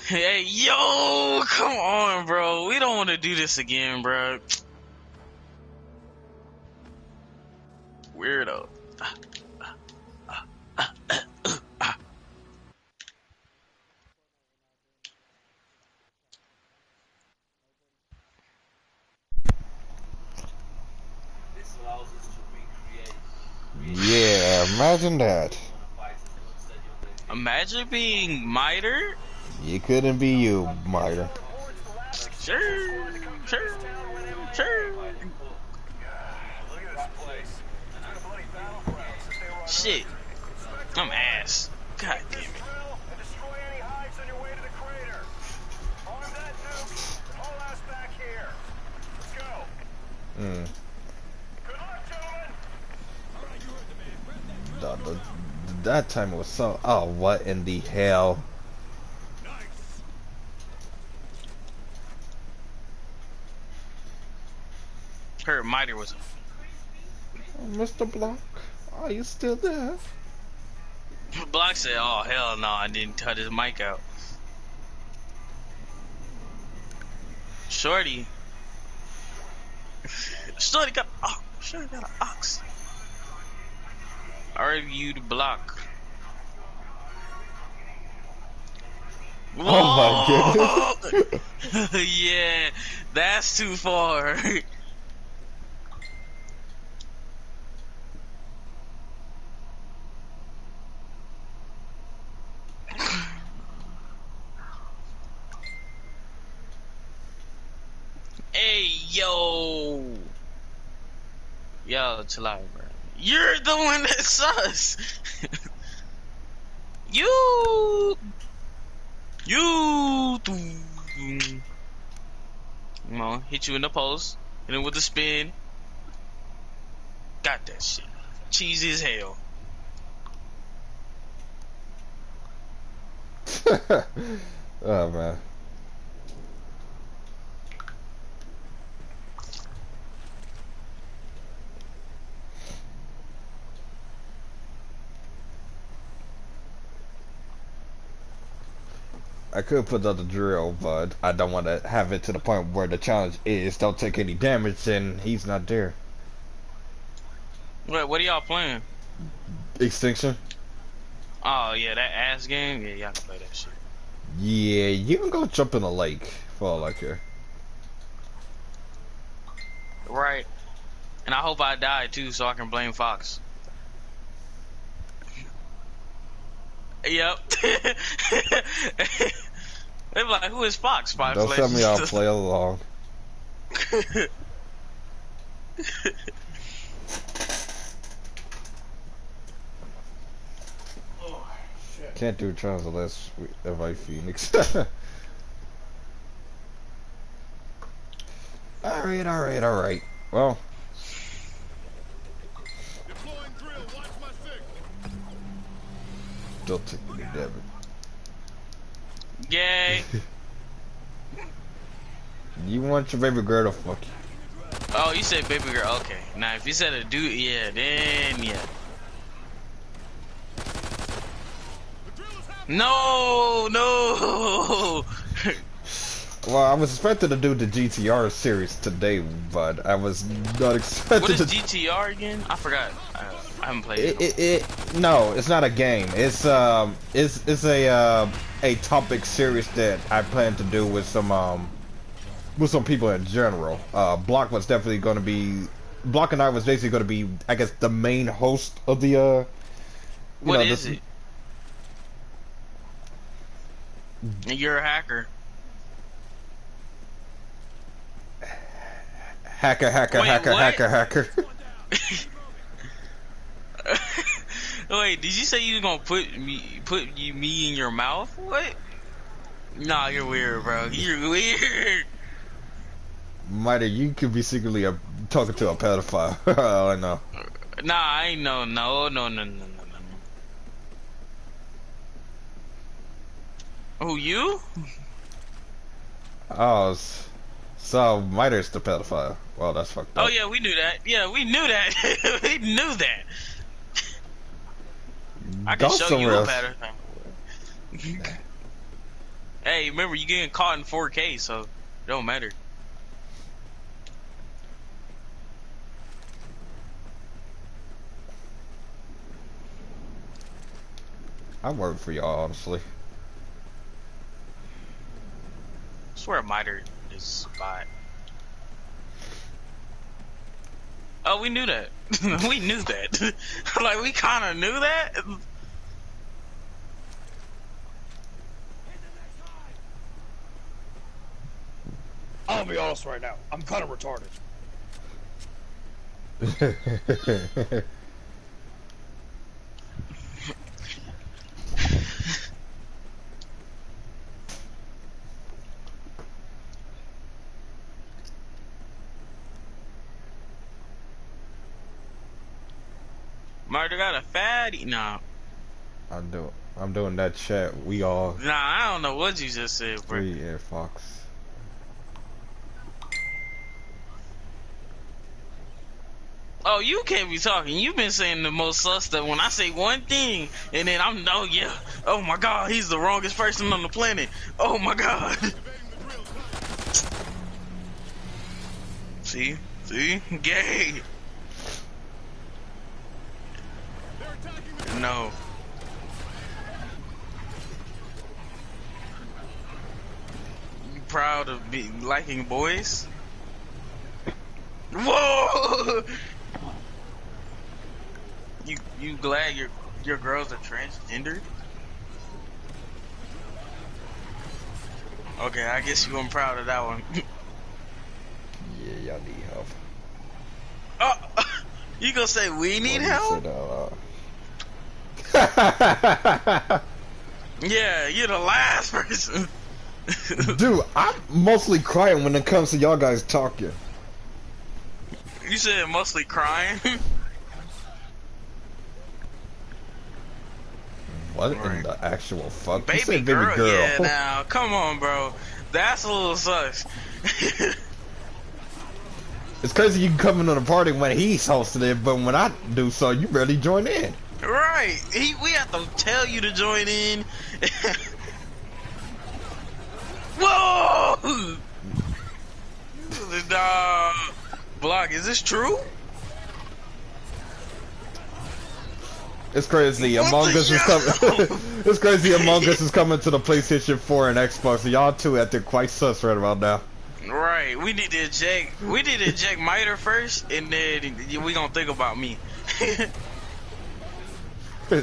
Hey, yo, come on, bro. We don't want to do this again, bro. Weirdo. Yeah, imagine that. Imagine being miter. You couldn't be you, Miter. Sure, sure, sure. Shit, I'm ass. God damn it. Mm. That time was so. Oh, what in the hell? Her miter was. Oh, Mr. Block, are you still there? Block said, "Oh hell no, I didn't cut his mic out." Shorty, Shorty got. Oh, Shorty got an ox. Argued block. Oh my Whoa! goodness. Yeah, that's too far. Hey, yo. Yo, chill out, bro. You're the one that's sus. You. You. Come on, hit you in the post. Hit him with the spin. Got that shit. Cheesy as hell. Oh man. I could put out the drill, but I don't want to have it to the point where the challenge is don't take any damage and he's not there. What are y'all playing? Extinction? Oh, yeah, that ass game? Yeah, y'all can play that shit. Yeah, you can go jump in the lake for all I care. Right. And I hope I die, too, so I can blame Fox. Yep. They be like, who is Fox? Fox Don't tell me I'll Legends. play along. Oh, shit. Can't do trials unless we invite Phoenix. Alright. Well. Don't take any damage. Gay. You want your baby girl to fuck you. Oh, you said baby girl. Okay. Now, if you said a dude, yeah, then yeah. No, no. Well, I was expecting to do the GTR series today, but I was not expecting What is to. GTR again? I forgot. I haven't played it. No, it's not a game. It's a topic series that I plan to do with some people in general. Block was definitely going to be. Block and I was basically going to be, I guess, the main host of the. What is it? You're a hacker. Hacker. Wait, did you say you gonna put me in your mouth? What? Nah, you're weird, bro. You're weird. Mighty, you could be secretly talking to a pedophile. I know. Nah, I ain't no. Who, you? Oh, so Miter's the pedophile. Well, that's fucked up. Oh yeah, we knew that. Yeah, we knew that. We knew that. I can Go show you somewhere a else. pedophile. Hey, remember you getting caught in 4K, so it don't matter. I'm worried for y'all, honestly. I swear Miter is spot. Oh, we knew that. We knew that. Like, we kind of knew that. I'll be honest right now. I'm kind of retarded. Miter got a fatty. Nah. I'm doing that chat. We all Nah, I don't know what you just said, bro. free Air Fox. Oh, you can't be talking. You've been saying the most sus stuff. When I say one thing, and then I'm, oh yeah, oh my god, he's the wrongest person on the planet. Oh my god. See? Gay. No. You proud of liking boys? Whoa! You glad your girls are transgender? Okay, I guess you weren't proud of that one. Yeah, y'all need help. Oh, you gonna say we need help? Yeah, you're the last person. Dude, I'm mostly crying when it comes to y'all guys talking. You said mostly crying? What Right. in the actual fuck? You Baby said girl? Yeah, now, come on, bro. That's a little sus. It's crazy you can come in on a party when he's hosting it, but when I do so, you barely join in. Right. We have to tell you to join in. Whoa! Nah. Block, is this true? It's crazy. What Among the Us is coming. It's crazy. Among Us is coming to the PlayStation 4 and Xbox. So y'all two acting quite sus right about now. Right. We need to eject Miter first, and then we gonna think about me. Oh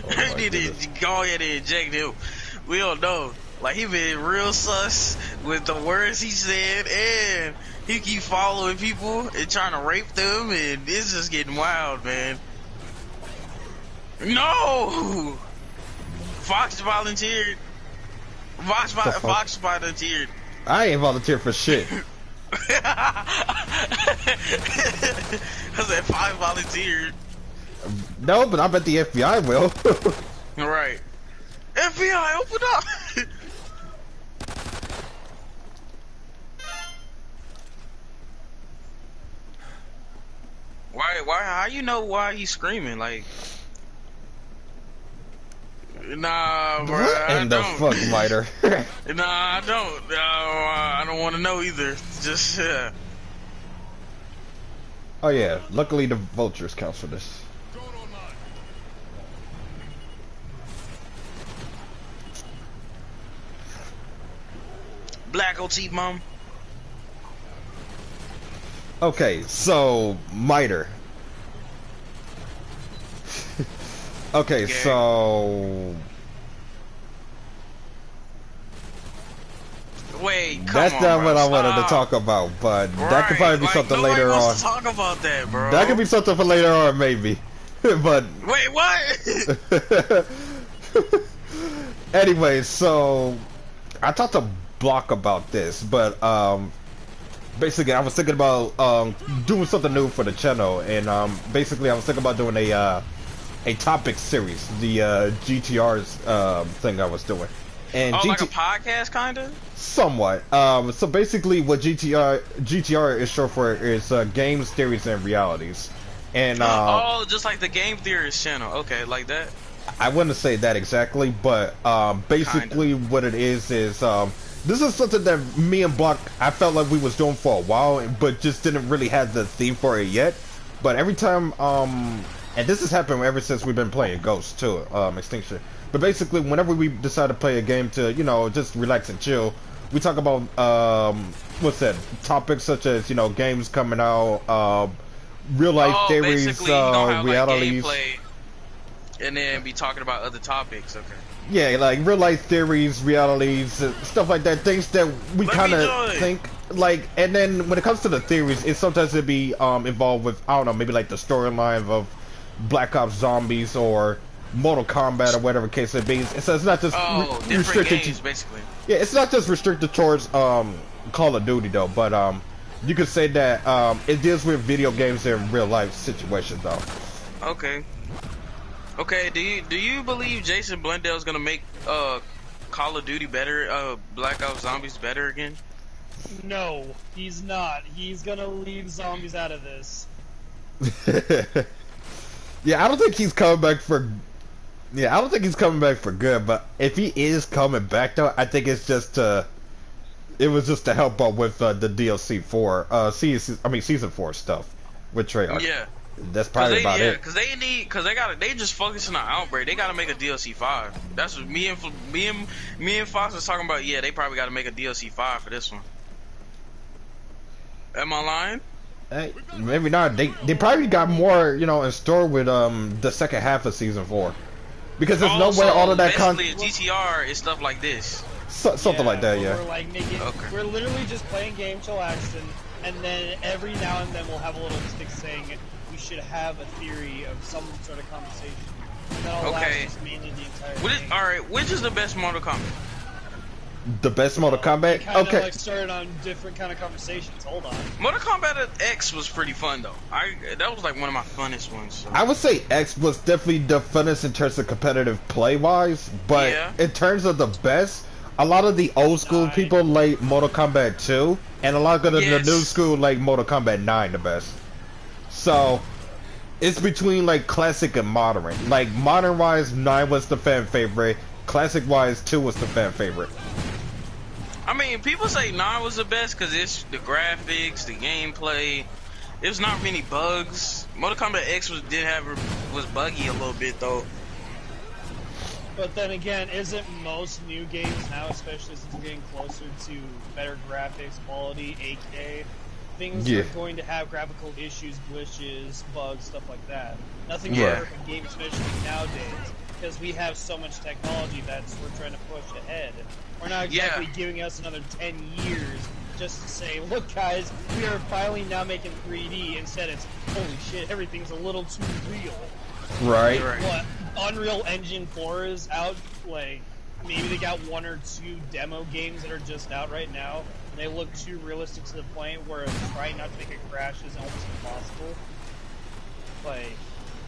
We my need to goodness. go ahead and eject him. We don't know. Like, he been real sus with the words he said, and he keep following people and trying to rape them, and it's just getting wild, man. No! Fox volunteered. Fox volunteered. I ain't volunteered for shit. I said Fox volunteered. No, but I bet the FBI will. Right. FBI, open up! How you know why he's screaming? Like, nah, bro, What I in the don't. fuck, Miter? Nah, I don't. I don't want to know either. Just, Oh yeah, luckily the vultures count for this. Black OT mom. Okay, so Miter. Okay, so Wait, come that's on, not bro, what I wanted to stop. talk about, but that could probably be Like, something nobody later on. wants to talk about that, bro. That could be something for later on, maybe. But Wait, what? anyway, so I talked to Block about this, but basically I was thinking about doing something new for the channel, and basically I was thinking about doing a topic series, the GTR's thing I was doing. And like a podcast, kinda? somewhat. So basically, what GTR is short for is games, theories, and realities. And Oh, just like the Game Theorist channel. Okay, like that. I wouldn't say that exactly, but basically what it is this is something that me and Block I felt like we was doing for a while, but just didn't really have the theme for it yet. But every time and this has happened ever since we've been playing Ghost too, Extinction. But basically, whenever we decide to play a game to just relax and chill, we talk about what's that? Topics such as games coming out, real life theories, basically, you don't have, realities. Like, gameplay, and then be talking about other topics. Okay. Yeah, like real life theories, realities, stuff like that. Things that we kind of think like. And then when it comes to the theories, it sometimes it be involved with, I don't know, maybe like the storyline of Black Ops Zombies or Mortal Kombat or whatever case it be. So it's not just restricted games, to, basically. Yeah, it's not just restricted towards Call of Duty though, but you could say that it deals with video games in real life situations though. Okay. Okay, do you believe Jason Blundell's gonna make Call of Duty better, Black Ops Zombies better again? No, he's not. He's gonna leave zombies out of this. Yeah, I don't think he's coming back for. Yeah, I don't think he's coming back for good. But if he is coming back, though, I think it's just it was just to help out with the DLC for season 4 stuff with Treyarch. Yeah, that's probably about it. Because they just focusing on Outbreak. They gotta make a DLC 5. That's what me and Fox was talking about. Yeah, they probably gotta make a DLC 5 for this one. Am I lying? Hey, maybe not. They probably got more in store with the second half of season 4, because there's no way all of that content. GTR is stuff like this. Something like that, yeah. We're like we're literally just playing game chillaxing, and then every now and then we'll have a little stick saying we should have a theory of some sort of conversation. And that'll last just mainly the entire game. Alright, which is the best Mortal Kombat? The best Mortal Kombat? Okay. Like started on different kind of conversations. Hold on. Mortal Kombat X was pretty fun though. That was like one of my funnest ones. So. I would say X was definitely the funnest in terms of competitive play wise, but in terms of the best, a lot of the old school people like Mortal Kombat 2, and a lot of the new school like Mortal Kombat 9 the best. So it's between like classic and modern. Like modern wise, 9 was the fan favorite. Classic wise, 2 was the fan favorite. I mean, people say 9 was the best because it's the graphics, the gameplay. There's not many bugs. Mortal Kombat X was buggy a little bit though. But then again, isn't most new games now, especially since we're getting closer to better graphics, quality, 8K, things are going to have graphical issues, glitches, bugs, stuff like that. Nothing's a perfect game, especially nowadays, because we have so much technology that's we're trying to push ahead. We're not exactly giving us another 10 years just to say, look guys, we are finally now making 3D. Instead it's, holy shit, everything's a little too real. Right. What, Unreal Engine 4 is out, like, maybe they got 1 or 2 demo games that are just out right now. They look too realistic to the point where trying not to make it crash is almost impossible. Like,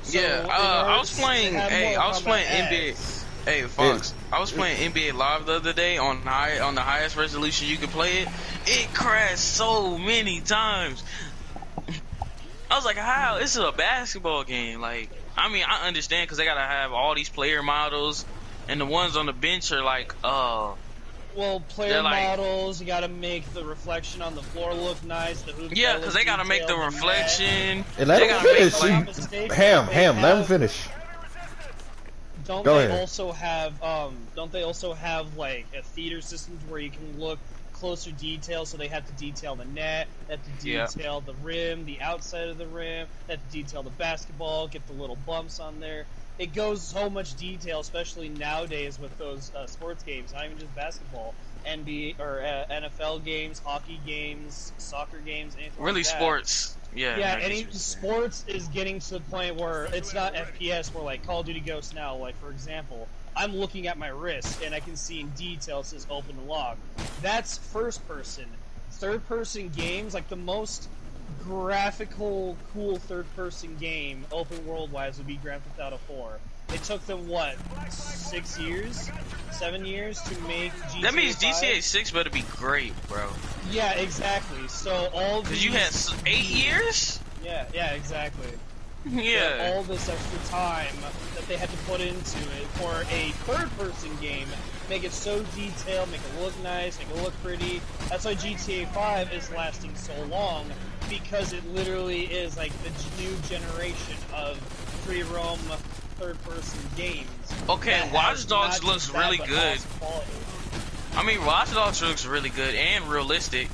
so I was playing NBA. Hey Fox, I was playing NBA Live the other day on the highest resolution you could play it. It crashed so many times. I was like, how? This is a basketball game. Like, I mean, I understand because they gotta have all these player models, and the ones on the bench are like, well, player models. You gotta make the reflection on the floor look nice. The hoop because they gotta make the reflection. Let him finish. Ham, let him finish. Don't they also have like a theater system where you can look closer detail? So they have to detail the net, they have to detail the rim, the outside of the rim, they have to detail the basketball, get the little bumps on there. It goes so much detail, especially nowadays with those sports games. Not even just basketball, NBA or NFL games, hockey games, soccer games, anything really like that. Sports. Yeah, any sports is getting to the point where it's not FPS, where like Call of Duty Ghosts now, like for example, I'm looking at my wrist and I can see in detail it says open and lock. That's first person. Third person games, like the most graphical, cool third person game, open world wise, would be Grand Theft Auto 4. It took them, what, 6 years? 7 years to make GTA 5? That means GTA 6 better be great, bro. Yeah, exactly. So all these... Because you had 8 years? Yeah, exactly. Yeah. All this extra time that they had to put into it for a third-person game, make it so detailed, make it look nice, make it look pretty. That's why GTA 5 is lasting so long, because it literally is like the new generation of free roam third-person games. Okay, Watch Dogs looks really good. I mean, Watch Dogs looks really good and realistic.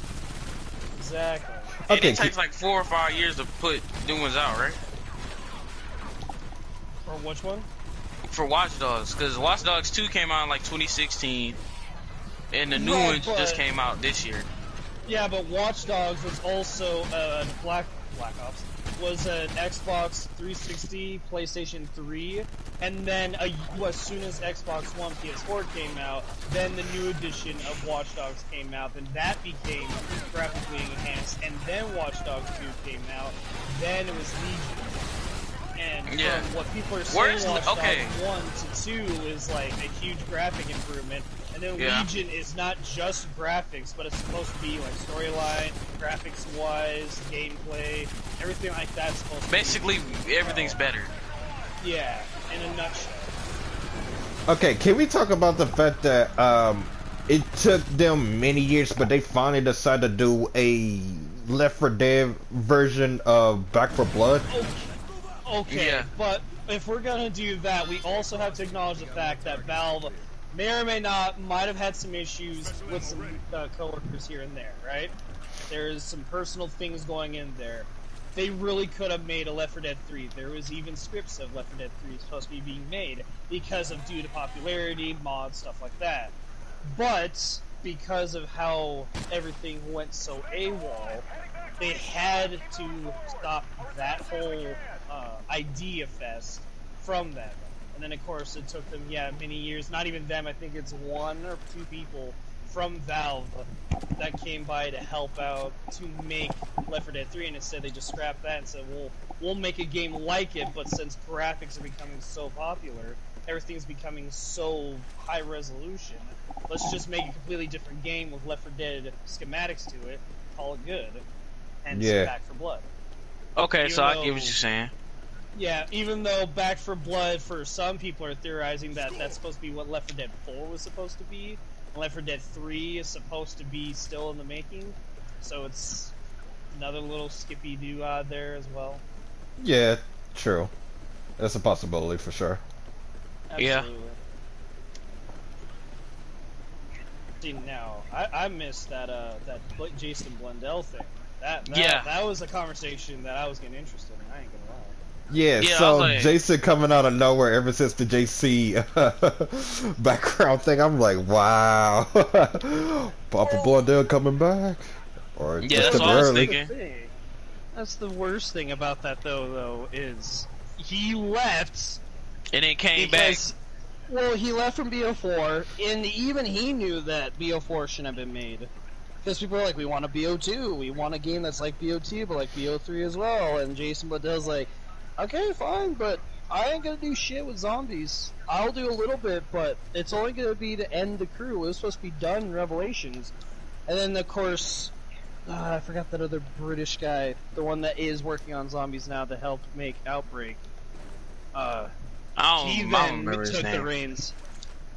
Exactly. And it takes like 4 or 5 years to put new ones out, right? For which one? For Watch Dogs, because Watch Dogs 2 came out in like 2016, and the new one just came out this year. Yeah, but Watch Dogs was also Black Ops was an Xbox 360, PlayStation 3, and then as soon as Xbox One, PS4 came out, then the new edition of Watch Dogs came out, and that became graphically enhanced, and then Watch Dogs 2 came out, then it was Legion. And from what people are saying, Watch Dogs 1 to 2 is like a huge graphic improvement. And then Legion is not just graphics, but it's supposed to be like storyline, graphics-wise, gameplay, everything like that's supposed to basically everything's better. Yeah, in a nutshell. Okay, can we talk about the fact that it took them many years, but they finally decided to do a Left 4 Dead version of Back 4 Blood? Okay, but if we're gonna do that, we also have to acknowledge the fact that Valve may or might have had some issues with some coworkers here and there, right? There's some personal things going in there. They really could have made a Left 4 Dead 3. There was even scripts of Left 4 Dead 3 supposed to be being made because of due to popularity, mods, stuff like that. But because of how everything went so AWOL, they had to stop that whole idea fest from them. And then, of course, it took them, many years. Not even them. I think it's 1 or 2 people from Valve that came by to help out to make Left 4 Dead 3, and instead they just scrapped that and said, we'll make a game like it, but since graphics are becoming so popular, everything's becoming so high resolution, let's just make a completely different game with Left 4 Dead schematics to it, call it good, and Back 4 Blood. Okay, so I get what you're saying. Yeah, even though Back 4 Blood, for some people are theorizing that that's supposed to be what Left 4 Dead 4 was supposed to be, and Left 4 Dead 3 is supposed to be still in the making, so it's another little skippy-doo there as well. Yeah, true. That's a possibility for sure. Absolutely. Yeah. See, now, I missed that Jason Blundell thing. That was a conversation that I was getting interested in, I ain't gonna lie. Yeah, so like, Jason coming out of nowhere ever since the JC background thing, I'm like, wow. Papa Blundell coming back? Or that's what I was thinking. That's the worst thing about that, though, is he left. And it came back. Well, he left from BO4, and even he knew that BO4 shouldn't have been made. Because people are like, we want a BO2, we want a game that's like BO2, but like BO3 as well, and Jason Blundell's like, okay, fine, but I ain't gonna do shit with zombies. I'll do a little bit, but it's only gonna be to end the crew. It was supposed to be done in Revelations. And then, of course, I forgot that other British guy, the one that is working on zombies now to help make Outbreak. He then took the reins.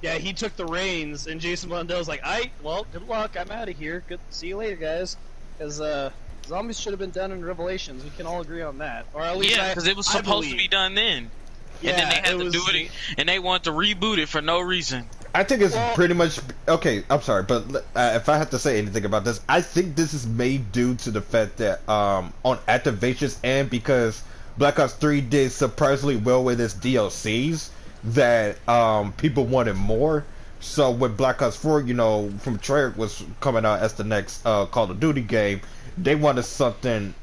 Yeah, he took the reins, and Jason Blundell's like, well, good luck, I'm out of here. Good, see you later, guys. Because, zombies should have been done in Revelations. We can all agree on that. Or at least because it was supposed to be done then. Yeah, and then they had to do it, and they wanted to reboot it for no reason. I think it's pretty much... Okay, I'm sorry, but if I have to say anything about this, I think this is made due to the fact that on activations and because Black Ops 3 did surprisingly well with its DLCs, that people wanted more. So with Black Ops 4, from Treyarch was coming out as the next Call of Duty game, they wanted something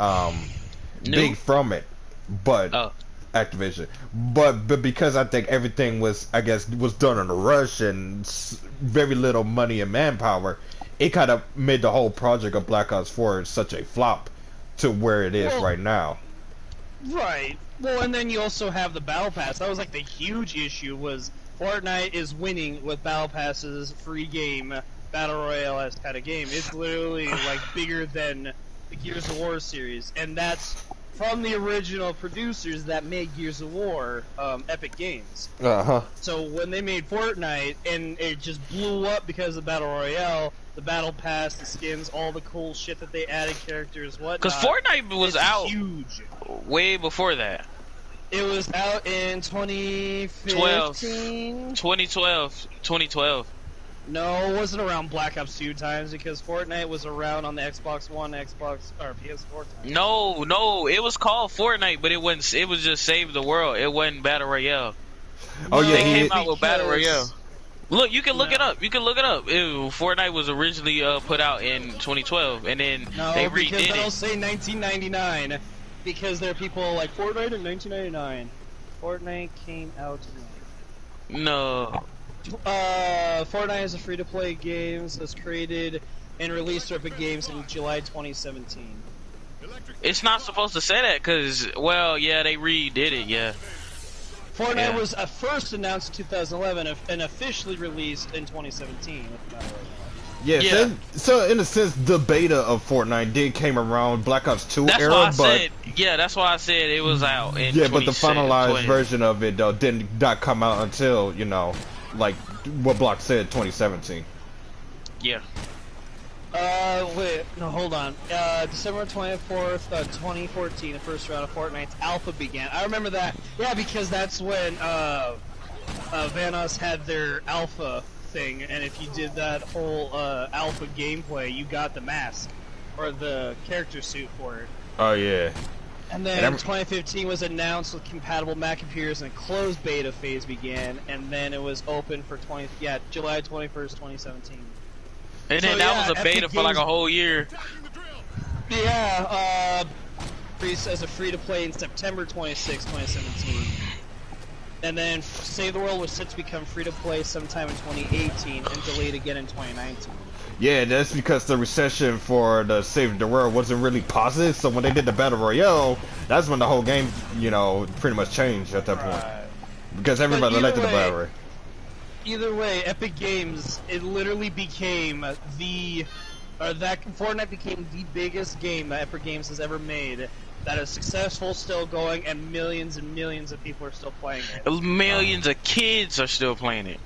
big from it, but Activision. But because I think everything was done in a rush and very little money and manpower, it kind of made the whole project of Black Ops 4 such a flop to where it is right now. Right. Well, and then you also have the Battle Pass. That was like the huge issue was Fortnite is winning with Battle Passes, free game, Battle Royale kind of game. It's literally like bigger than the Gears of War series, and that's from the original producers that made Gears of War, Epic Games. So when they made Fortnite, and it just blew up because of Battle Royale, the Battle Pass, the skins, all the cool shit that they added, characters, whatnot. Because Fortnite was out huge. way before that. It was out in 2015? 2012. No, it wasn't around Black Ops 2 times, because Fortnite was around on the Xbox One, or PS4 times. No, it was called Fortnite, but it wasn't. It was just Save the World. It wasn't Battle Royale. Oh yeah, they came out with Battle Royale. Look, you can look it up. Fortnite was originally put out in 2012, and then they redid because it. they'll say 1999, because there are people like Fortnite in 1999. Fortnite came out in... No. Fortnite is a free-to-play game that's created and released for Epic Games in July 2017. It's not supposed to say that because, well, yeah, they redid it, yeah. Fortnite was first announced in 2011 and officially released in 2017 with Battle Royale. Yeah. So in a sense, the beta of Fortnite did came around Black Ops 2 that's era, why I but said, that's why I said it was out in but the finalized version of it though did not come out until like what Block said, 2017. Yeah. Wait, no, hold on. December 24th, 2014, the first round of Fortnite's alpha began. I remember that. Yeah, because that's when Vanos had their alpha thing, and if you did that whole alpha gameplay, you got the mask or the character suit for it. Oh yeah. And then 2015 was announced with compatible Mac computers, and a closed beta phase began, and then it was open for July 21st, 2017. And then that was a beta for like a whole year. Yeah, as a free-to-play in September 26, 2017. And then Save the World was set to become free-to-play sometime in 2018 and delayed again in 2019. Yeah, that's because the reception for the Save the World wasn't really positive, so when they did the Battle Royale, that's when the whole game, pretty much changed at that point. Because everybody elected the Battle Royale. Either way, Epic Games, it literally became Fortnite became the biggest game that Epic Games has ever made. That is successful, still going, and millions of people are still playing it. Millions of kids are still playing it.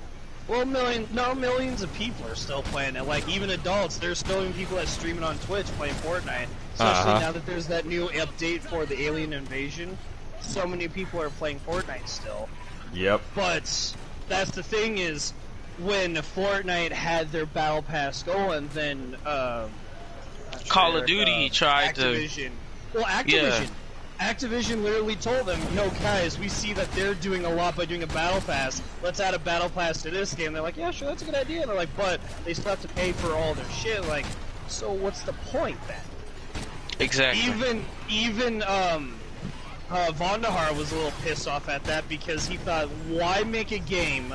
Well, millions of people are still playing it. Like, even adults, there's still even people that stream it on Twitch playing Fortnite. Especially now that there's that new update for the alien invasion. So many people are playing Fortnite still. Yep. But that's the thing is, when Fortnite had their Battle Pass going, then Call of Duty tried Activision. Well, Activision. Yeah. Activision literally told them, no, guys, we see that they're doing a lot by doing a Battle Pass. Let's add a Battle Pass to this game. They're like, yeah, sure, that's a good idea. And they're like, but they still have to pay for all their shit. Like, so what's the point then? Exactly. Even Vondahar was a little pissed off at that because he thought, why make a game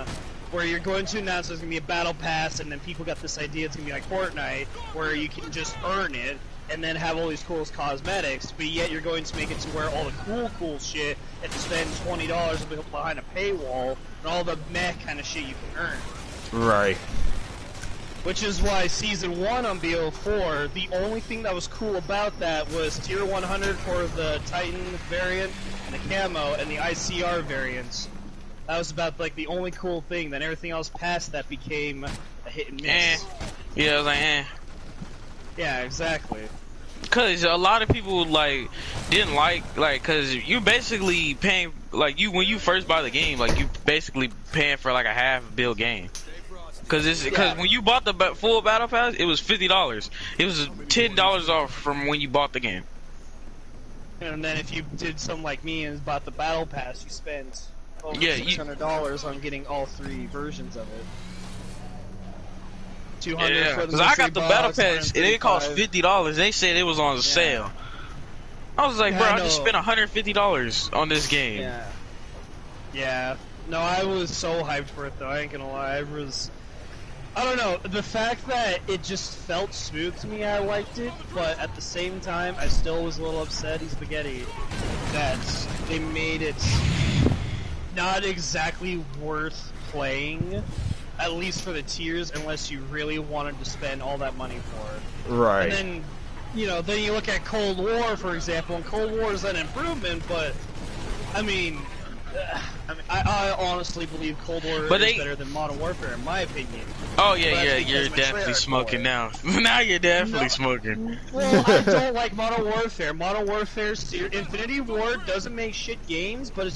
where you're going to announce there's going to be a Battle Pass and then people got this idea it's going to be like Fortnite where you can just earn it and then have all these cool cosmetics, but yet you're going to make it to where all the cool shit and spend $20 behind a paywall and all the meh kind of shit you can earn. Right. Which is why Season 1 on BO4, the only thing that was cool about that was Tier 100 for the Titan variant and the camo and the ICR variants. That was about like the only cool thing. Then everything else past that became a hit and miss. Yeah, I was like, Yeah, exactly. Cause a lot of people didn't cause you basically paying when you first buy the game, you basically paying for like a half-built game. Cause when you bought the full Battle Pass, it was $50. It was $10 off from when you bought the game. And then if you did something like me and bought the Battle Pass, you spent over $600 on getting all three versions of it. $200 for the because I got the Battle Pass and it cost $50. They said it was on sale. I was like, bro, I just spent $150 on this game. Yeah. No, I was so hyped for it though. I ain't gonna lie. I don't know. The fact that it just felt smooth to me, I liked it. But at the same time, I still was a little upset, spaghetti, that they made it not exactly worth playing. At least for the tiers, unless you really wanted to spend all that money for it. Right. And then you know, then you look at Cold War, for example, and Cold War is an improvement, but I mean, I honestly believe Cold War is better than Modern Warfare, in my opinion. Oh yeah, you're definitely smoking now. Now you're definitely smoking. Well, I don't like Modern Warfare. Modern Warfare, Infinity Ward doesn't make shit games, but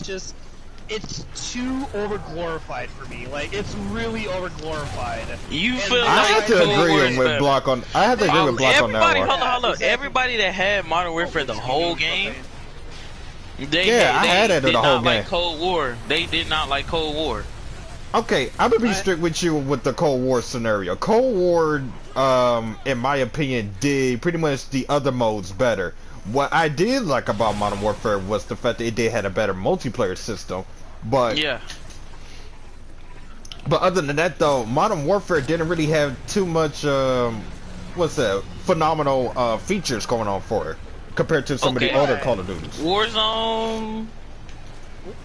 it's too over-glorified for me. Like, it's really over-glorified. You feel I had to agree with Block on. I had to agree with Block on that one. Hold on. Exactly. Everybody that had Modern Warfare the whole game, they had it the whole game. Like Cold War. They did not like Cold War. Okay, I'm gonna be strict with you with the Cold War scenario. Cold War, in my opinion, did pretty much the other modes better. What I did like about Modern Warfare was the fact that it did have a better multiplayer system. But yeah. But other than that, though, Modern Warfare didn't really have too much, phenomenal features going on for it compared to some of the other Call of Duties. Warzone.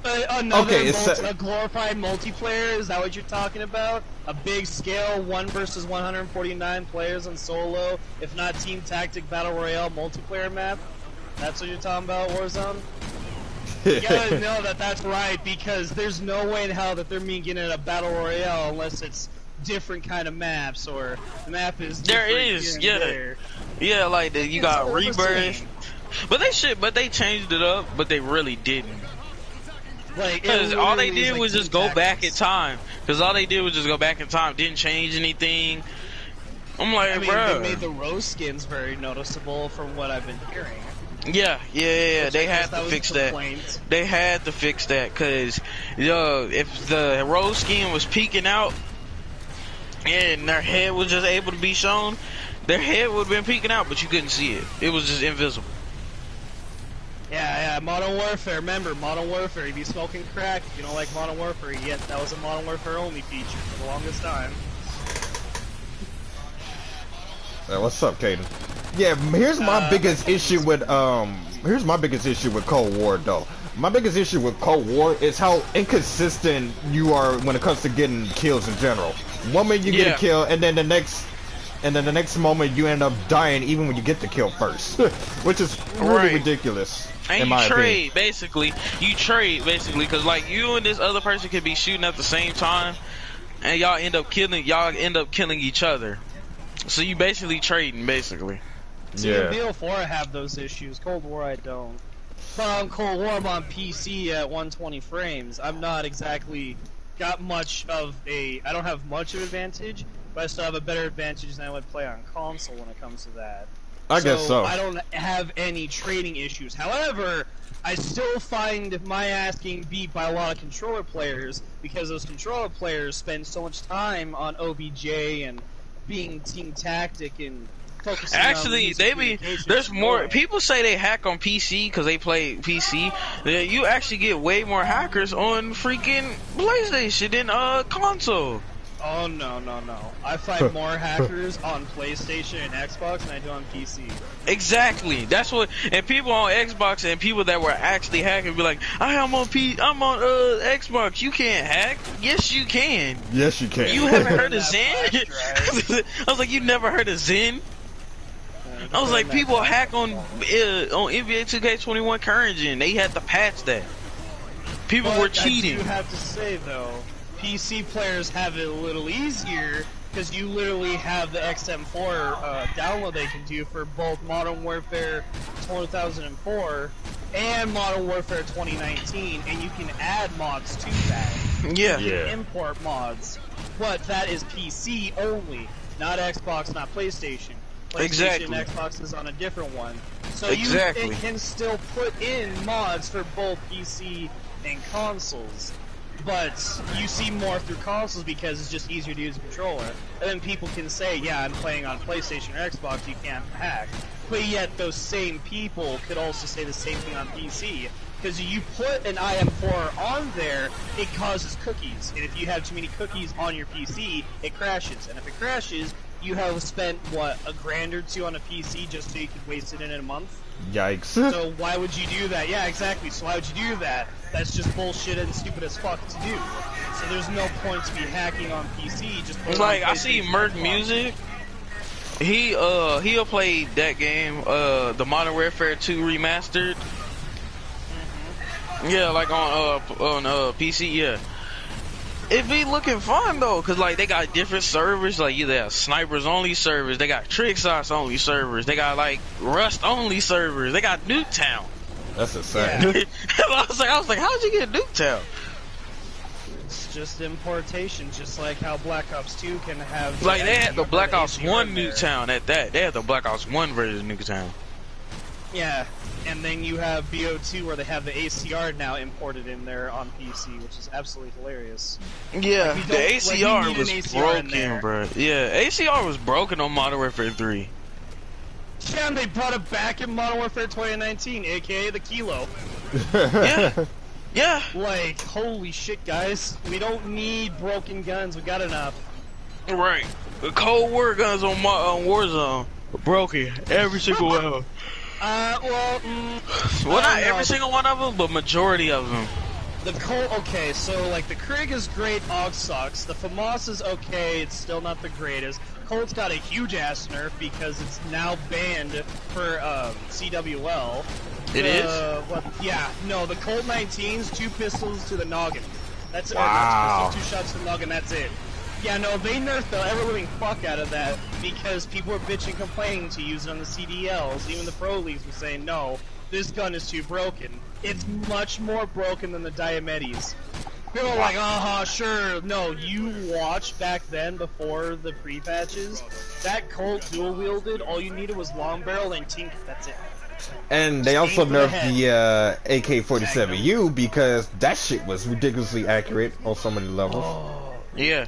A glorified multiplayer, is that what you're talking about? A big scale 1 versus 149 players on solo, if not team tactic battle royale multiplayer map? That's what you're talking about, Warzone? You gotta know that that's right, because there's no way in hell that they're making it a battle royale unless it's different kind of maps, or the map is different. There is, yeah, like you got Rebirth, but they changed it up, but they really didn't. Because all they did was just go back in time. Didn't change anything. I'm like, bro. They made the rose skins very noticeable from what I've been hearing. Yeah. They had to fix that. They had to fix that, because if the rose skin was peeking out and their head was just able to be shown, their head would have been peeking out, but you couldn't see it. It was just invisible. Yeah, Modern Warfare. Remember, Modern Warfare, if you smoking crack, if you don't like Modern Warfare, yet that was a Modern Warfare only feature for the longest time. What's up, Caden? Yeah, here's my biggest issue with Cold War, though. My biggest issue with Cold War is how inconsistent you are when it comes to getting kills in general. One minute you get a kill, and then the next moment you end up dying even when you get the kill first, which is really ridiculous. And you trade basically, because like you and this other person could be shooting at the same time, and y'all end up killing each other. So you basically trading, basically. See, in BO4 I have those issues. Cold War I don't. But on Cold War I'm on PC at 120 frames. I'm not exactly got much of a. I don't have much of an advantage, but I still have a better advantage than I would play on console when it comes to that. I guess so. I don't have any trading issues. However, I still find my ass getting beat by a lot of controller players, because those controller players spend so much time on OBJ and being team tactic and focusing Actually, there's more people say they hack on PC because they play PC. You actually get way more hackers on freaking PlayStation than console. Oh no. I find more hackers on PlayStation and Xbox than I do on PC. Exactly. That's what. And people on Xbox and people that were actually hacking be like, I'm on Xbox. You can't hack. Yes, you can. Yes, you can. You haven't heard of Zen? I was like, you never heard of Zen? I was like, people hack on NBA 2K21 current gen. They had to patch that. People were cheating. I do have to say though, PC players have it a little easier, because you literally have the XM4 download they can do for both Modern Warfare 2004 and Modern Warfare 2019, and you can add mods to that. Yeah. You can import mods, but that is PC only, not Xbox, not PlayStation. PlayStation and Xbox is on a different one. So you can still put in mods for both PC and consoles. But you see more through consoles because it's just easier to use a controller. And then people can say, yeah, I'm playing on PlayStation or Xbox, you can't hack. But yet those same people could also say the same thing on PC. Because you put an IM4 on there, it causes cookies. And if you have too many cookies on your PC, it crashes. And if it crashes, you have spent, what, $1,000 or $2 on a PC just so you could waste it in a month? Yikes. So why would you do that? Yeah, exactly. So why would you do that? That's just bullshit and stupid as fuck to do. So there's no point to be hacking on PC. Just like, I see Merc Music. He'll play that game, the Modern Warfare 2 remastered. Yeah, like on PC. Yeah, it be looking fun though, cause like they got different servers. Like they have snipers only servers. They got trick shots only servers. They got like Rust only servers. They got Nuketown. That's insane. Yeah. I was like, how'd you get Nuketown? It's just importation, just like how Black Ops 2 can have. Like they had the Black Ops 1 Nuketown at that. They had the Black Ops 1 version of Nuketown. Yeah, and then you have BO2 where they have the ACR now imported in there on PC, which is absolutely hilarious. Yeah, like the ACR was broken, bro. Yeah, ACR was broken on Modern Warfare 3. Yeah, and they brought it back in Modern Warfare 2019, aka the Kilo. Yeah. Yeah. Like, holy shit, guys. We don't need broken guns. We got enough. Right. The Cold War guns on Warzone were broken. Every single one of them. Well, not every single one of them, but majority of them. The Colt, okay, so like the Krig is great, AUG sucks. The FAMAS is okay, it's still not the greatest. Colt's got a huge ass nerf because it's now banned for CWL. It is? Yeah, no, the Colt 19's 2 pistols to the noggin. That's it. Wow. 2 shots to the noggin, that's it. Yeah, no, they nerfed the ever-living fuck out of that because people were bitching and complaining to use it on the CDLs. Even the pro leagues were saying, no, this gun is too broken. It's much more broken than the Diomedes. People are like, sure. No, you watched back then before the pre-patches. That Colt dual-wielded, all you needed was long barrel and tinker, that's it. And they also nerfed the AK-47U because that shit was ridiculously accurate on so many levels. Yeah.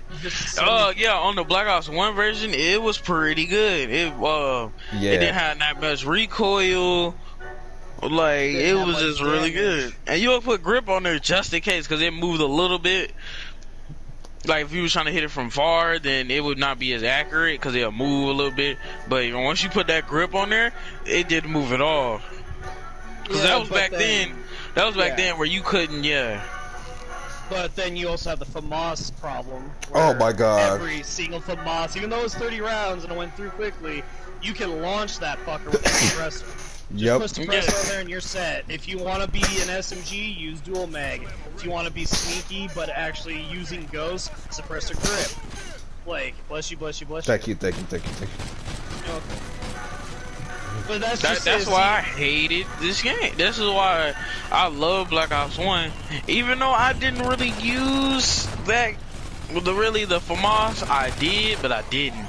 Yeah, on the Black Ops 1 version, it was pretty good. It didn't have that much recoil. Like, it was just really good. And you'll put grip on there just in case, because it moved a little bit. Like, if you was trying to hit it from far, then it would not be as accurate, because it'll move a little bit. But once you put that grip on there, it didn't move at all. Because that was back then. That was back then where you couldn't, But then you also have the FAMAS problem. Oh my god. Every single FAMAS, even though it was 30 rounds and it went through quickly, you can launch that fucker with a suppressor. Yep. Just put suppressor on there and you're set. If you want to be an SMG, use dual mag. If you want to be sneaky but actually using ghost, suppressor grip. Like, bless you, bless you, bless you. Thank you. Okay. But that's why I hated this game. This is why I love Black Ops 1. Even though I didn't really use that, the FAMAS, I did, but I didn't.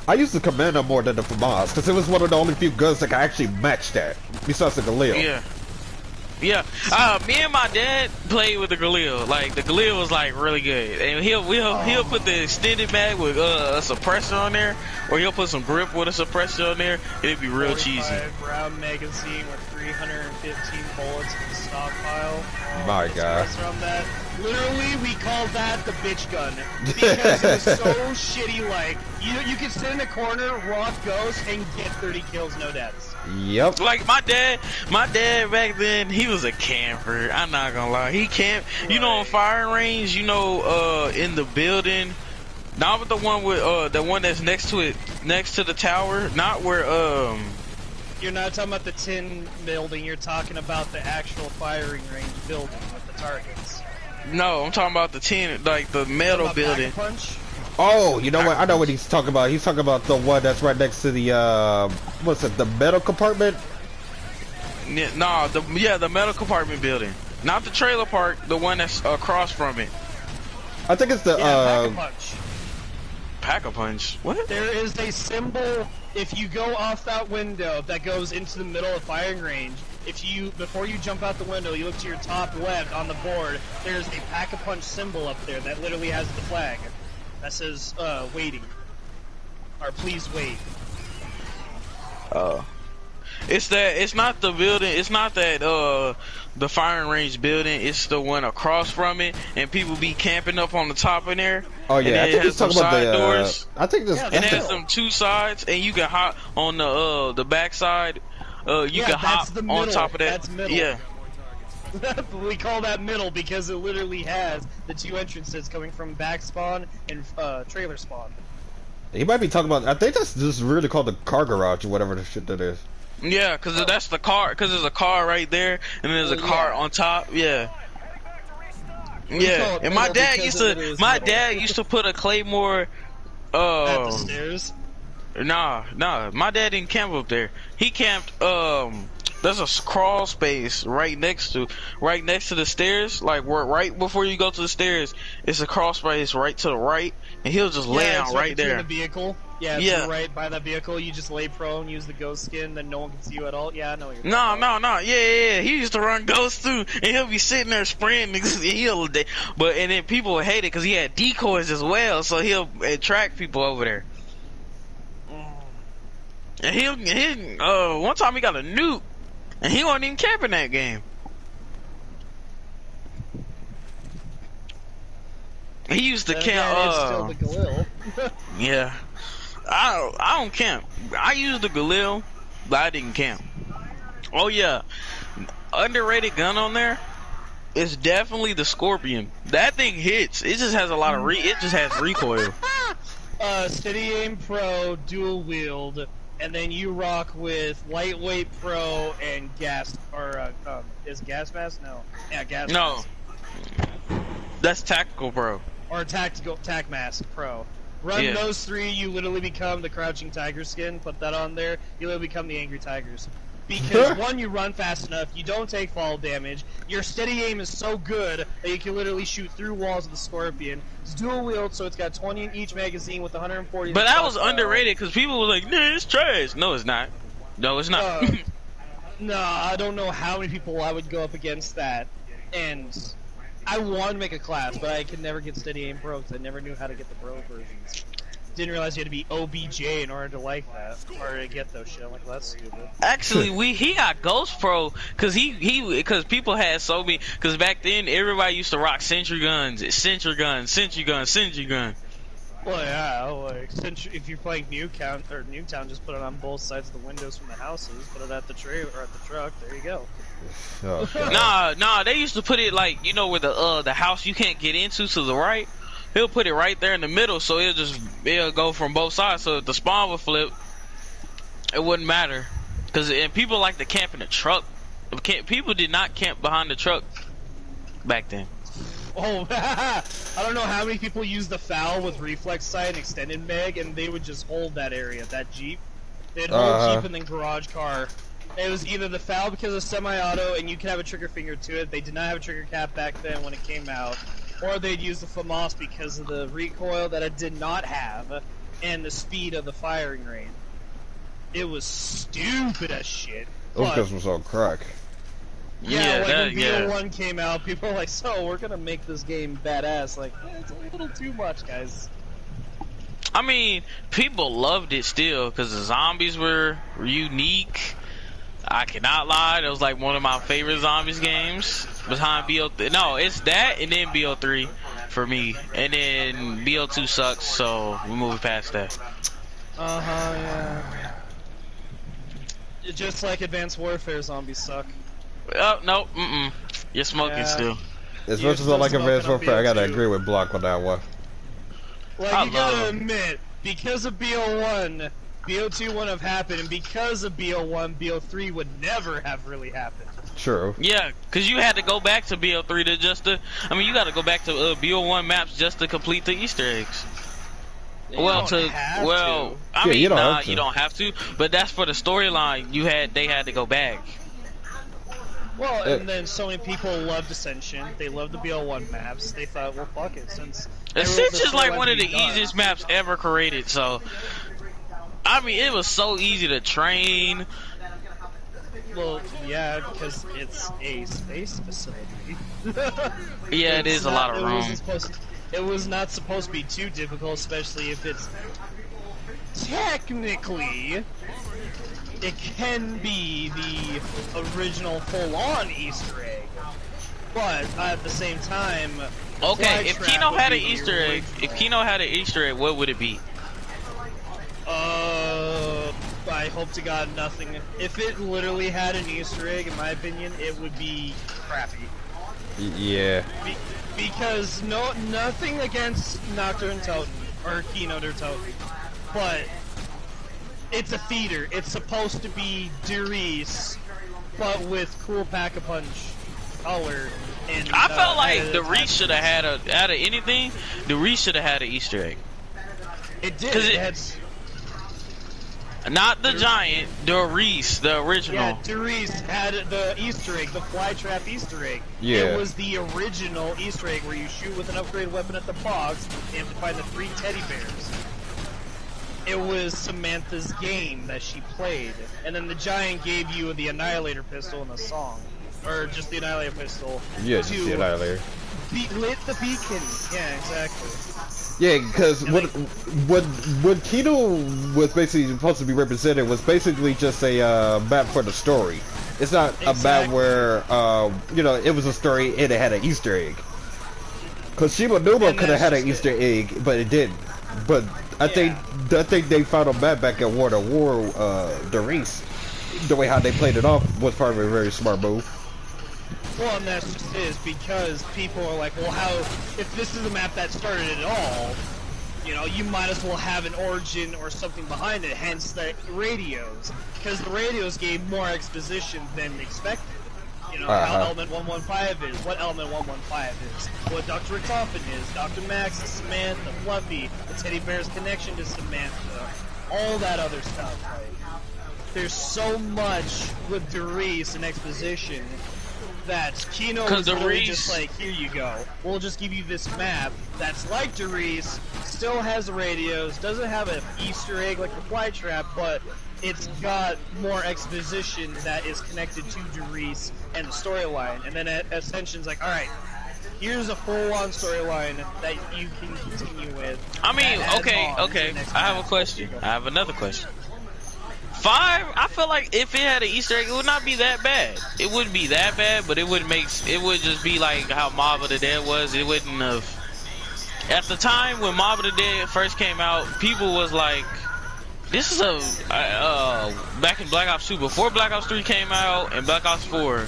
I used the Commander more than the FAMAS because it was one of the only few guns that could actually match that, besides the Galil. Yeah. Yeah, me and my dad played with the Galil. Like the Galil was like really good, and he'll put the extended mag with a suppressor on there, or he'll put some grip with a suppressor on there. It'd be real cheesy. Round magazine with 315 bullets in the stockpile. My God. On that. Literally, we called that the bitch gun because it was so shitty. Like you could sit in a corner, rock ghost, and get 30 kills, no deaths. Yep. Like my dad back then, he was a camper. I'm not gonna lie, he camped. You know, on firing range, you know, in the building, not with the one with the one that's next to it, next to the tower, not where You're not talking about the tin building. You're talking about the actual firing range building with the targets. No, I'm talking about the tin, like the metal building. Punch? Oh, you know what? I know what he's talking about. He's talking about the one that's right next to the what's it? The metal compartment? Yeah, no, the metal compartment building, not the trailer park. The one that's across from it. I think it's the Pack-a-punch. Pack-a-punch. What? There is a symbol. If you go off that window that goes into the middle of firing range, before you jump out the window, you look to your top left on the board. There's a pack-a-punch symbol up there that literally has the flag. That says, waiting. Or please wait. It's not the building, it's not that, the firing range building, it's the one across from it, and people be camping up on the top in there. Oh yeah, I think he's talking about the, doors. I think this, it has them 2 sides, and you can hop on the back side, you can hop on top of that. That's middle. Yeah. We call that middle because it literally has the 2 entrances coming from back spawn and trailer spawn. He might be talking about. I think that's just really called the car garage or whatever the shit that is. Yeah, cause that's the car. Cause there's a car right there, and there's a car on top. Yeah. Yeah, and my dad used to put a claymore. At the stairs. Nah, my dad didn't camp up there. He camped. There's a crawl space right next to the stairs. Like right before you go to the stairs, it's a crawl space right to the right, and he'll just lay out right there. The vehicle. Yeah, it's right by that vehicle. You just lay prone, use the ghost skin, then no one can see you at all. Yeah, I know what you're talking about. No. Yeah. He used to run ghost too, and he'll be sitting there spraying niggas. And then people would hate it because he had decoys as well, so he'll attract people over there. And one time he got a nuke, and he wasn't even camping that game. He used to camp. It's still the Galil. Yeah. I don't camp. I used the Galil, but I didn't camp. Oh yeah, underrated gun on there is definitely the Scorpion. That thing hits. It just has a lot of it just has recoil. Steady Aim Pro, dual wield, and then you rock with Lightweight Pro and gas is gas mask? No. Yeah, gas mask. No. That's Tactical Pro. Or Tac Mask Pro. Run those three, you literally become the Crouching Tiger skin. Put that on there, you literally become the Angry Tigers. Because one, you run fast enough, you don't take fall damage, your steady aim is so good that you can literally shoot through walls with the Scorpion. It's dual wield, so it's got 20 in each magazine with 140. But that was underrated because people were like, "Nah, it's trash." No, it's not. No, it's not. No, I don't know how many people I would go up against that, and I wanted to make a class, but I could never get Steady Aim Pro because I never knew how to get the Pro versions. Didn't realize you had to be OBJ in order to like that, or to get those shit. I'm like, well, that's stupid. Actually, he got Ghost Pro because because people had so many. Because back then everybody used to rock Sentry guns. Well, yeah, like if you're playing Nuketown, just put it on both sides of the windows from the houses. Put it at the trailer or at the truck. There you go. Nah, they used to put it like where the house you can't get into to the right. He'll put it right there in the middle, so it'll go from both sides. So if the spawn would flip, it wouldn't matter. And people like to camp in the truck. People did not camp behind the truck back then. Oh, I don't know how many people use the FAL with reflex sight and extended mag, and they would just hold that area, that Jeep. They'd hold Jeep and then garage car. It was either the FAL because of semi-auto, and you can have a trigger finger to it. They did not have a trigger cap back then when it came out. Or they'd use the FAMAS because of the recoil that it did not have, and the speed of the firing range. It was stupid as shit. Those guys was on crack. Yeah, when BO1 came out, people were like, so, we're gonna make this game badass. Like, it's a little too much, guys. I mean, people loved it still, because the zombies were unique. I cannot lie, that was like one of my favorite zombies games behind BO3. No, it's that and then BO3 for me. And then BO2 sucks, so we're moving past that. Yeah. Just like Advanced Warfare, zombies suck. Oh, no, You're smoking still. As much as I like Advanced Warfare, I gotta agree with Block on that one. Like, you gotta admit, because of BO1, BO2 wouldn't have happened, and because of BO1, BO3 would never have really happened. True. Yeah, because you had to go back to BO3 you gotta go back to BO1 maps just to complete the Easter eggs. You don't have to, but that's for the storyline. They had to go back. Well, and then so many people loved Ascension. They loved the BO1 maps. They thought, well, fuck it, since Ascension's like one of the easiest maps ever created, so it was so easy to train. Well, yeah, because it's a space facility. Yeah, it is a lot of room. It was not supposed to be too difficult, especially if it's technically it can be the original full-on Easter egg, but at the same time, okay, if Kino had an Easter egg, what would it be? I hope to God nothing. If it literally had an Easter egg, in my opinion, it would be crappy. Yeah. Because nothing against Nocturne Toten or Keynote or Toten. but it's a theater. It's supposed to be Derice, but with cool Pack-a-Punch color. And I felt like the Reese should have had out of anything. The Reese should have had an Easter egg. It did. It had, not the giant, the Reese, the original. Yeah, Derice had the Easter egg, the Flytrap Easter egg. Yeah. It was the original Easter egg where you shoot with an upgraded weapon at the box and have to find the 3 teddy bears. It was Samantha's game that she played, and then the giant gave you the Annihilator pistol in the song. Or just the Annihilator pistol. Yeah, just the Annihilator. Lit the beacon. Yeah, exactly. Yeah, because what Kino was basically supposed to be represented was basically just a map for the story. It's not a map where you know, it was a story and it had an Easter egg. Because Shima Numa could have had an Easter egg, but it didn't. But I think they found a map back at War of War, Derice. The way how they played it off was probably a very smart move. Well, and that's just is because people are like, well, how, if this is a map that started it all, you know, you might as well have an origin or something behind it, hence the radios. Because the radios gave more exposition than expected. You know, how Element 115 is, what Element 115 is, what Dr. Richtofen is, Dr. Max, Samantha, Fluffy, the Teddy Bear's connection to Samantha, all that other stuff. Like, there's so much with Derice and exposition that Kino was really just like, here you go. We'll just give you this map that's like Derice, still has the radios, doesn't have an Easter egg like the Flytrap, but it's got more exposition that is connected to Derice and the storyline. And then Ascension's like, alright, here's a full-on storyline that you can continue with. I mean, okay. I have a question. I have another question. 5, I feel like if it had an Easter egg, it would not be that bad. It wouldn't be that bad, but it would just be like how Mob of the Dead was. It wouldn't have. At the time when Mob of the Dead first came out, people was like, this is back in Black Ops 2, before Black Ops 3 came out, and Black Ops 4,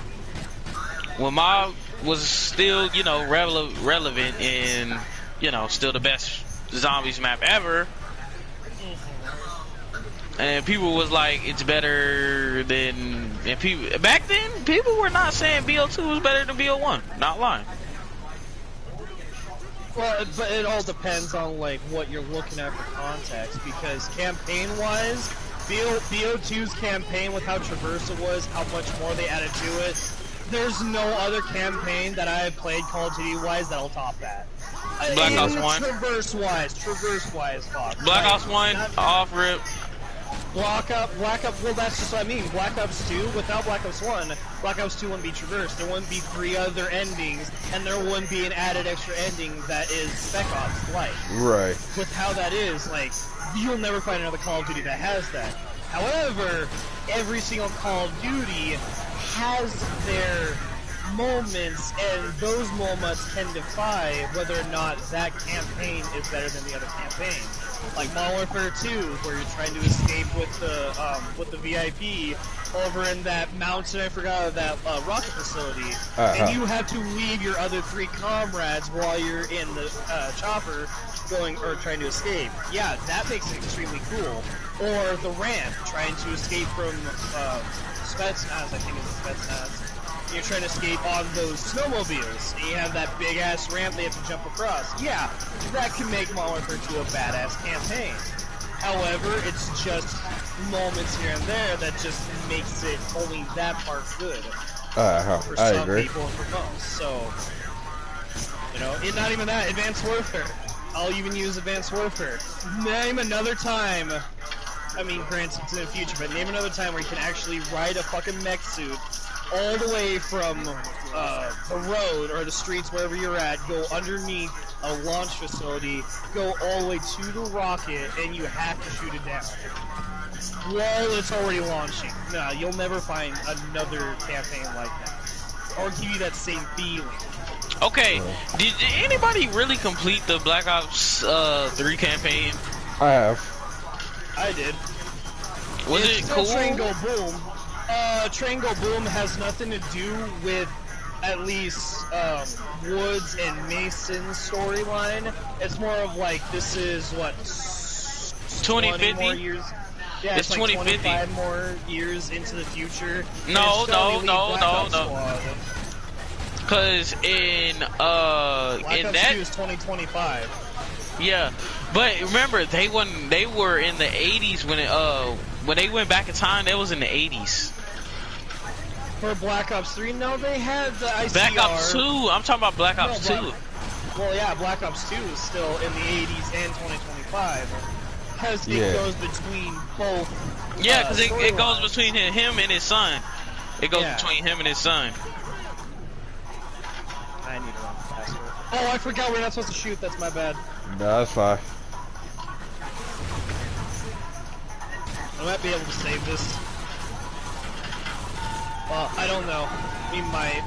when Mob was still, you know, relevant and, you know, still the best zombies map ever. And people was like, it's better than, and people back then, people were not saying BO2 was better than BO1. Not lying. Well, but it all depends on like what you're looking at for context, because campaign-wise, BO2's campaign with how traverse it was, how much more they added to it, there's no other campaign that I have played Call of Duty-wise that'll top that. Black Ops 1. Traverse-wise, fuck. Black Ops 1, off-rip. Black Ops, well that's just what I mean. Black Ops 2, without Black Ops 1, Black Ops 2 wouldn't be traversed. There wouldn't be 3 other endings, and there wouldn't be an added extra ending that is Spec Ops like. Right. With how that is, like, you'll never find another Call of Duty that has that. However, every single Call of Duty has their moments, and those moments can defy whether or not that campaign is better than the other campaign. Like Modern Warfare 2, where you're trying to escape with the VIP over in that mountain, I forgot, that rocket facility, and you have to leave your other 3 comrades while you're in the chopper trying to escape. Yeah, that makes it extremely cool. Or the ramp, trying to escape from Spetsnaz, I think it's Spetsnaz. You're trying to escape on those snowmobiles, and you have that big-ass ramp they have to jump across. Yeah, that can make Modern Warfare 2 a badass campaign. However, it's just moments here and there that just makes it only that part good. For some people and for most. So, you know, not even that, Advanced Warfare. I'll even use Advanced Warfare. Name another time, I mean, granted it's in the future, but name another time where you can actually ride a fucking mech suit all the way from the road or the streets, wherever you're at, go underneath a launch facility, go all the way to the rocket, and you have to shoot it down while it's already launching. No, you'll never find another campaign like that, or give you that same feeling. Okay, did anybody really complete the Black Ops 3 campaign? I have. I did. Was it cool? Train Go Boom. Train Go Boom has nothing to do with, at least, Woods and Mason's storyline. It's more of like, this is what, 20 more 2050. years. Yeah, It's like 2050. 25 more years into the future. No, And it's still no, Elite no, Black no, Ops no. Squad. Cause in Black Ops that 2 is 2025. yeah, but remember they were in the 80s when they went back in time. They was in the 80s. For Black Ops 3, no, they had the ICR. Black Ops 2. I'm talking about Black Ops 2. Well, yeah, Black Ops 2 is still in the 80s and 2025 because it goes between both. Yeah, because it goes between him and his son. It goes between him and his son. I need to run faster. Oh, I forgot we're not supposed to shoot. That's my bad. No, that's fine. I might be able to save this. Well, I don't know. We might.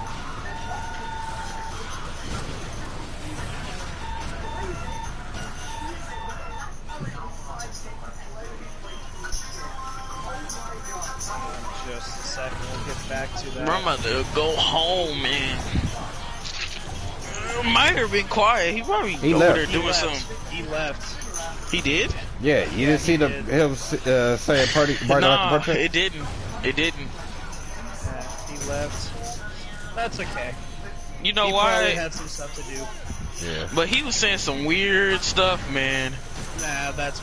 Just a second, we'll get back to that. I'm about to go home, man. Miner been quiet. He probably over left. there doing something. He left. He did? Yeah, you didn't see him say a party. No, it didn't. It didn't. Yeah, he left. That's okay. You know he why? Probably had some stuff to do. Yeah. But he was saying some weird stuff, man. Nah, that's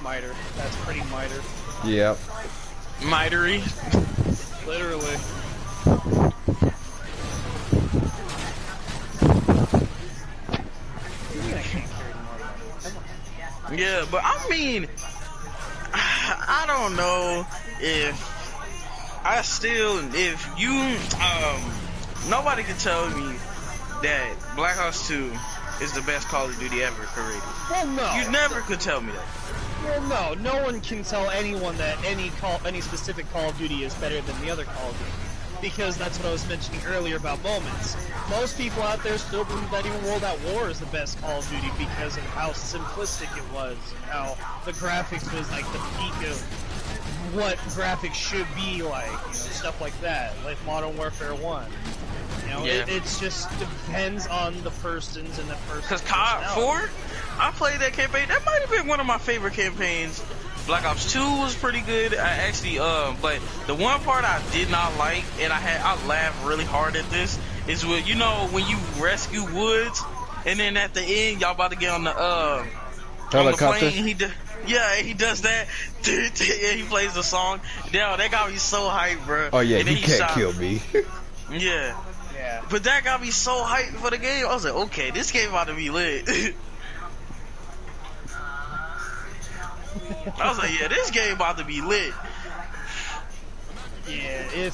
miter. That's pretty miter. Yep. Mitery. Literally. Yeah, but I mean, I don't know if nobody can tell me that Black Ops 2 is the best Call of Duty ever created. Well, no. You never could tell me that. Well, no one can tell anyone that any specific Call of Duty is better than the other Call of Duty. Because that's what I was mentioning earlier about moments. Most people out there still believe that even World at War is the best Call of Duty because of how simplistic it was and how the graphics was like the peak of what graphics should be like, stuff like that, like Modern Warfare 1. It just depends on the persons and the person. Because COD 4, I played that campaign. That might have been one of my favorite campaigns. Black Ops 2 was pretty good. I actually, but the one part I did not like, and I laughed really hard at this, is when you rescue Woods, and then at the end, y'all about to get on the plane, he does that. He plays the song. Damn, that got me so hyped, bro. Oh yeah, you can't kill me. Yeah. Yeah. But that got me so hyped for the game. I was like, okay, this game about to be lit. I was like, yeah, this game about to be lit. Yeah,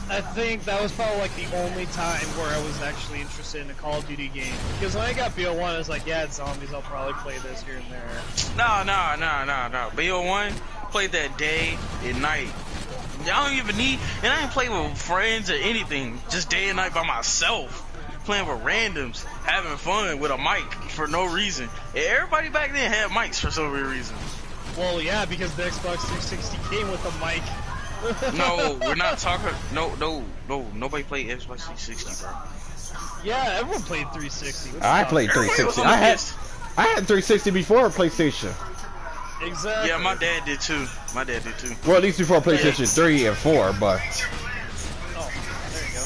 I think that was probably like the only time where I was actually interested in a Call of Duty game. Because when I got BO1, I was like, yeah, it's zombies, I'll probably play this here and there. No. BO1, played that day and night. I don't even need, and I didn't play with friends or anything. Just day and night by myself. Playing with randoms, having fun with a mic for no reason. And everybody back then had mics for some weird reason. Well, yeah, because the Xbox 360 came with a mic. No, we're not talking. No. Nobody played Xbox 360, bro. Yeah, everyone played 360. I played 360. I had 360 before PlayStation. Exactly. Yeah, my dad did too. Well, at least before PlayStation 3 and 4, but. Oh, there you go.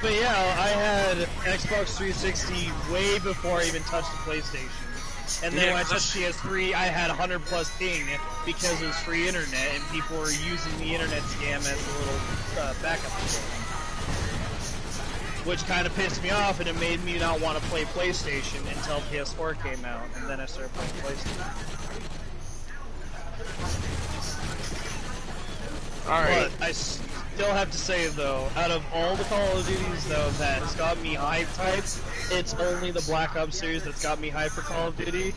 But yeah, I had Xbox 360 way before I even touched the PlayStation. And then when I touched PS3, I had 100 plus ping because it was free internet and people were using the internet scam as a little backup game. Which kind of pissed me off, and it made me not want to play PlayStation until PS4 came out, and then I started playing PlayStation. Alright. But I still have to say, though, out of all the Call of Duties, though, that's got me hyped, it's only the Black Ops series that's got me hyped for Call of Duty.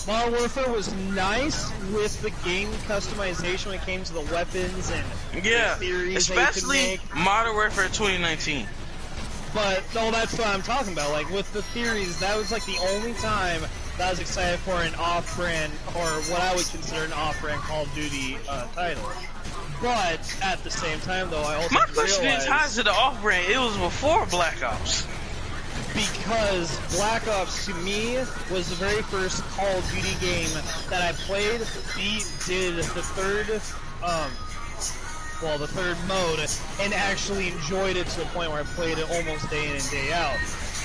Modern Warfare was nice with the game customization when it came to the weapons and the theories especially Modern Warfare 2019. But, no, that's what I'm talking about. Like, with the theories, that was, like, the only time that I was excited for an off-brand, or what I would consider an off-brand Call of Duty title. But, at the same time, though, I also My question is, how's it an off-brand? It was before Black Ops. because Black Ops to me was the very first Call of Duty game that I played, did the third, the third mode, and actually enjoyed it to the point where I played it almost day in and day out.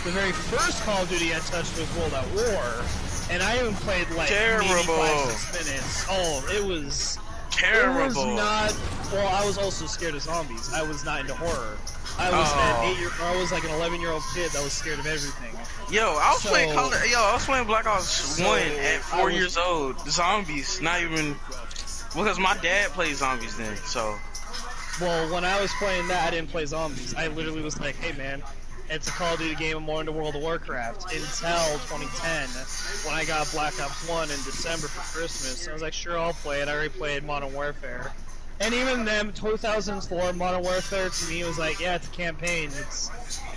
The very first Call of Duty I touched was World at War, and I even played like maybe 5-6 minutes. Oh, it was terrible. It was not. Well, I was also scared of zombies. I was not into horror. I was I was like an 11-year-old kid that was scared of everything. I was playing Black Ops 1 at 4 years old. Zombies, not even because my dad played zombies then. So, well, when I was playing that, I didn't play zombies. I literally was like, hey man, it's a Call of Duty game. I'm more into World of Warcraft. Until 2010, when I got Black Ops 1 in December for Christmas, I was like, sure, I'll play it. I already played Modern Warfare. And even then, 2004 Modern Warfare to me was like, yeah, it's a campaign. I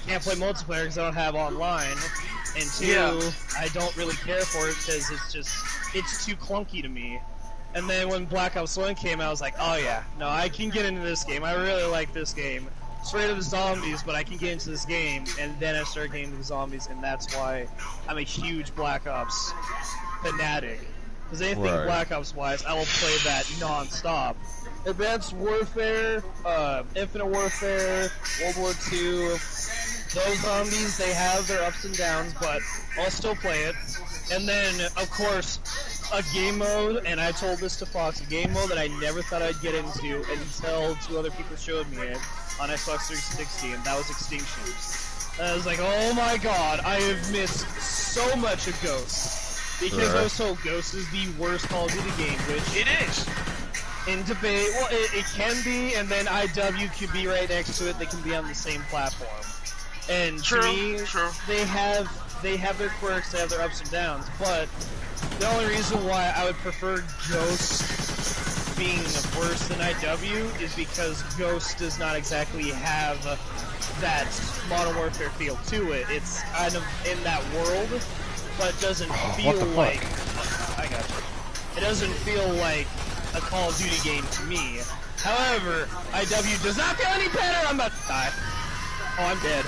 can't play multiplayer because I don't have online. And two, I don't really care for it because it's too clunky to me. And then when Black Ops 1 came out, I was like, oh yeah, no, I can get into this game. I really like this game. Straight up zombies, but I can get into this game. And then I started getting into the zombies, and that's why I'm a huge Black Ops fanatic. Because anything Black Ops wise, I will play that non-stop. Advanced Warfare, Infinite Warfare, World War II, those zombies, they have their ups and downs, but I'll still play it. And then, of course, a game mode, and I told this to Fox, a game mode that I never thought I'd get into until 2 other people showed me it on Xbox 360, and that was Extinction. And I was like, oh my god, I have missed so much of Ghost. Because also Ghost is the worst Call of Duty game, which... It is! In debate, well, it can be, and then IW can be right next to it. They can be on the same platform. And to me, they have their quirks, they have their ups and downs. But the only reason why I would prefer Ghost being worse than IW is because Ghost does not exactly have that Modern Warfare feel to it. It's kind of in that world, but doesn't feel like. I got you. It doesn't feel like a Call of Duty game to me. However, IW does not feel any better. I'm about to die. Oh, I'm dead.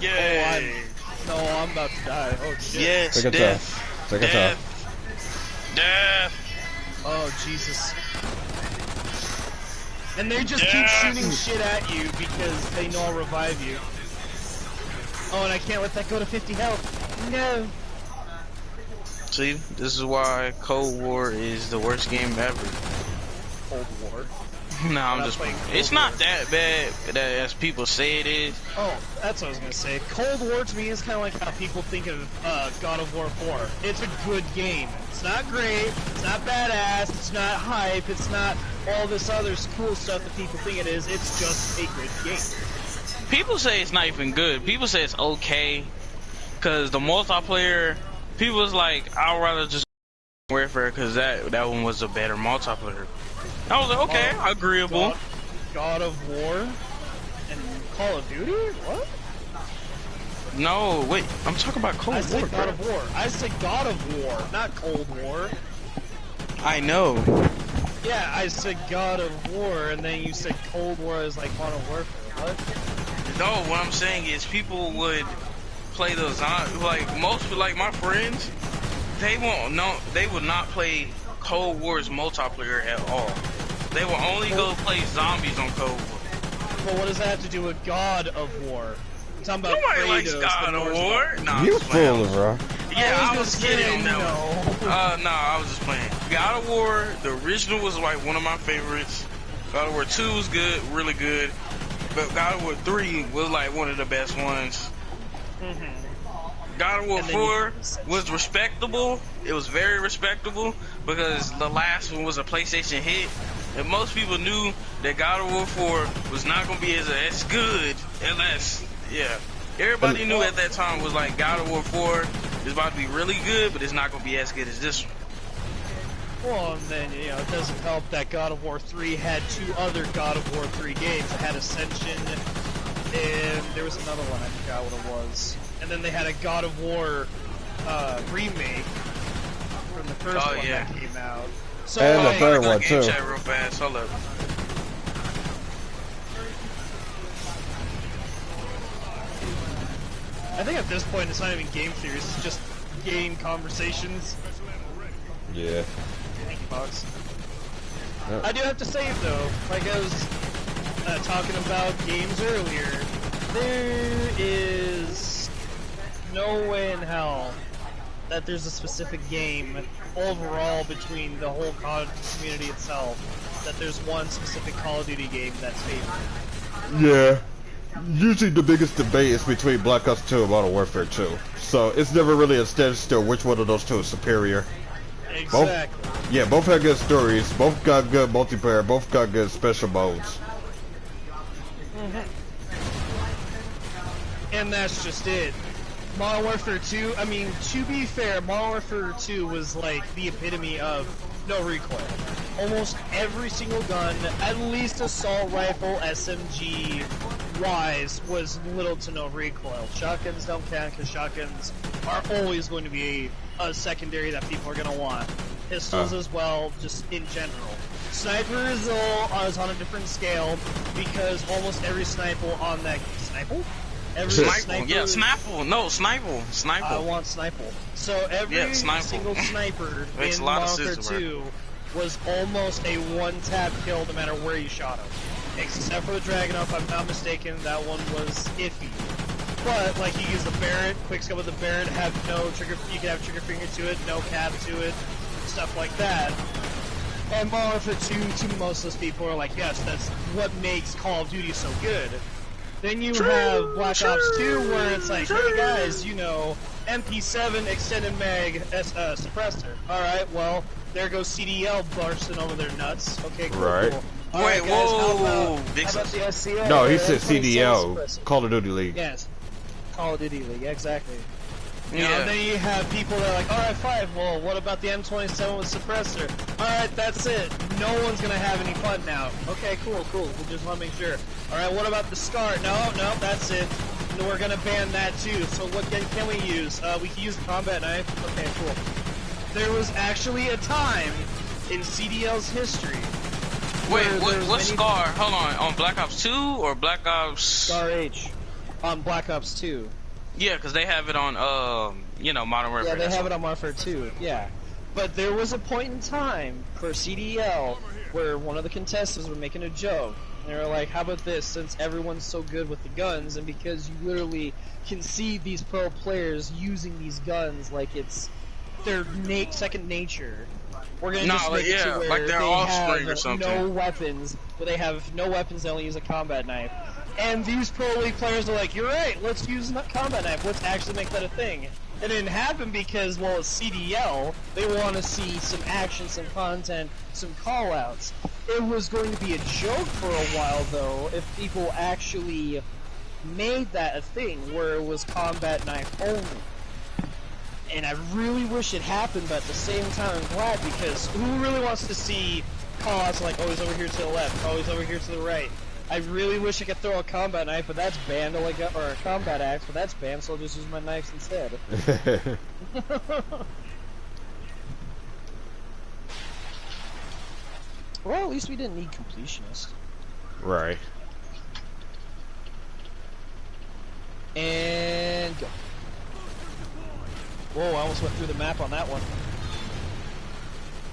Yay! I'm about to die. Oh shit. Yes, death. Death. Oh Jesus. And they just keep shooting shit at you because they know I'll revive you. Oh, and I can't let that go to 50 health. No. See, this is why Cold War is the worst game ever. Cold War? No, I'm just playing. It's not that bad as people say it is. Oh, that's what I was gonna say. Cold War to me is kind of like how people think of God of War 4. It's a good game. It's not great. It's not badass. It's not hype. It's not all this other cool stuff that people think it is. It's just a good game. People say it's not even good. People say it's okay because the multiplayer. People's like, I'd rather just Warfare because that one was a better multiplayer. I was like, okay, agreeable. God of War and Call of Duty? What? No, wait, I'm talking about Cold War. I said God of War. I said God of War, not Cold War. I know. Yeah, I said God of War, and then you said Cold War is like Modern Warfare. What? No, what I'm saying is people would play those like my friends, they would not play Cold War's multiplayer at all. They will only go play zombies on Cold War. Well, what does that have to do with God of War? I'm talking about nobody likes God of War. Nah, you fool, bro. Yeah, I was kidding on that one. No, I was just playing. God of War, the original was like one of my favorites. God of War 2 was good, really good. But God of War 3 was like one of the best ones. God of War 4 was respectable. It was very respectable because the last one was a PlayStation hit. And most people knew that God of War 4 was not going to be as good unless, everybody knew at that time was like God of War 4 is about to be really good, but it's not going to be as good as this one. Well, and then, it doesn't help that God of War 3 had 2 other God of War 3 games. It had Ascension, and there was another one, I forgot what it was. And then they had a God of War remake from the first one that came out. So, and the third one, too. Chat real fast. Hold up. I think at this point it's not even game theories, it's just game conversations. Yeah. Thank you, Fox. Yep. I do have to say though, like I was talking about games earlier, there is no way in hell that there's a specific game overall between the whole COD community itself that there's one specific Call of Duty game that's favored. Yeah. Usually the biggest debate is between Black Ops 2 and Modern Warfare 2. So it's never really a standard still which one of those two is superior. Exactly. Both have good stories, both got good multiplayer, both got good special modes. And that's just it. Modern Warfare 2, I mean, to be fair, Modern Warfare 2 was like the epitome of no recoil. Almost every single gun, at least assault rifle, SMG wise, was little to no recoil. Shotguns don't count because shotguns are always going to be a secondary that people are going to want. Pistols as well, just in general. Snipers is on a different scale because almost every sniper on that sniper. Every sniper, yeah, sniper. No, sniper. I want sniper. So every single sniper in Modern Warfare 2 was almost a one-tap kill no matter where you shot him. Except for the Dragunov, if I'm not mistaken, that one was iffy. But, like, you use the Barrett, quickscope with the Barrett, have no trigger, you can have trigger finger to it, no cap to it, stuff like that. And Modern Warfare 2, to most of those people, are like, yes, that's what makes Call of Duty so good. Then you have Black Ops 2, where it's like, hey guys, you know, MP7 extended mag suppressor. Alright, well, there goes CDL bursting over their nuts. Okay, cool. Right. Cool. Wait, right, guys, whoa! how about the SCO? No, he said CDL, Call of Duty League. Yes, Call of Duty League, exactly. You know, Yeah. and then you have people that are like, alright, fine, well, what about the M27 with suppressor? Alright, that's it. No one's gonna have any fun now. Okay, cool. We'll just wanna make sure. Alright, what about the SCAR? No, that's it. We're gonna ban that too. So what can we use? We can use the combat knife. Okay, cool. There was actually a time in CDL's history. Wait, what SCAR? Hold on Black Ops 2 or Black Ops? SCAR H. On Black Ops 2. Yeah, because they have it on, you know, Modern Warfare. Yeah, they have it on Modern Warfare 2, yeah. But there was a point in time for CDL where one of the contestants were making a joke. And they were like, how about this, since everyone's so good with the guns, and because you literally can see these pro players using these guns like it's their second nature, we're gonna just make it to where like their they offspring have or something. no weapons, but they have no weapons, they only use a combat knife. And these pro league players are like, you're right, let's use a combat knife, let's actually make that a thing. It didn't happen because, well, it's CDL, they want to see some action, some content, some call-outs. It was going to be a joke for a while, though, if people actually made that a thing, where it was combat knife only. And I really wish it happened, but at the same time, I'm glad, because who really wants to see call-outs like, oh, he's over here to the left, oh, he's over here to the right? I really wish I could throw a combat knife, but that's banned, or a combat axe, but that's banned, so I'll just use my knives instead. Well, at least we didn't need completionist. Right. And go. Whoa, I almost went through the map on that one.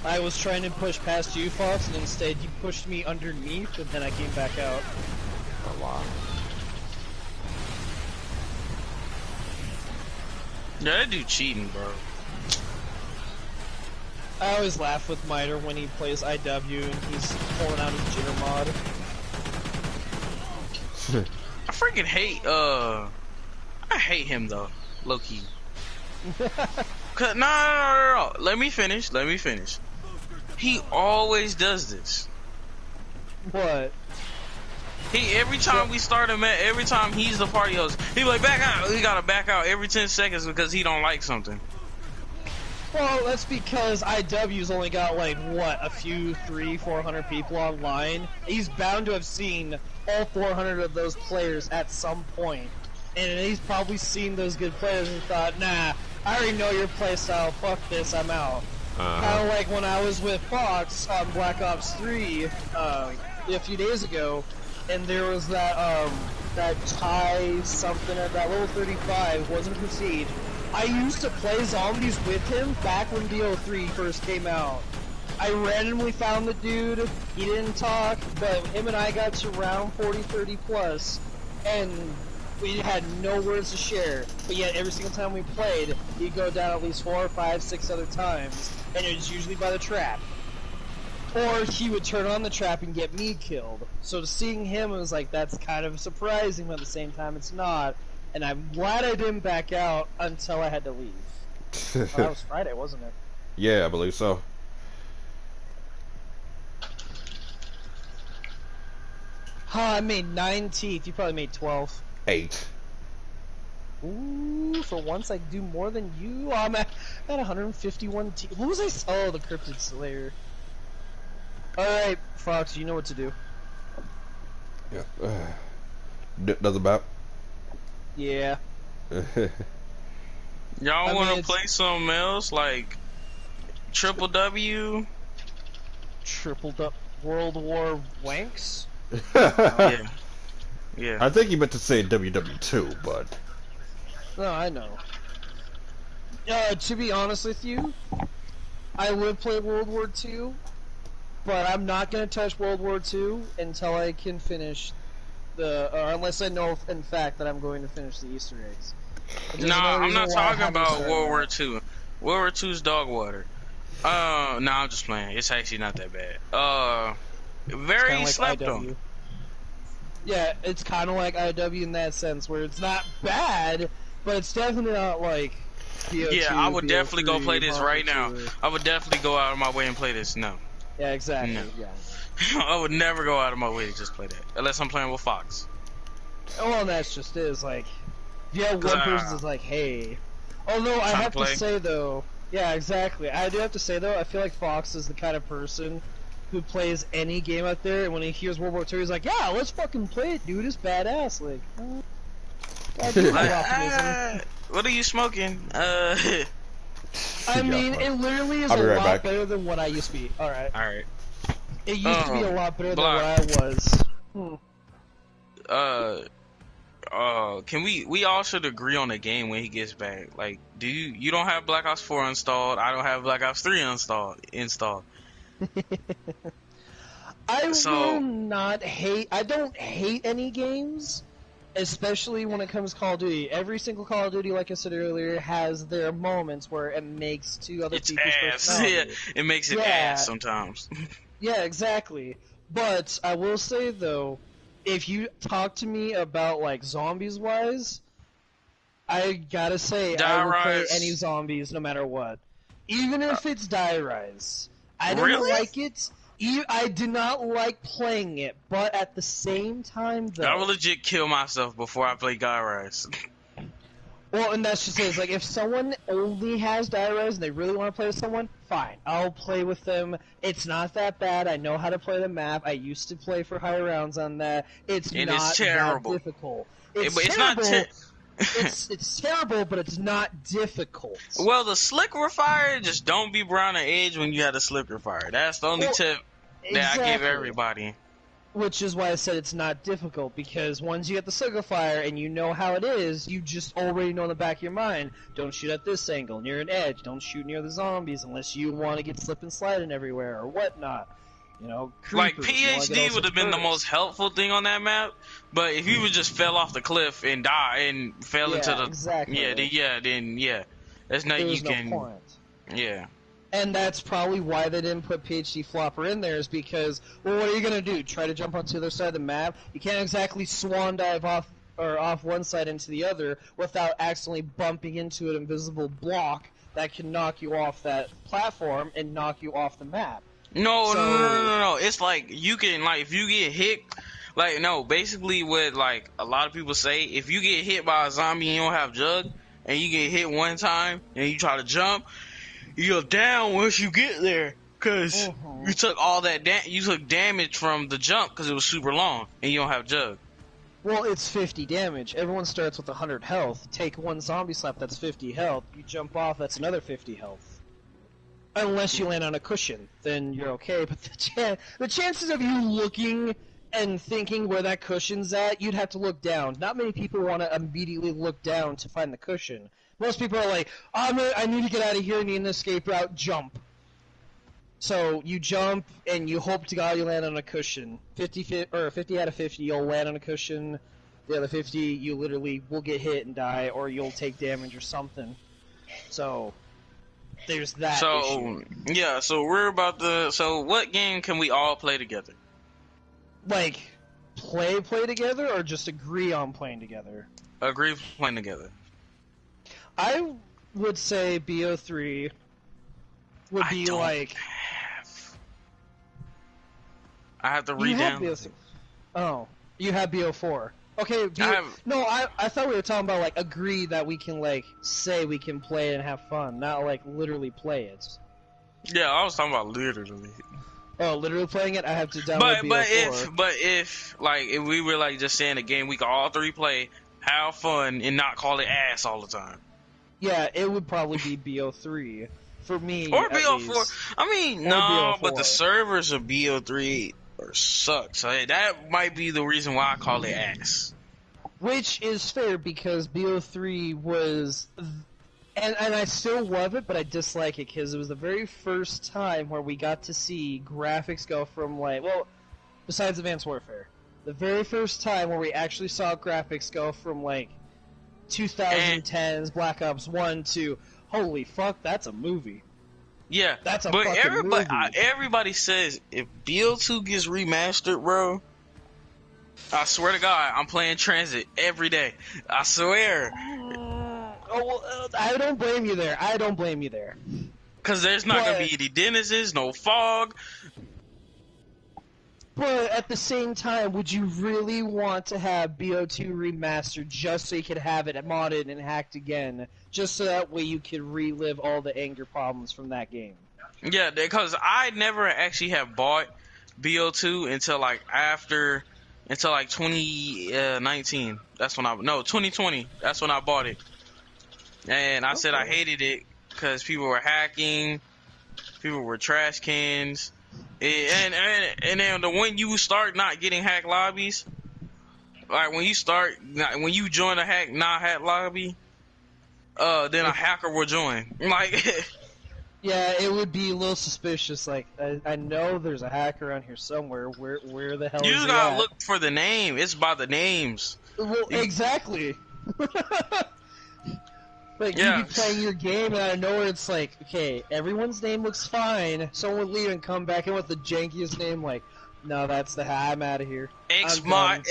I was trying to push past you, Fox, and instead you pushed me underneath, and then I came back out. Oh, wow. Yeah, that dude cheating, bro. I always laugh with Miter when he plays IW and he's pulling out his jitter mod. I freaking hate, I hate him, though. Low-key. No. Let me finish. He always does this. What? Every time we start a match, every time he's the party host, he like, back out. He gotta back out every 10 seconds because he don't like something. Well, that's because IW's only got, like, what, a few, 300-400 people online. He's bound to have seen all 400 of those players at some point. And he's probably seen those good players and thought, nah, I already know your playstyle, fuck this, I'm out. Kind of like when I was with Fox on Black Ops 3 a few days ago, and there was that Thai something at that level 35 wasn't Prestige. I used to play zombies with him back when DO3 first came out. I randomly found the dude, he didn't talk, but him and I got to round 40, 30 plus, and we had no words to share, but yet every single time we played, he'd go down at least 4, 5, 6 other times, and it was usually by the trap. Or he would turn on the trap and get me killed. So seeing him, it was like, that's kind of surprising, but at the same time it's not. And I'm glad I didn't back out until I had to leave. Oh, that was Friday, wasn't it? Yeah, I believe so. I made 9 teeth. You probably made 12. 8. Ooh, for once I do more than you. Oh, I'm at 151 teeth. What was I? Oh, the Cryptid Slayer. Alright, Fox, you know what to do. Yeah. Does about? Yeah. Y'all want to play something else like Triple W? World War Wanks? Yeah. Yeah. I think you meant to say WW2, but... No, I know. To be honest with you, I would play World War II, but I'm not going to touch World War II until I can finish unless I know in fact that I'm going to finish the Easter eggs. No, I'm not talking about World War II. World War II's dog water. No, I'm just playing. It's actually not that bad. Very like slept IW. on. Yeah, it's kind of like IW in that sense, where it's not bad, but it's definitely not like BO2, Yeah, I would definitely go play this right now. Or... I would definitely go out of my way and play this. No. Yeah, exactly. No. Yeah. I would never go out of my way to just play that, unless I'm playing with Fox. Well, and that's just it. It's like, if you have one person that's like, hey. Although I have to say though, yeah, exactly. I do have to say though, I feel like Fox is the kind of person who plays any game out there, and when he hears World War II, he's like, yeah, let's fucking play it, dude. It's badass. Like, I do have optimism. What are you smoking? I mean, it literally is a lot better than what I used to be. Alright. Alright. It used to be a lot better than what I was. Can we all should agree on the game when he gets back. Like, you don't have Black Ops 4 installed, I don't have Black Ops 3 installed. I don't hate any games, especially when it comes to Call of Duty. Every single Call of Duty, like I said earlier, has their moments where it makes to other people's personality. Yeah, it makes it ass sometimes. Yeah, exactly. But I will say though, if you talk to me about like zombies wise, I gotta say I would play any zombies no matter what, even if it's Die Rise. I didn't like it. I did not like playing it, but at the same time, though, I will legit kill myself before I play Die Rise. Well, and that's just it. It's like, if someone only has Die Rise and they really want to play with someone, fine. I'll play with them. It's not that bad. I know how to play the map. I used to play for high rounds on that. It's not that difficult. It's terrible. It's terrible, but it's not difficult. Well, the slicker fire, just don't be brown on edge when you have a slicker fire. That's the only tip that I give everybody. Which is why I said it's not difficult, because once you get the slicker fire and you know how it is, you just already know in the back of your mind, don't shoot at this angle, near an edge, don't shoot near the zombies unless you want to get slip and sliding everywhere or whatnot. You know, like PhD would have been the most helpful thing on that map, but if you would just fell off the cliff and die and fell into the then there's nothing you can. No point. Yeah. And that's probably why they didn't put PhD Flopper in there, is because, well, what are you gonna do? Try to jump onto the other side of the map? You can't exactly swan dive off one side into the other without accidentally bumping into an invisible block that can knock you off that platform and knock you off the map. No. It's like you can, like, if you get hit, like, no, basically what, like, a lot of people say, if you get hit by a zombie and you don't have Jug, and you get hit one time, and you try to jump, you're down once you get there, because you took all that you took damage from the jump because it was super long, and you don't have Jug. Well, it's 50 damage. Everyone starts with 100 health. Take one zombie slap, that's 50 health. You jump off, that's another 50 health. Unless you land on a cushion, then you're okay. But the chances of you looking and thinking where that cushion's at, you'd have to look down. Not many people want to immediately look down to find the cushion. Most people are like, I need to get out of here, I need an escape route, jump. So you jump, and you hope to God you land on a cushion. 50 out of 50, you'll land on a cushion. The other 50, you literally will get hit and die, or you'll take damage or something. So, there's that issue. Yeah, so we're about to... So, what game can we all play together? Like, play together, or just agree on playing together? Agree playing together. I would say BO3 would be like... I have to read down. Oh, you have BO4. Okay, no, I thought we were talking about, like, agree that we can, like, say we can play it and have fun, not, like, literally play it. Yeah, I was talking about literally. Oh, literally playing it? I have to download BO4. But if we were, like, just saying a game we could all three play, have fun, and not call it ass all the time. Yeah, it would probably be BO3. For me, or BO4. Least. I mean, no, BO4. But the servers of BO3 suck. So that might be the reason why I call it ass. Which is fair, because BO3 was... And I still love it, but I dislike it, because it was the very first time where we got to see graphics go from, like... Well, besides Advanced Warfare. The very first time where we actually saw graphics go from, like, 2010's Black Ops 1 to... Holy fuck, that's a movie. Yeah, that's a but fucking movie. Everybody says if BO2 gets remastered, bro, I swear to God, I'm playing Transit every day. I swear. I don't blame you there. Because there's not going to be any denizens, no fog. But at the same time, would you really want to have BO2 remastered just so you could have it modded and hacked again? Just so that way you could relive all the anger problems from that game. Yeah, because I never actually have bought BO2 until 2019. That's when 2020. That's when I bought it. And I said I hated it because people were hacking, people were trash cans. And then when you start not getting hacked lobbies, like when you join a not hacked lobby, then a hacker will join. Like, yeah, it would be a little suspicious. Like, I know there's a hacker around here somewhere. Where the hell? You is just gotta look for the name. It's by the names. Well, exactly. Like, you be playing your game, and out of nowhere, it's like, okay, everyone's name looks fine. Someone would leave and come back in with the jankiest name, like, no, that's the I'm out of here. Xmods,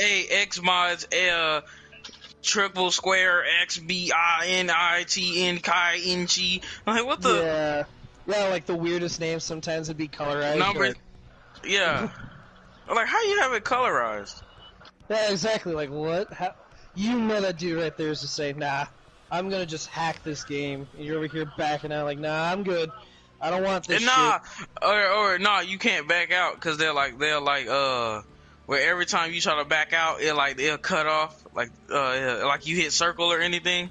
triple square, XBINITN Like, what the? Yeah, like the weirdest names sometimes would be colorized. Number, yeah. Like, how you have it colorized? Yeah, exactly. Like, what? How? You know that dude right there is just saying, nah. I'm gonna just hack this game, and you're over here backing out like, nah, I'm good. I don't want this shit. Or you can't back out, because they're like, where every time you try to back out, it'll cut off, like you hit circle or anything.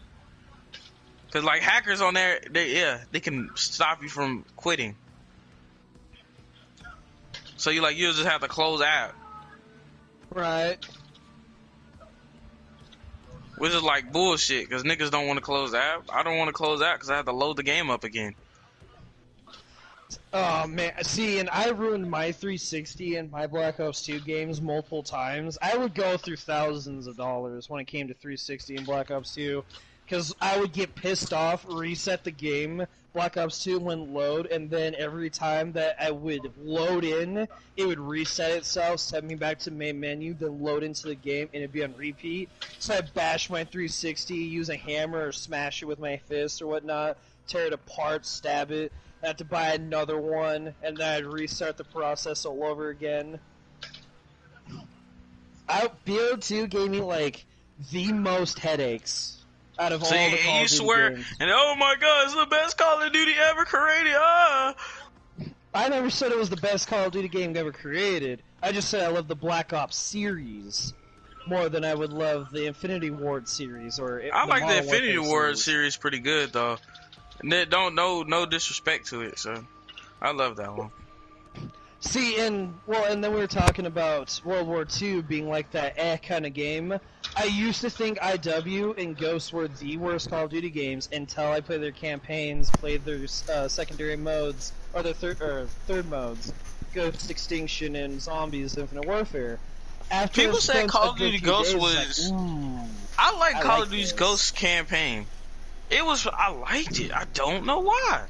Because, like, hackers on there, they can stop you from quitting. So you'll just have to close out. Right. Which is like bullshit, because niggas don't want to close the app. I don't want to close out because I have to load the game up again. Oh, man. See, and I ruined my 360 and my Black Ops 2 games multiple times. I would go through thousands of dollars when it came to 360 and Black Ops 2, because I would get pissed off, reset the game, Black Ops 2 wouldn't load, and then every time that I would load in, it would reset itself, send me back to main menu, then load into the game, and it'd be on repeat. So I'd bash my 360, use a hammer, or smash it with my fist or whatnot, tear it apart, stab it, I had to buy another one, and then I'd restart the process all over again. BO2 gave me, like, the most headaches out of all the Call of Duty games. And oh my god, it's the best Call of Duty ever created! Ah! I never said it was the best Call of Duty game ever created. I just said I love the Black Ops series more than I would love the Infinity Ward series. I like the Infinity Ward series pretty good, though. No disrespect to it, so I love that one. See, and then we were talking about World War II being like that kind of game. I used to think IW and Ghost were the worst Call of Duty games until I played their campaigns, played their secondary modes, or their third modes, Ghost, Extinction, and Zombies, Infinite Warfare. After People say Call of Duty Ghost was. Like, I like Call of Duty this. Ghost campaign. I liked it. I don't know why.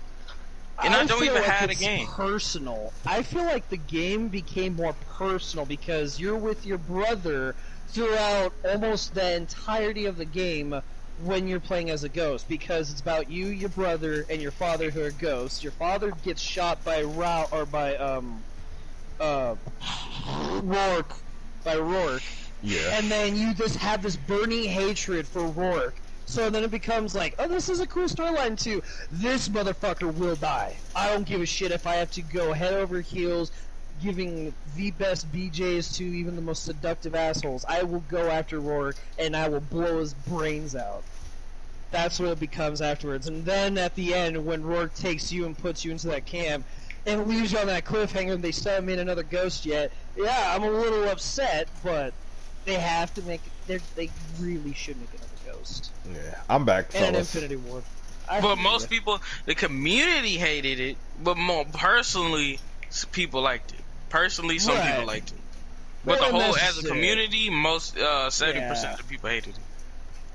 And I don't even like have the it's game. Personal. I feel like the game became more personal because you're with your brother throughout almost the entirety of the game when you're playing as a ghost, because it's about you, your brother, and your father who are ghosts. Your father gets shot by Rourke. Yeah. And then you just have this burning hatred for Rourke. So then it becomes like, oh, this is a cool storyline too. This motherfucker will die. I don't give a shit if I have to go head over heels, giving the best BJs to even the most seductive assholes. I will go after Rourke, and I will blow his brains out. That's what it becomes afterwards. And then at the end, when Rourke takes you and puts you into that camp, and leaves you on that cliffhanger, and they still haven't made another ghost yet, yeah, I'm a little upset, but they have to make... They really should make another ghost. Yeah, I'm back, And an fellas. Infinity War. But most people, the community hated it, but more personally, people liked it. Personally, some people liked it. But the whole, as a community, most 70% of the people hated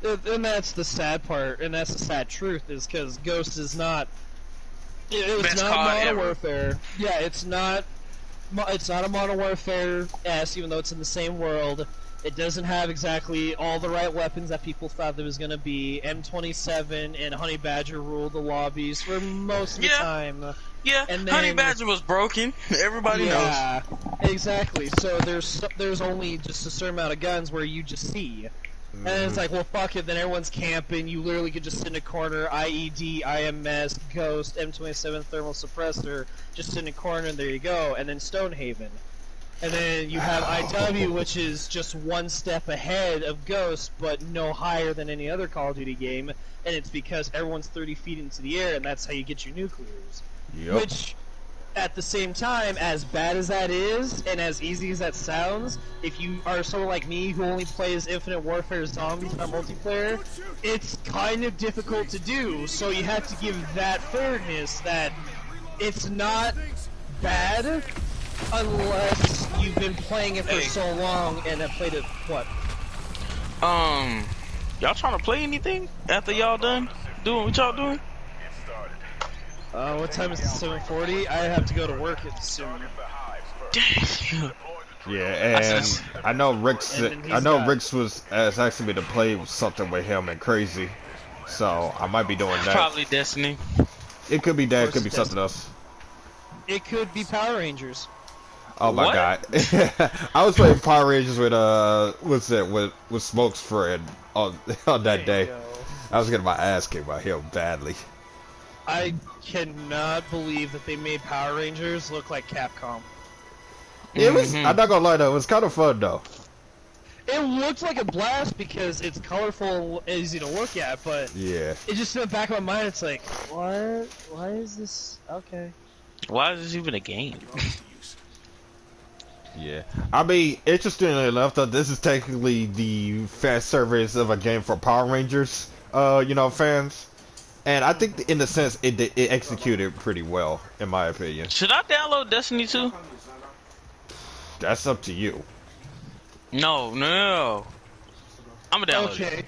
it. And that's the sad part, and that's the sad truth, is because Ghost is not... It's not Modern Warfare. Yeah, it's not a Modern Warfare-esque, even though it's in the same world. It doesn't have exactly all the right weapons that people thought there was going to be. M27 and Honey Badger ruled the lobbies for most of the time. Yeah, and then, Honey Badger was broken. Everybody knows. Yeah, exactly. So there's only just a certain amount of guns where you just see. And it's like, well, fuck it, then everyone's camping, you literally could just sit in a corner, IED, IMS, Ghost, M27 Thermal Suppressor, just sit in a corner, and there you go, and then Stonehaven. And then you have IW, which is just one step ahead of Ghost, but no higher than any other Call of Duty game, and it's because everyone's 30 feet into the air, and that's how you get your nuclears. Yep. Which, at the same time, as bad as that is, and as easy as that sounds, if you are someone like me who only plays Infinite Warfare Zombies on multiplayer, it's kind of difficult to do, so you have to give that fairness that it's not bad unless you've been playing it for so long and have played it, what? Y'all trying to play anything after y'all done doing what y'all doing? What time is it? 7:40? I have to go to work soon. Yeah, and I know Rick's was asking me to play something with him and Crazy, so I might be doing that. Probably Destiny. It could be that. It could be something else. It could be Power Rangers. Oh my god! I was playing Power Rangers with with Smoke's friend on that day. I was getting my ass kicked by him badly. I cannot believe that they made Power Rangers look like Capcom. It was. I'm not gonna lie though. It was kind of fun though. It looked like a blast because it's colorful and easy to look at, but yeah, it just in the back of my mind, it's like, what? Why is this? Okay. Why is this even a game? Yeah, I mean, interestingly enough, though, this is technically the fan service of a game for Power Rangers, fans. And I think, in a sense, it executed pretty well, in my opinion. Should I download Destiny 2? That's up to you. No. I'm gonna download it.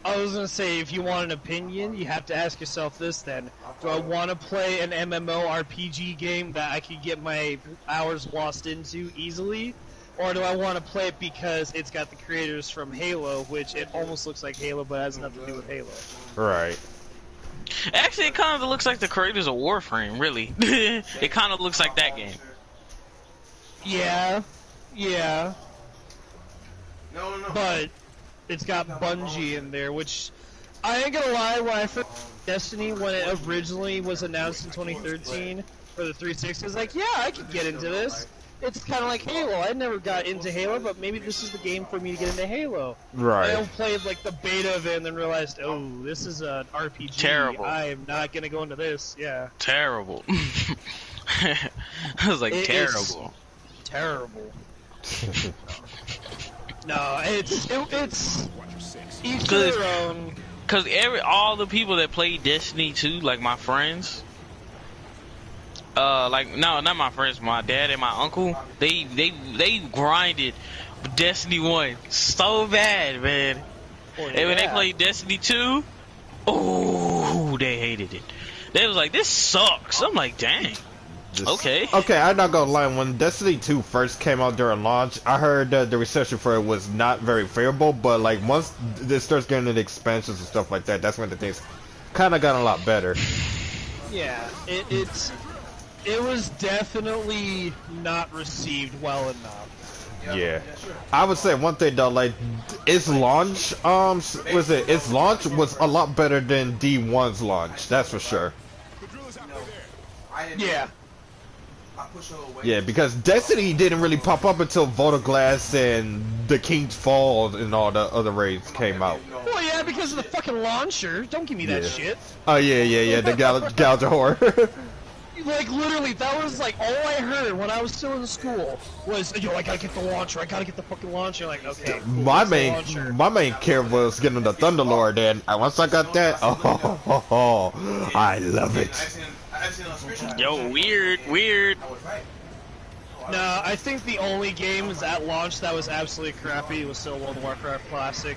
I was gonna say, if you want an opinion, you have to ask yourself this then. Do I want to play an MMORPG game that I could get my hours lost into easily? Or do I want to play it because it's got the creators from Halo, which it almost looks like Halo, but has nothing to do with Halo? Right. Actually, it kind of looks like the creators of Warframe, really. It kind of looks like that game. Yeah. No. But it's got Bungie in there, which I ain't gonna lie, when I first Destiny, when it originally was announced in 2013 for the 360, I was like, yeah, I could get into this. It's kind of like Halo. I never got into Halo, but maybe this is the game for me to get into Halo. Right. I played like the beta of it and then realized, oh, this is an RPG. Terrible. I am not gonna go into this. Yeah. Terrible. I was like, terrible. Terrible. No, it's each to their own. Cause all the people that played Destiny 2, like my friends, like no, not my friends, my dad and my uncle, they grinded Destiny 1 so bad, man. Well, And when they played Destiny 2, oh, they hated it. They was like, this sucks. I'm like, dang. Okay. Okay, I'm not gonna lie. When Destiny 2 first came out during launch, I heard the reception for it was not very favorable. But like once this starts getting into expansions and stuff like that, that's when the things kind of got a lot better. Yeah, it was definitely not received well enough. Yeah, I would say one thing though, like its launch, its launch was a lot better than D1's launch. That's for sure. Yeah. Yeah, because Destiny didn't really pop up until Glass and the King's Fall and all the other raids came out. Well, yeah, because of the fucking launcher. Don't give me that shit. Oh yeah, the Gouger Whore. Like, literally, that was, like, all I heard when I was still in school was, yo, I gotta get the launcher, I gotta get the fucking launcher. Like, okay, cool, my main care was getting the Thunderlord, and once I got that, I love it. Yo, weird. No, I think the only games at launch that was absolutely crappy was still World of Warcraft Classic.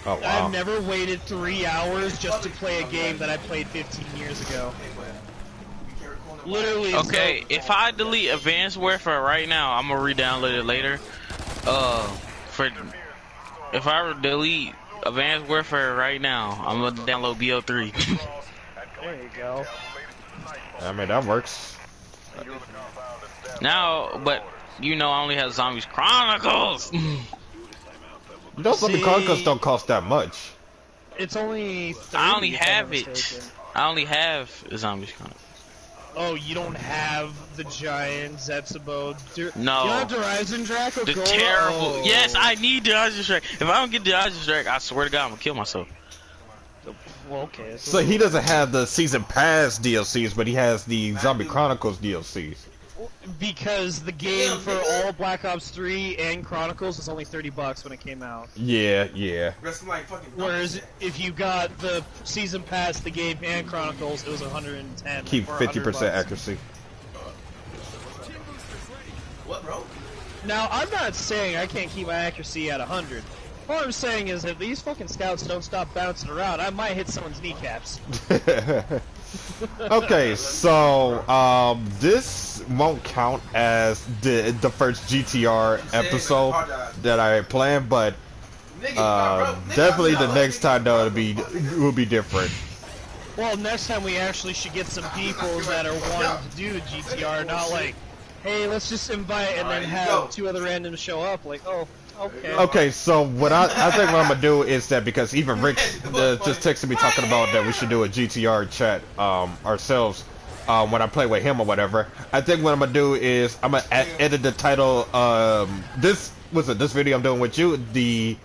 Oh, wow. I've never waited 3 hours just to play a game that I played 15 years ago. Literally. Okay, if I delete Advanced Warfare right now, I'm gonna re-download it later. If I delete Advanced Warfare right now, I'm gonna download BO3. There you go. I mean, that works. Now, but you know, I only have Zombies Chronicles. Zombie Chronicles don't cost that much. It's only 30, I only have it. I only have Zombies Chronicles. Oh, you don't have the giant Zetsubo? No. You don't have the Horizon Drac or The Gola? terrible. Oh. Yes, I need the Horizon Strike. If I don't get the Horizon Strike, I swear to God, I'm gonna kill myself. Well, okay. So he doesn't have the Season Pass DLCs, but he has the Zombie Chronicles DLCs. Because the game for all Black Ops 3 and Chronicles was only $30 when it came out. Yeah. Whereas if you got the Season Pass, the game, and Chronicles, it was 110. Keep 50% accuracy. What, bro? Now, I'm not saying I can't keep my accuracy at 100. All I'm saying is if these fucking scouts don't stop bouncing around, I might hit someone's kneecaps. Okay, so this won't count as the first GTR episode that I planned, but definitely the next time though it will be different. Well, next time we actually should get some people that are wanting to do the GTR, not like, hey, let's just invite and then have 2 other randoms show up. Like, oh, okay. Okay, so what I think what I'm gonna do is that because even Rick just texted me talking about that we should do a GTR chat ourselves when I play with him or whatever. I think what I'm gonna do is I'm gonna edit the title. This video I'm doing with you, the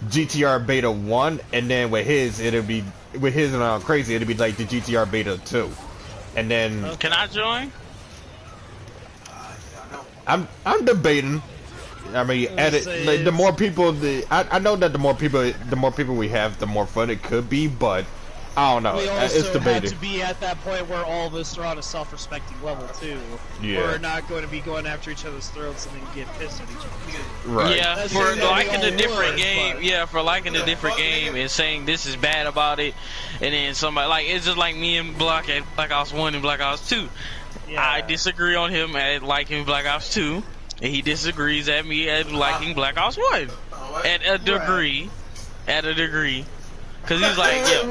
GTR Beta 1, and then with his and Crazy it'll be like the GTR Beta 2, and then can I join? I'm debating. I mean, like, the more people, I know that the more people we have, the more fun it could be. But I don't know. We also it's debated. have to be at that point where all of us are on a self-respecting level too. Yeah. We're not going to be going after each other's throats and then get pissed at each other. Right. Yeah, That's for just liking how a we different would, game. but- Yeah, for liking a different game and saying this is bad about it, and then somebody like it's just like me and Block at Black Ops 1 and Black Ops 2. Yeah. I disagree on him at liking Black Ops 2, and he disagrees at me at liking Black Ops 1 at a degree. At a degree, because he's like, it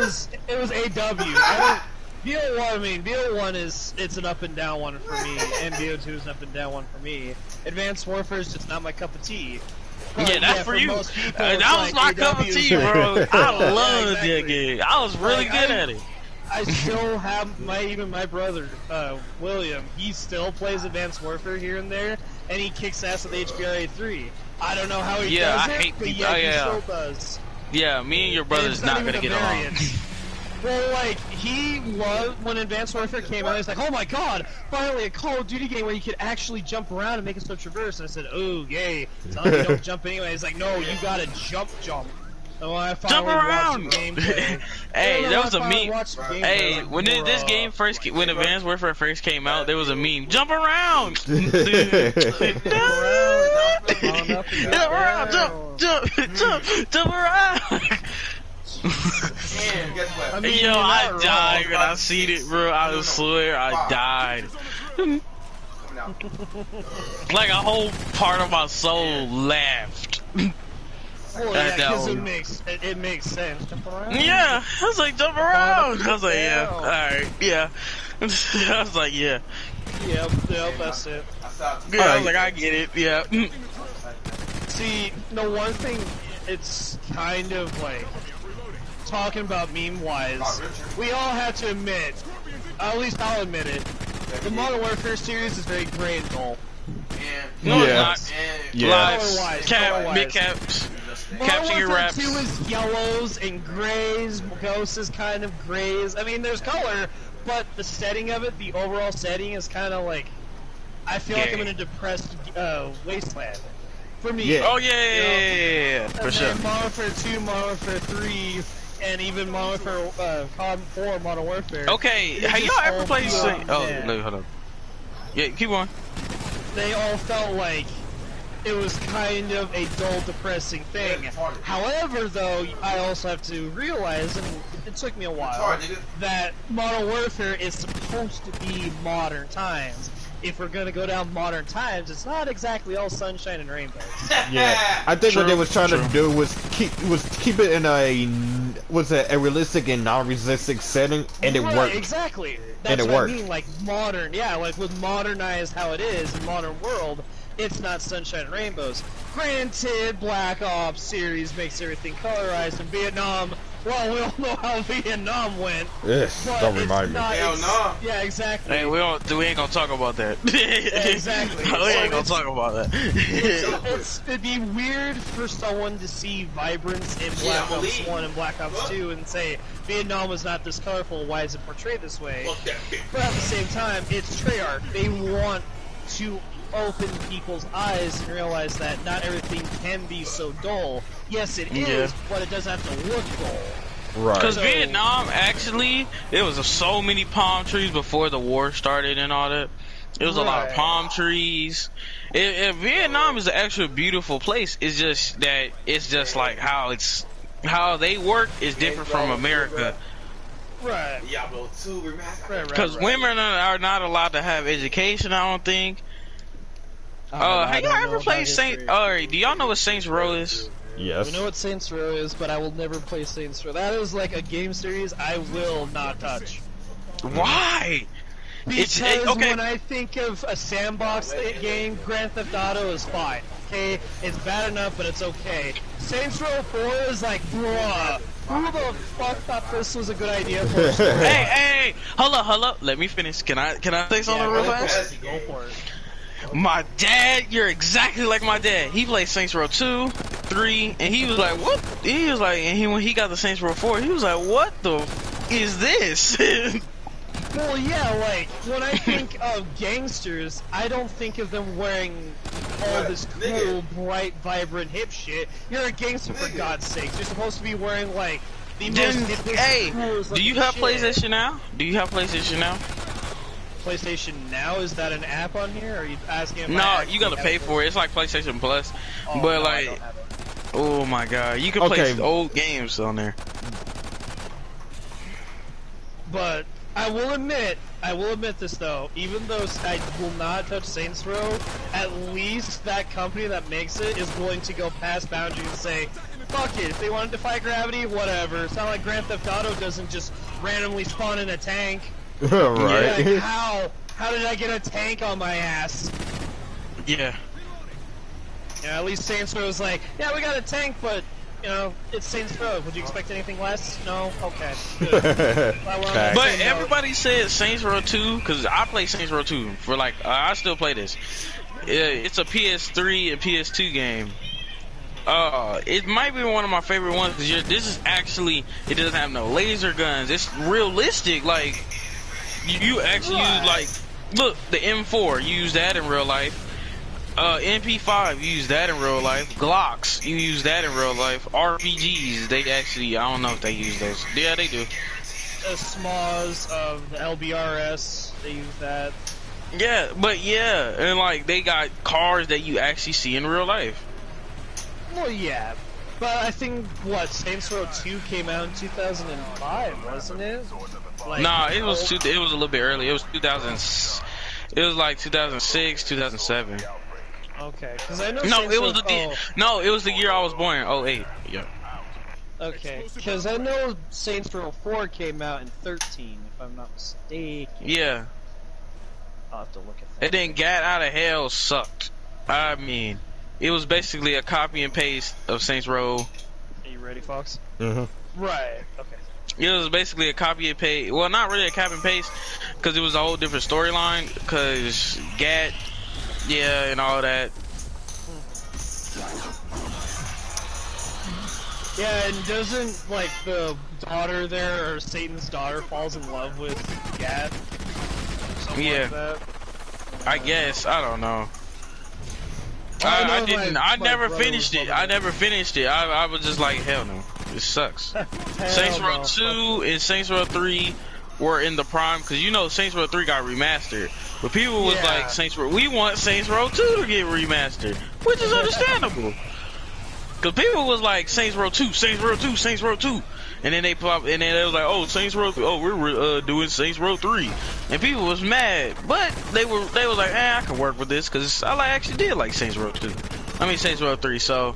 yeah. was AW. BO1 it's an up and down one for me, and BO2 is an up and down one for me. Advanced Warfare is just not my cup of tea. But Yeah, that's for you. most people, That it's was my like cup of AW. tea, bro. I loved exactly. that game. I was really Like, good at it. I still have my brother, William, he still plays Advanced Warfare here and there, and he kicks ass at the HBRA 3. I don't know how he Yeah, does I it, hate but people- yeah, oh, yeah. he still does. Yeah, me and your And brother's it's not even gonna a get along. variant. Well, like, he loved, when Advanced Warfare came out, he's like, oh my god, finally a Call of Duty game where you could actually jump around and make it so traverse. And I said, oh, yay. It's not like you don't jump anyway. He's like, no, you gotta jump. And when I finally around! watched the gameplay, Hey, that was a meme. Hey, like, when this game first, when Advanced Warfare first came out, there was a meme. Jump around! Jump around! Jump around! And guess what? I mean, Yo, I wrong. died when I seen it, bro. I swear I died. Like a whole part of my soul laughed. Well, yeah, because it makes sense. Jump around. Yeah, I was like, jump around. I was like, yeah, alright, yeah. I was like, yeah. Yep, that's it. Yeah, I was like, I get it, yeah. See, the one thing, it's kind of like, talking about meme-wise, we all have to admit, at least I'll admit it, the Modern Warfare series is very gray and dull. No, Yeah. it's not. Yeah. Lies. Cap, big caps. Caption your Warfare raps. 2 is yellows and grays, Ghost is kind of grays. I mean, there's color, but the setting of it, the overall setting is kind of like, I feel like I'm in a depressed wasteland. For me. Yeah. Oh, yeah, for And sure. then Modern Warfare 2, Modern Warfare 3, and even Modern Warfare COD 4, Modern Warfare. Okay, They have just y'all ever all played feel- Saint? Oh, yeah. no, hold on. Yeah, keep on. They all felt like it was kind of a dull, depressing thing. However, though, I also have to realize, and it took me a while, that Modern Warfare is supposed to be modern times. If we're gonna go down modern times, it's not exactly all sunshine and rainbows. Yeah, I think what they was trying to do was keep it in a realistic and non-realistic setting, and it Right, worked. exactly. That's And it what worked. I mean, like modern, yeah, like with modernized how it is in modern world, it's not sunshine and rainbows. Granted, Black Ops series makes everything colorized, and Vietnam, well, we all know how Vietnam went. Yes, But don't it's remind me. not- Hell no. Yeah, exactly. Hey, we ain't gonna talk about that. exactly. we So ain't gonna it's- talk about that. It'd be weird for someone to see vibrance in Black Ops 1 and Black Ops 2 and say, Vietnam was not this colorful, why is it portrayed this way? Fuck that bitch. But at the same time, it's Treyarch. They want to open people's eyes and realize that not everything can be so dull. Yes, it is, Yeah. but it doesn't have to look dull. Right. Because So- Vietnam, actually, there was so many palm trees before the war started and all that. It was a lot of Right. palm trees. Vietnam is an actual beautiful place. It's just that it's just like how they work is different from America. Right. Diablo 2 remastered. Right. Because women are not allowed to have education. I don't think. Have y'all ever played Saint? Alright, do y'all know what Saints Row is? Yes. We know what Saints Row is, but I will never play Saints Row. That is like a game series I will not touch. Why? Because okay. when I think of a sandbox game, Grand Theft Auto is fine. Okay, it's bad enough, but it's okay. Saints Row 4 is like, bruh, who the fuck thought this was a good idea for a story? Hey, hold up. Let me finish. Can I say something real fast? Go for it. My dad, you're exactly like my dad. He played Saints Row 2, 3, and he was like, what? He was like, and when he got the Saints Row 4, he was like, what the is this? Well, yeah, like, when I think of gangsters, I don't think of them wearing all this cool, bright, vibrant, hip shit. You're a gangster, for God's sake. You're supposed to be wearing, like, the most hippest, Hey, coolest do you looking have shit. PlayStation now? Do you have PlayStation now? PlayStation Now? Is that an app on here? Or are you asking if I No, actually you gotta have pay for it. It's like PlayStation Plus. Oh, But no, I like, don't have it. oh my god, you can Okay. play old games on there. But I will admit this though, even though I will not touch Saints Row, at least that company that makes it is willing to go past boundaries and say, fuck it, if they want to defy gravity, whatever. It's not like Grand Theft Auto doesn't just randomly spawn in a tank. right. You're like, how did I get a tank on my ass? Yeah. Yeah, at least Saints Row is like, yeah, we got a tank, but, you know, it's Saints Row. Would you expect anything less? No? Okay. Good. Facts. But Same note. everybody said Saints Row 2, because I play Saints Row 2 for like, I still play this. It's a PS3 and PS2 game. It might be one of my favorite ones because this is actually, it doesn't have no laser guns. It's realistic. Like you actually use like, look, the M4. You use that in real life. MP5, you use that in real life. Glocks, you use that in real life. RPGs, they actually, I don't know if they use those. Yeah, they do. SMAs of the LBRS, they use that. Yeah, but yeah, and like they got cars that you actually see in real life. Well, yeah, but I think what Saints Row 2 came out in 2005, wasn't it? Like, nah, it was a little bit early. It was 2000. It was like 2006, 2007. Okay, because I know. No, Saints it was Row, no, it was the year I was born. 08. Yeah. Okay, because I know Saints Row 4 came out in 13, if I'm not mistaken. Yeah. I'll have to look at that. And then Gat Out of Hell sucked. I mean, it was basically a copy and paste of Saints Row. Are you ready, Fox? Mm-hmm. Right. Okay. It was basically a copy and paste. Well, not really a copy and paste, because it was a whole different storyline. Because Gat, yeah, and all that. Yeah, and doesn't like the daughter there, or Satan's daughter, falls in love with Gat? Yeah. Like that? I guess. I don't know. I didn't. I never finished it. I never finished it. I was just like, hell no. It sucks. Saints Row 2 and Saints Row 3 were in the prime, because you know Saints Row 3 got remastered. But people was like, we want Saints Row 2 to get remastered, which is understandable. Because people was like, Saints Row 2, Saints Row 2, Saints Row 2. And then they pop, and then they was like, oh, Saints Row 3, oh, we're doing Saints Row 3. And people was mad. But they was like, I can work with this, because I actually did like Saints Row 2. I mean, Saints Row 3, so.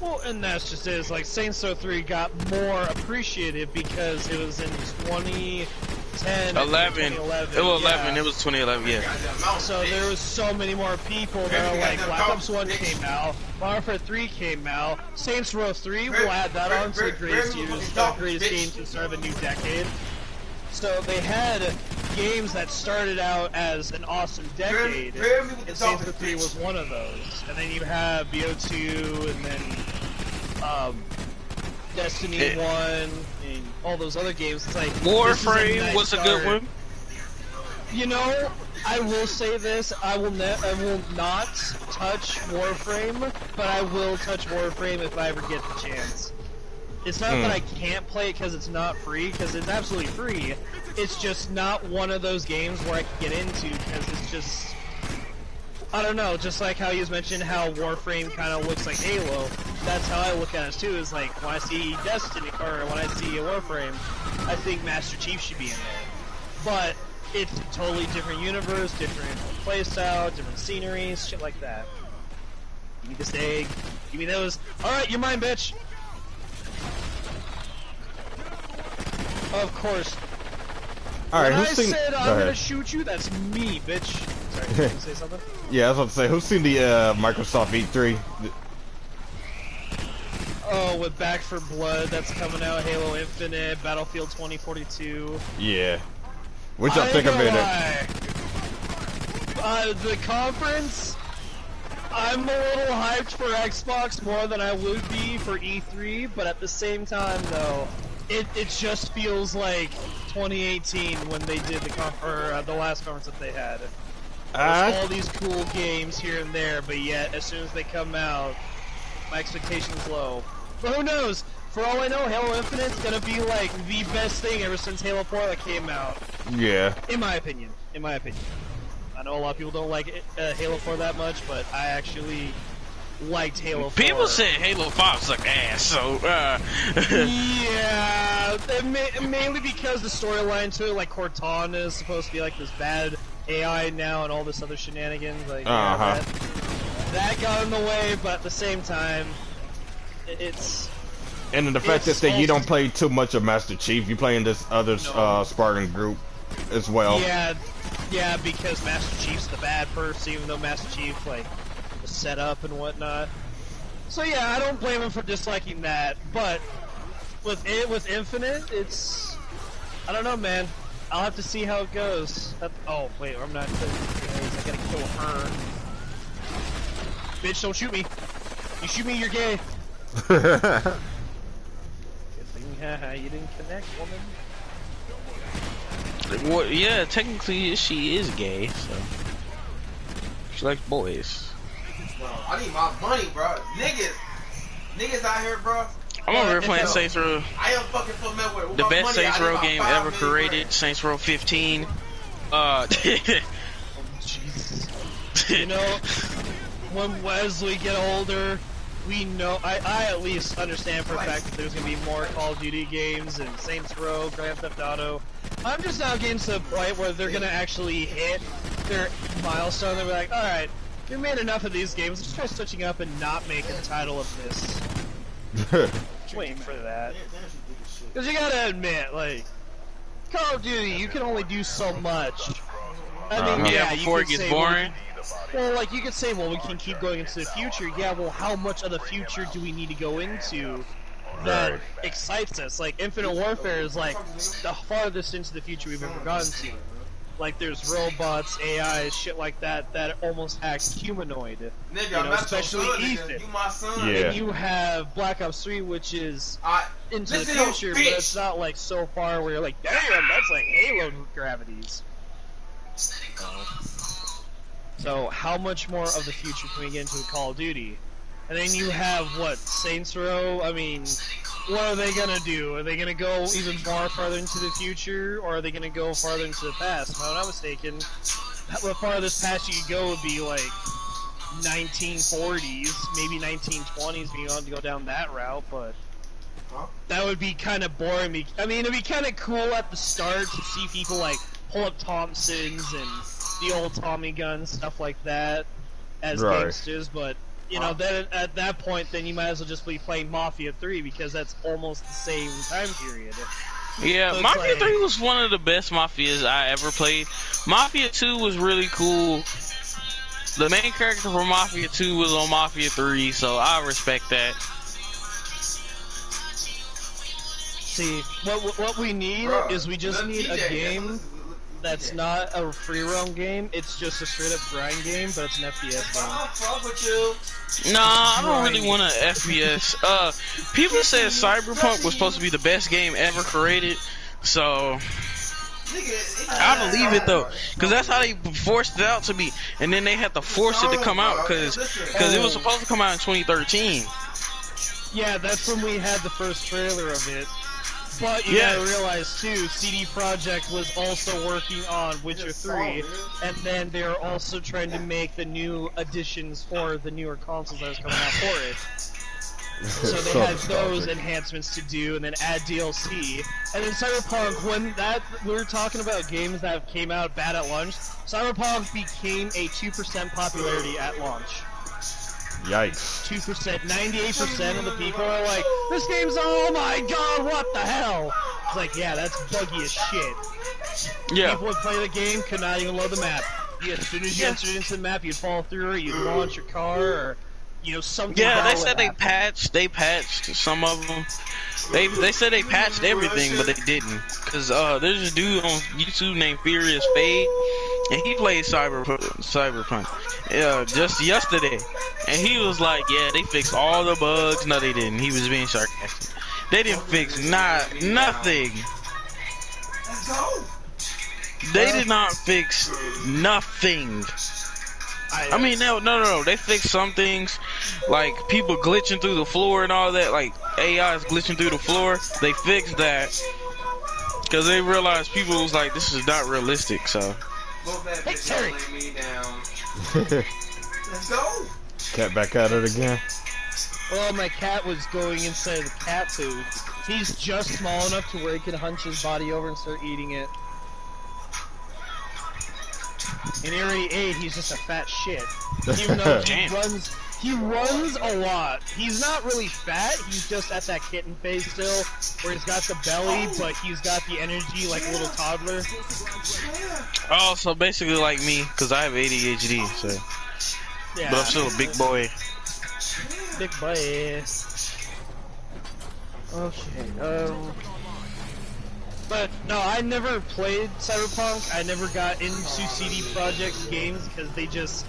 Well, and that's just it. It's like Saints Row 3 got more appreciative because it was in 2010. 11. 2011. It was 11. Yeah. It was 2011, yeah. So there was so many more people that were like, Black Ops 1 came out, Modern Warfare 3 came out, Saints Row 3, we'll add that on to the greatest games to start a new decade. So they had games that started out as an awesome decade, and Saints Row 3 was one of those. And then you have BO2, and then Destiny 1, and all those other games. It's like Warframe was a good one. You know, I will say this: I will not touch Warframe, but I will touch Warframe if I ever get the chance. It's not that I can't play it because it's not free, because it's absolutely free. It's just not one of those games where I can get into, because it's just, I don't know, just like how you mentioned how Warframe kind of looks like Halo. That's how I look at it too, is like, when I see Destiny, or when I see a Warframe, I think Master Chief should be in there. But it's a totally different universe, different playstyle, different sceneries, shit like that. Give me this egg, give me those. Alright, you're mine, bitch! Of course. Alright, when who's I seen... said I'm gonna shoot you, that's me, bitch. Sorry, did you say something? Yeah, I was about to say, who's seen the Microsoft E3? Oh, with Back 4 Blood, that's coming out, Halo Infinite, Battlefield 2042. Yeah. What y'all think of it? The conference, I'm a little hyped for Xbox more than I would be for E3, but at the same time, though, it just feels like 2018 when they did the last conference that they had. There's all these cool games here and there, but yet as soon as they come out, my expectations low. But who knows? For all I know, Halo Infinite's gonna be like the best thing ever since Halo 4 that came out. Yeah. In my opinion. In my opinion. I know a lot of people don't like Halo 4 that much, but I actually liked Halo 4. People said Halo 5 sucked ass, so, Yeah, mainly because the storyline to it, like Cortana is supposed to be like this bad AI now and all this other shenanigans, like, that got in the way, but at the same time, it's... And the fact that you don't play too much of Master Chief, you play in this other Spartan group as well. Yeah, because Master Chief's the bad person, even though Master Chief, like, was set up and whatnot. So yeah, I don't blame him for disliking that, but with Infinite, it's... I don't know, man. I'll have to see how it goes. Oh, wait, I'm not... I gotta kill her. Bitch, don't shoot me. You shoot me, you're gay. You didn't connect, woman. Well, yeah, technically she is gay, so she likes boys. Bro, I need my money, bro. Niggas out here, bro. I'm over here playing Saints Row. I am fucking familiar with The my best money. Saints I need Row my game 5 ever million created, grand. Saints Row 15. Jesus. You know, when Wesley get older, we know, I at least understand for a fact that there's gonna be more Call of Duty games and Saints Row, Grand Theft Auto. I'm just now getting to the point where they're gonna actually hit their milestone. They'll be like, alright, we made enough of these games, let's try switching up and not make a title of this. Waiting for that. Because you gotta admit, like, Call of Duty, you can only do so much. I mean, yeah, before it gets boring. Well, like, you could say, well, we can keep going into the future. Yeah, well, how much of the future do we need to go into that excites us? Like, Infinite Warfare is, like, the farthest into the future we've ever gotten to. Like, there's robots, AI, shit like that, that almost act humanoid. Nigga, you know, especially Ethan. You my son. Yeah. And you have Black Ops 3, which is into the future, but it's not, like, so far where you're like, damn, that's like Halo gravities. So how much more of the future can we get into Call of Duty? And then you have, what, Saints Row? I mean, what are they gonna do? Are they gonna go even more farther into the future, or are they gonna go farther into the past? If I'm not mistaken, the farthest past you could go would be, like, 1940s, maybe 1920s if you want to go down that route, but that would be kind of boring. I mean, it'd be kind of cool at the start to see people, like, pull up Thompsons and the old Tommy guns, stuff like that, as gangsters, but, you know, then at that point, then you might as well just be playing Mafia 3, because that's almost the same time period. Yeah, so Mafia like, 3 was one of the best Mafias I ever played. Mafia 2 was really cool. The main character from Mafia 2 was on Mafia 3, so I respect that. See, what we need is we just need a game that's not a free roam game. It's just a straight up grind game, but it's an FPS game. Nah, I don't really want an FPS. People said Cyberpunk was supposed to be the best game ever created, so I believe it though, because that's how they forced it out to be, and then they had to force it to come out because it was supposed to come out in 2013. Yeah, that's when we had the first trailer of it. But you gotta realize too, CD Projekt was also working on Witcher 3, and then they're also trying to make the new additions for the newer consoles that was coming out for it. So they had those enhancements to do, and then add DLC. And then Cyberpunk, when we were talking about games that came out bad at launch, Cyberpunk became a 2% popularity at launch. Yikes. 2%, 98% of the people are like, this game's, oh my god, what the hell? It's like, yeah, that's buggy as shit. Yeah. People would play the game, could not even load the map. As soon as you entered into the map, you'd fall through it, you'd launch your car, or, you know, something. Yeah, they said they patched some of them. They said they patched everything, but they didn't. Cause there's a dude on YouTube named Furious Fade, and he played Cyberpunk just yesterday, and he was like, "Yeah, they fixed all the bugs." No, they didn't. He was being sarcastic. They didn't fix nothing. They did not fix nothing. I mean, no. They fixed some things, like people glitching through the floor and all that, like AI is glitching through the floor. They fixed that because they realized people was like, this is not realistic. So, hey, Terry. Let's go. Cat back at it again. Well, my cat was going inside the cat food. He's just small enough to where he can hunch his body over and start eating it. In Area 8, he's just a fat shit. Even though he runs a lot. He's not really fat, he's just at that kitten phase still, where he's got the belly, but he's got the energy like a little toddler. oh, so basically like me, because I have ADHD, so. Yeah. But I'm still a big boy. Big boy. Okay, but no, I never played Cyberpunk. I never got into CD Projekt games because they just.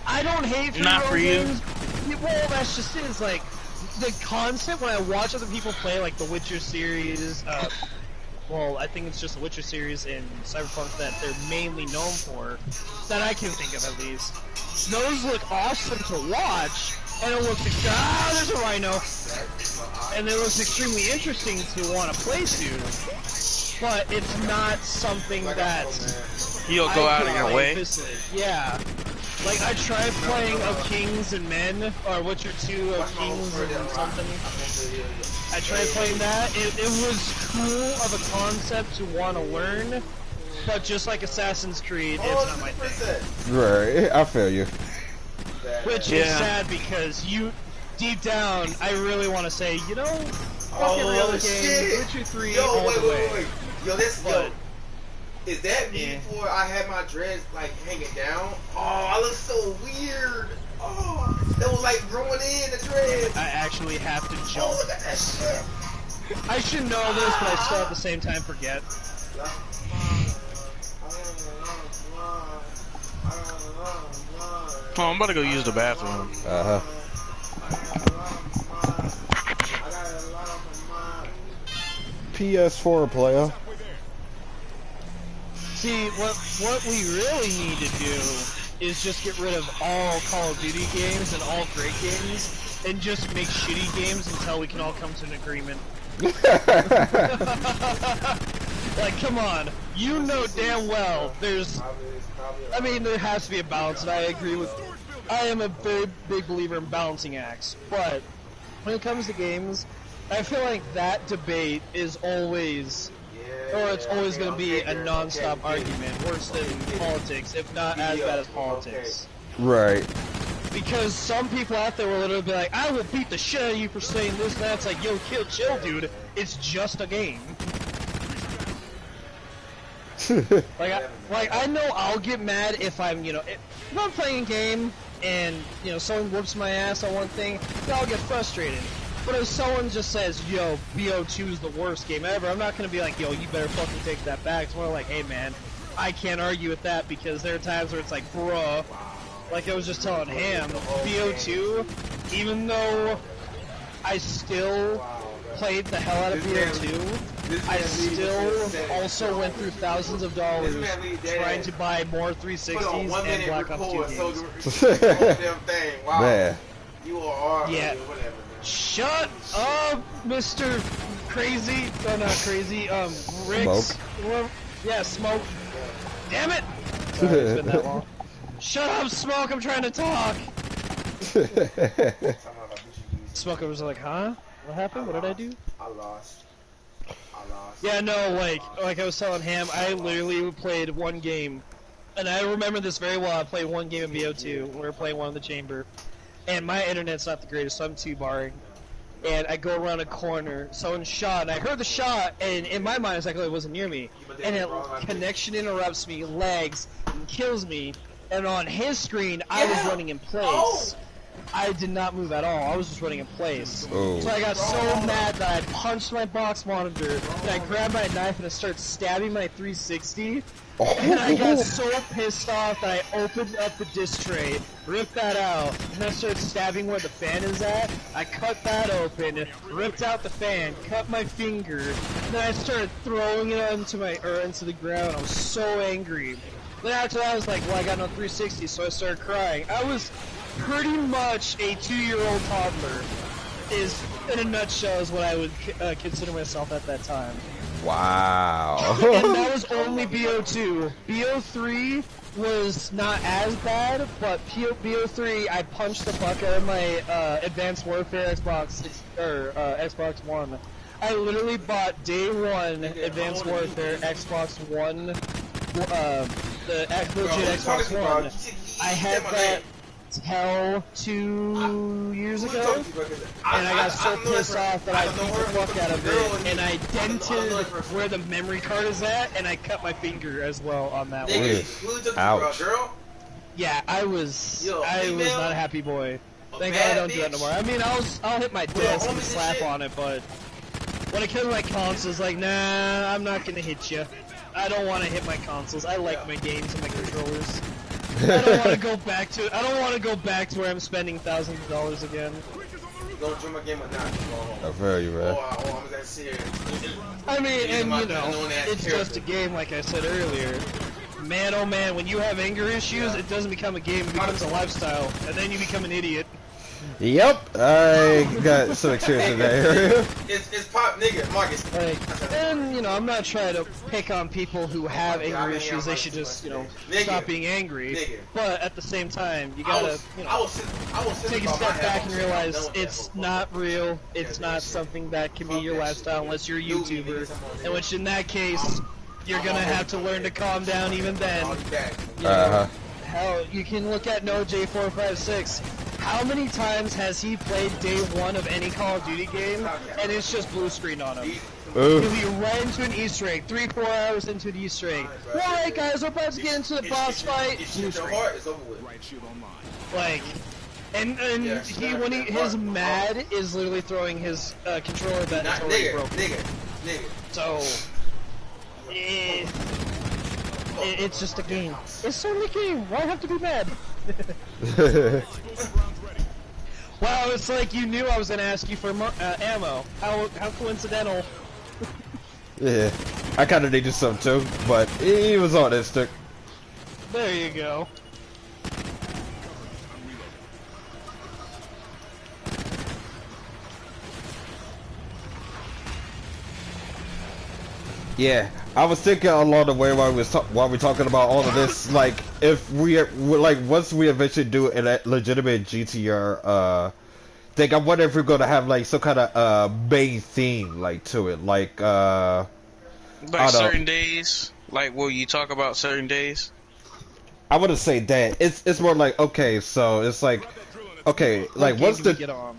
I don't hate Not for you. games. Well, that's just it. Is like the concept when I watch other people play, like the Witcher series. Well, I think it's just the Witcher series and Cyberpunk that they're mainly known for, that I can think of at least. Those look awesome to watch, and it looks there's a rhino, and it looks extremely interesting to want to play to. But it's not something that you'll go out of your way. Yeah. Like, I tried playing of Kings and Men, or Witcher 2 of Kings and something. I tried playing that. It was cool of a concept to want to learn, but just like Assassin's Creed, it's not my thing. Right, I feel you. Which is sad because deep down, I really want to say, you know, fuck every other game, Witcher 3 all the way. Wait. Yo, is that me before I had my dreads like hanging down? Oh, I look so weird. Oh, that was like growing in the dreads. I actually have to jump. Oh, look at that shit. I should know this, but I still at the same time forget. Oh, I'm about to go use the bathroom. PS4 player. See, what we really need to do is just get rid of all Call of Duty games and all great games, and just make shitty games until we can all come to an agreement. Like, come on, you know damn well there's... I mean, there has to be a balance, and I agree with... I am a very big believer in balancing acts, but when it comes to games, I feel like that debate is always... or it's always going to be a non-stop argument, worse than politics, if not as bad as politics. Right. Because some people out there will literally be like, I will beat the shit out of you for saying this and that. It's like, yo, chill, dude. It's just a game. I know I'll get mad if I'm, if I'm playing a game and, someone whoops my ass on one thing, then I'll get frustrated. But if someone just says, yo, BO2 is the worst game ever, I'm not going to be like, yo, you better fucking take that back. It's more like, hey, man, I can't argue with that because there are times where it's like, bruh, like I was just telling Ham, BO2, even though I still played the hell out of BO2, I still also went through thousands of dollars trying to buy more 360s and Black Ops 2 games. Man. Yeah. Shut up, Mr. Crazy. Oh, not Crazy. Rick's. Smoke. Yeah, Smoke. Damn it! Sorry, it's been that long. Shut up, Smoke. I'm trying to talk. Smoke was like, huh? What happened? What did I do? I lost. Yeah, no, like I was telling Ham, I literally played one game, and I remember this very well. I played one game in BO2. We were playing one in the chamber. And my internet's not the greatest, so I'm two-barring. And I go around a corner, someone shot, and I heard the shot, and in my mind, it's like, oh, it wasn't near me. And connection interrupts me, lags, and kills me. And on his screen, I was running in place. I did not move at all. I was just running in place. Oh. So I got so mad that I punched my box monitor, and I grabbed my knife and I started stabbing my 360. And I got so pissed off that I opened up the disc tray, ripped that out, and I started stabbing where the fan is at. I cut that open, ripped out the fan, cut my finger, and then I started throwing it into the ground. I was so angry. Then after that, I was like, well, I got no 360, so I started crying. I was pretty much a 2-year-old toddler, is, in a nutshell, is what I would consider myself at that time. Wow. And that was only BO2. BO3 was not as bad, but BO3, I punched the fuck out of my Advanced Warfare Xbox One. I literally bought day one Advanced Warfare Xbox One, the legit Xbox One. I had that till 2 years ago, and I got so pissed off that I beat the fuck out of it, and I dented where the memory card is at, and I cut my finger as well on that one. Ouch. Yeah, I was not a happy boy. Thank God I don't do that no more. I mean, I'll hit my desk and slap on it, but when it comes to my consoles, like, nah, I'm not gonna hit you. I don't want to hit my consoles. I like my games and my controllers. I don't want to go back to. I don't want to go back to where I'm spending thousands of dollars again. Don't join my game or not. I feel you, man. Oh, I'm that serious. I mean, and you know, it's just a game, like I said earlier. Man, oh man, when you have anger issues, it doesn't become a game, it becomes a lifestyle, and then you become an idiot. Yep, I got some experience in that area. It's pop, nigga, Marcus. Like, and, you know, I'm not trying to pick on people who have anger issues, they should just, you know, stop being angry. But at the same time, you gotta, you know, take a step back and realize it's not real, it's not something that can be your lifestyle unless you're a YouTuber, in which in that case, you're gonna have to learn to calm down even then. You know, hell, you can look at NoJ456. How many times has he played day one of any Call of Duty game, and it's just blue screen on him? He'll be right into an Easter egg, 3-4 hours into an Easter egg. Alright guys, we're about to get into the boss fight. Blue screen. Like, and he when his mad is literally throwing his controller that is already broken. So, it's just a game. It's only a game. Why have to be mad? Wow, it's like you knew I was gonna ask you for ammo. How coincidental. Yeah, I kind of needed some too, but he was on instinct. There you go. Yeah, I was thinking along the way while we're talking about all of this, like if we're like once we eventually do a legitimate GTR thing, I wonder if we're gonna have like some kind of main theme like to it, like certain days. Like, will you talk about certain days? I wouldn't say that. It's more like, okay, so it's like, okay, like what's the?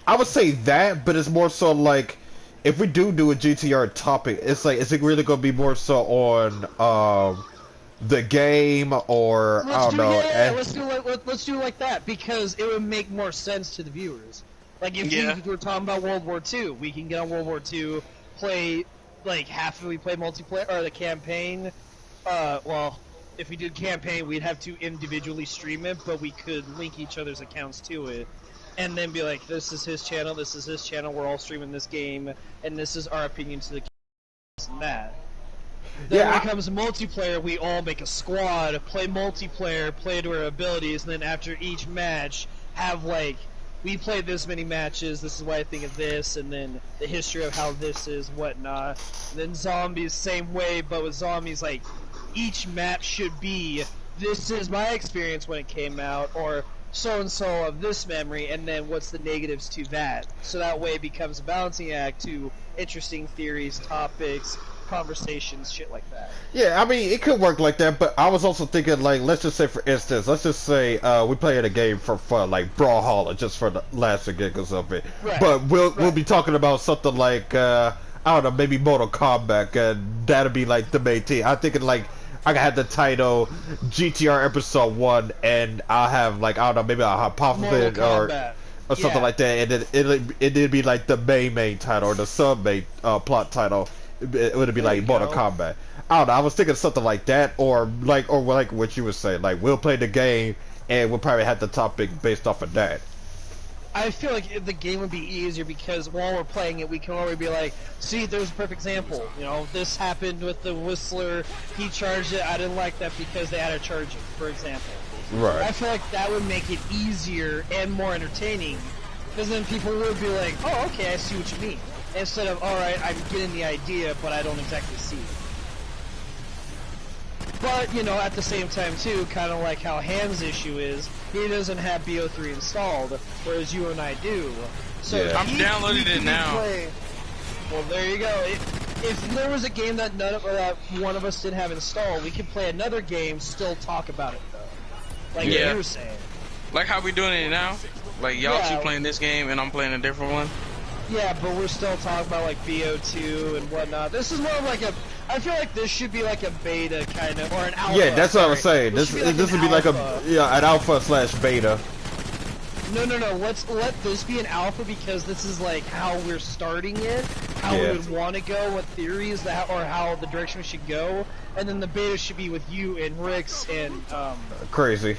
I would say that, but it's more so like, if we do a GTR topic, it's like, is it really gonna be more so on the game, or I don't know? Yeah, let's do it like that, because it would make more sense to the viewers. Like if we were talking about World War II, we can get on World War II, play like we play multiplayer or the campaign. Well, if we did campaign, we'd have to individually stream it, but we could link each other's accounts to it. And then be like, this is his channel, this is his channel, we're all streaming this game, and this is our opinion to the game, and that. Then when it comes to multiplayer, we all make a squad, play multiplayer, play to our abilities, and then after each match, have like, we played this many matches, this is what I think of this, and then the history of how this is, whatnot. And then zombies, same way, but with zombies, like, each map should be, this is my experience when it came out, or so-and-so of this memory, and then what's the negatives to that. So that way it becomes a balancing act to interesting theories, topics, conversations, shit like that. Yeah, I mean, it could work like that, but I was also thinking, like, let's just say, for instance, let's just say we playing a game for fun, like Brawlhalla, just for the laughs and giggles of it. Right. But we'll be talking about something like, I don't know, maybe Mortal Kombat, and that'll be, like, the main thing. I'm thinking, like, I could have the title GTR Episode 1, and I'll have, like, I don't know, maybe a hypothesis or something like that, and then it'd be, like, the main title, or the sub-main plot title. It would be like Mortal Kombat. I don't know, I was thinking something like that, or like what you were saying, like we'll play the game, and we'll probably have the topic based off of that. I feel like the game would be easier because while we're playing it, we can already be like, see, there's a perfect example. You know, this happened with the Whistler. He charged it. I didn't like that because they had to charge it, for example. Right. I feel like that would make it easier and more entertaining, because then people would be like, oh, okay, I see what you mean. Instead of, alright, I'm getting the idea, but I don't exactly see it. But, you know, at the same time, too, kind of like how Ham's issue is, he doesn't have BO3 installed, whereas you and I do. So yeah. I'm downloading it now. Well, there you go. If there was a game that one of us didn't have installed, we could play another game, still talk about it, though. Like you were saying. Like how we doing it now? Like, y'all two playing this game, and I'm playing a different one? Yeah, but we're still talking about like BO2 and whatnot. This is more of like I feel like this should be like a beta kind of, or an alpha. Yeah, that's what I was saying. This would be like an alpha/beta. No. Let this be an alpha because this is like how we're starting it. how we would want to go, what theories that, or how the direction we should go, and then the beta should be with you and Rix and Crazy.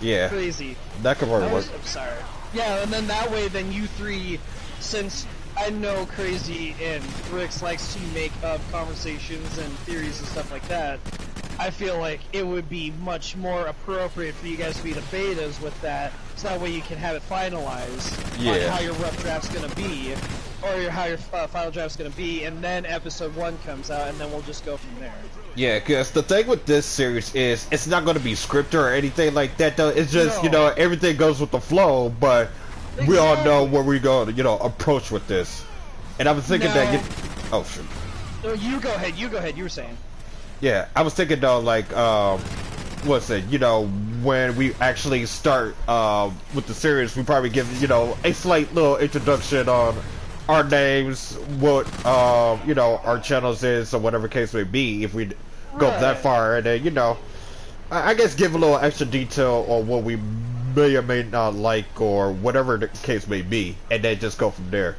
Yeah. Crazy. That could probably work. I'm sorry. Yeah, and then that way, then you three, since I know Crazy and Rix likes to make up conversations and theories and stuff like that, I feel like it would be much more appropriate for you guys to be the betas with that, so that way you can have it finalized on how your rough draft's gonna be, or how your final draft's gonna be, and then episode 1 comes out, and then we'll just go from there. Yeah, because the thing with this series is it's not going to be scripted or anything like that, though. It's just, you know, everything goes with the flow, but we all know where we're going to, you know, approach with this. And I was thinking that... Oh, shoot. No, you go ahead, you were saying. Yeah, I was thinking, though, like, what's it, you know, when we actually start with the series, we probably give, you know, a slight little introduction on our names, what, you know, our channels is, or whatever case may be, if we go that far, and then, you know, I guess give a little extra detail on what we may or may not like, or whatever the case may be, and then just go from there.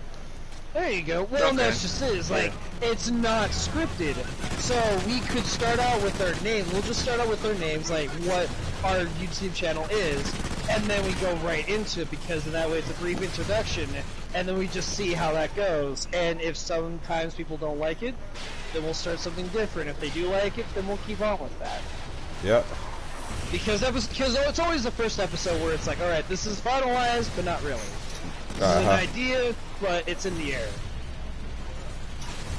There you go. Well, that's just it. It's like, it's not scripted. So we could start out with our name. We'll just start out with our names, like what our YouTube channel is, and then we go right into it, because in that way it's a brief introduction, and then we just see how that goes. And if sometimes people don't like it, then we'll start something different. If they do like it, then we'll keep on with that. Yep. Because it's always the first episode where it's like, alright, this is finalized, but not really. This is an idea, but it's in the air.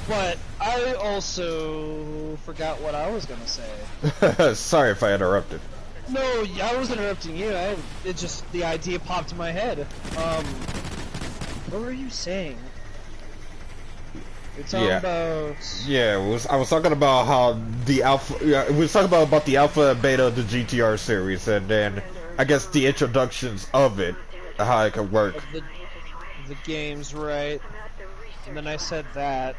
But I also forgot what I was gonna say. Sorry if I interrupted. No, I was interrupting you. It just, the idea popped in my head. What were you saying? It's all about... Yeah, I was talking about how the alpha... Yeah, we was talking about the alpha and beta of the GTR series, and then I guess the introductions of it, how it could work. The games, right? And then I said that.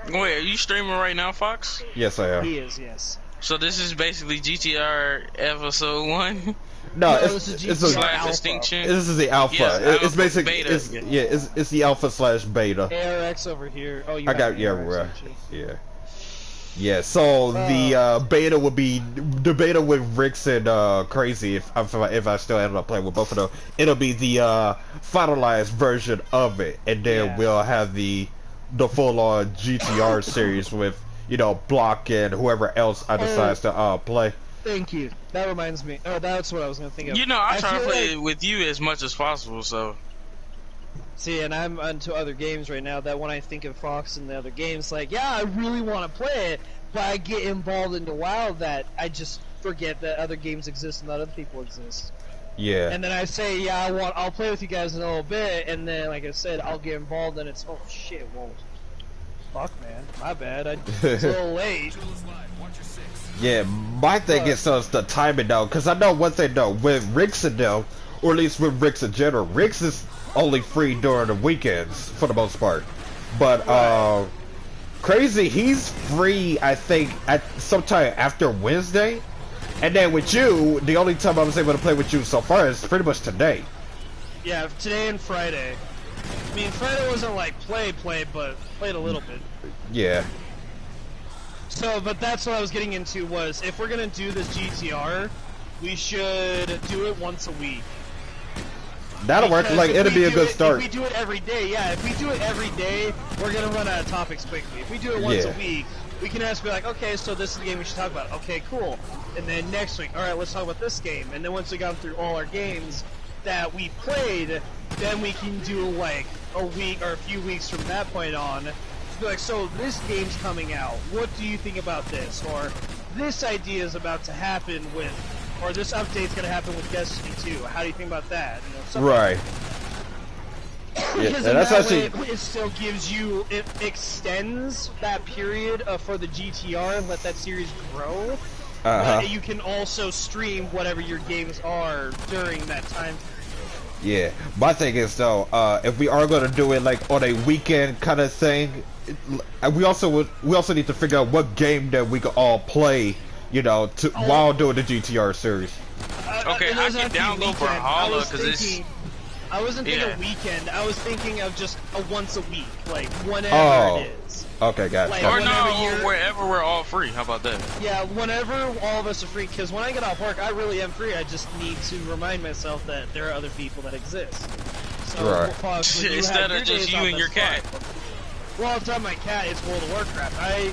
Wait, are you streaming right now, Fox? Yes, I am. He is, yes. So this is basically GTR episode 1? No, this is GTR Extinction. This is the alpha. Yes, it's basically beta. It's the alpha slash beta. ARX over here. Oh, you I got right. Yeah. So the beta would be the beta with Rix and Crazy. If I still ended up playing with both of them, it'll be the finalized version of it, and then we'll have the full on GTR series with, you know, Block and whoever else I decides to play. Thank you. That reminds me. Oh, that's what I was gonna think of. You know, I try to play with you as much as possible, so. See, and I'm onto other games right now that when I think of Fox and the other games, like, yeah, I really want to play it, but I get involved into WoW that I just forget that other games exist and that other people exist. Yeah. And then I say, yeah, I'll play with you guys in a little bit, and then, like I said, I'll get involved, and it's, oh shit, whoa. Fuck, man. My bad. It's a little late. Yeah, my thing is the timing though, because I know one thing though, with Rix and them, or at least with Rix in general, Rix is only free during the weekends for the most part. But Crazy, he's free I think at sometime after Wednesday. And then with you, the only time I was able to play with you so far is pretty much today. Yeah, today and Friday. I mean, Friday wasn't like play, but played a little bit. Yeah. So, but that's what I was getting into was, if we're gonna do this GTR, we should do it once a week. That'll work, like, it'll be a good start. If we do it every day, if we do it every day, we're gonna run out of topics quickly. If we do it once a week, we can just be like, okay, so this is the game we should talk about. Okay, cool. And then next week, alright, let's talk about this game. And then once we got through all our games that we played, then we can do, like, a week or a few weeks from that point on. Be like, so this game's coming out. What do you think about this? Or this idea is about to happen with, or this update's gonna happen with Destiny 2. How do you think about that? You know, right. Because in that way, it still gives you, it extends that period for the GTR and let that series grow. But you can also stream whatever your games are during that time. Yeah, my thing is though, if we are gonna do it like on a weekend kind of thing, we also need to figure out what game that we could all play, you know, while doing the GTR series. Okay, I can download Brawlhalla because I wasn't thinking Yeah. a weekend. I was thinking of just a once a week, like whenever it is. Okay, gotcha. Like, Or whenever no, you're- or wherever we're all free. How about that? Yeah, whenever all of us are free. Because when I get off work, I really am free. I just need to remind myself that there are other people that exist. So Right. when you Instead have of your just days you off, and your that's cat. fine. Well, it's not my cat. It's World of Warcraft. I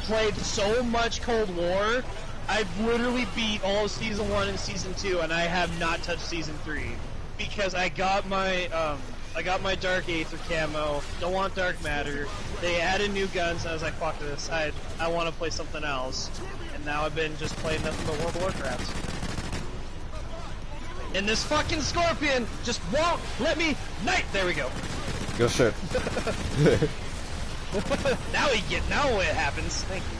played so much Cold War. I've literally beat all of Season 1 and Season 2, and I have not touched Season 3. Because I got my Dark Aether camo, don't want Dark Matter, they added new guns, and I was like, fuck this, I want to play something else. And now I've been just playing nothing but World of Warcraft. And this fucking scorpion just won't let me knight! There we go. Good shit. Now it happens. Thank you.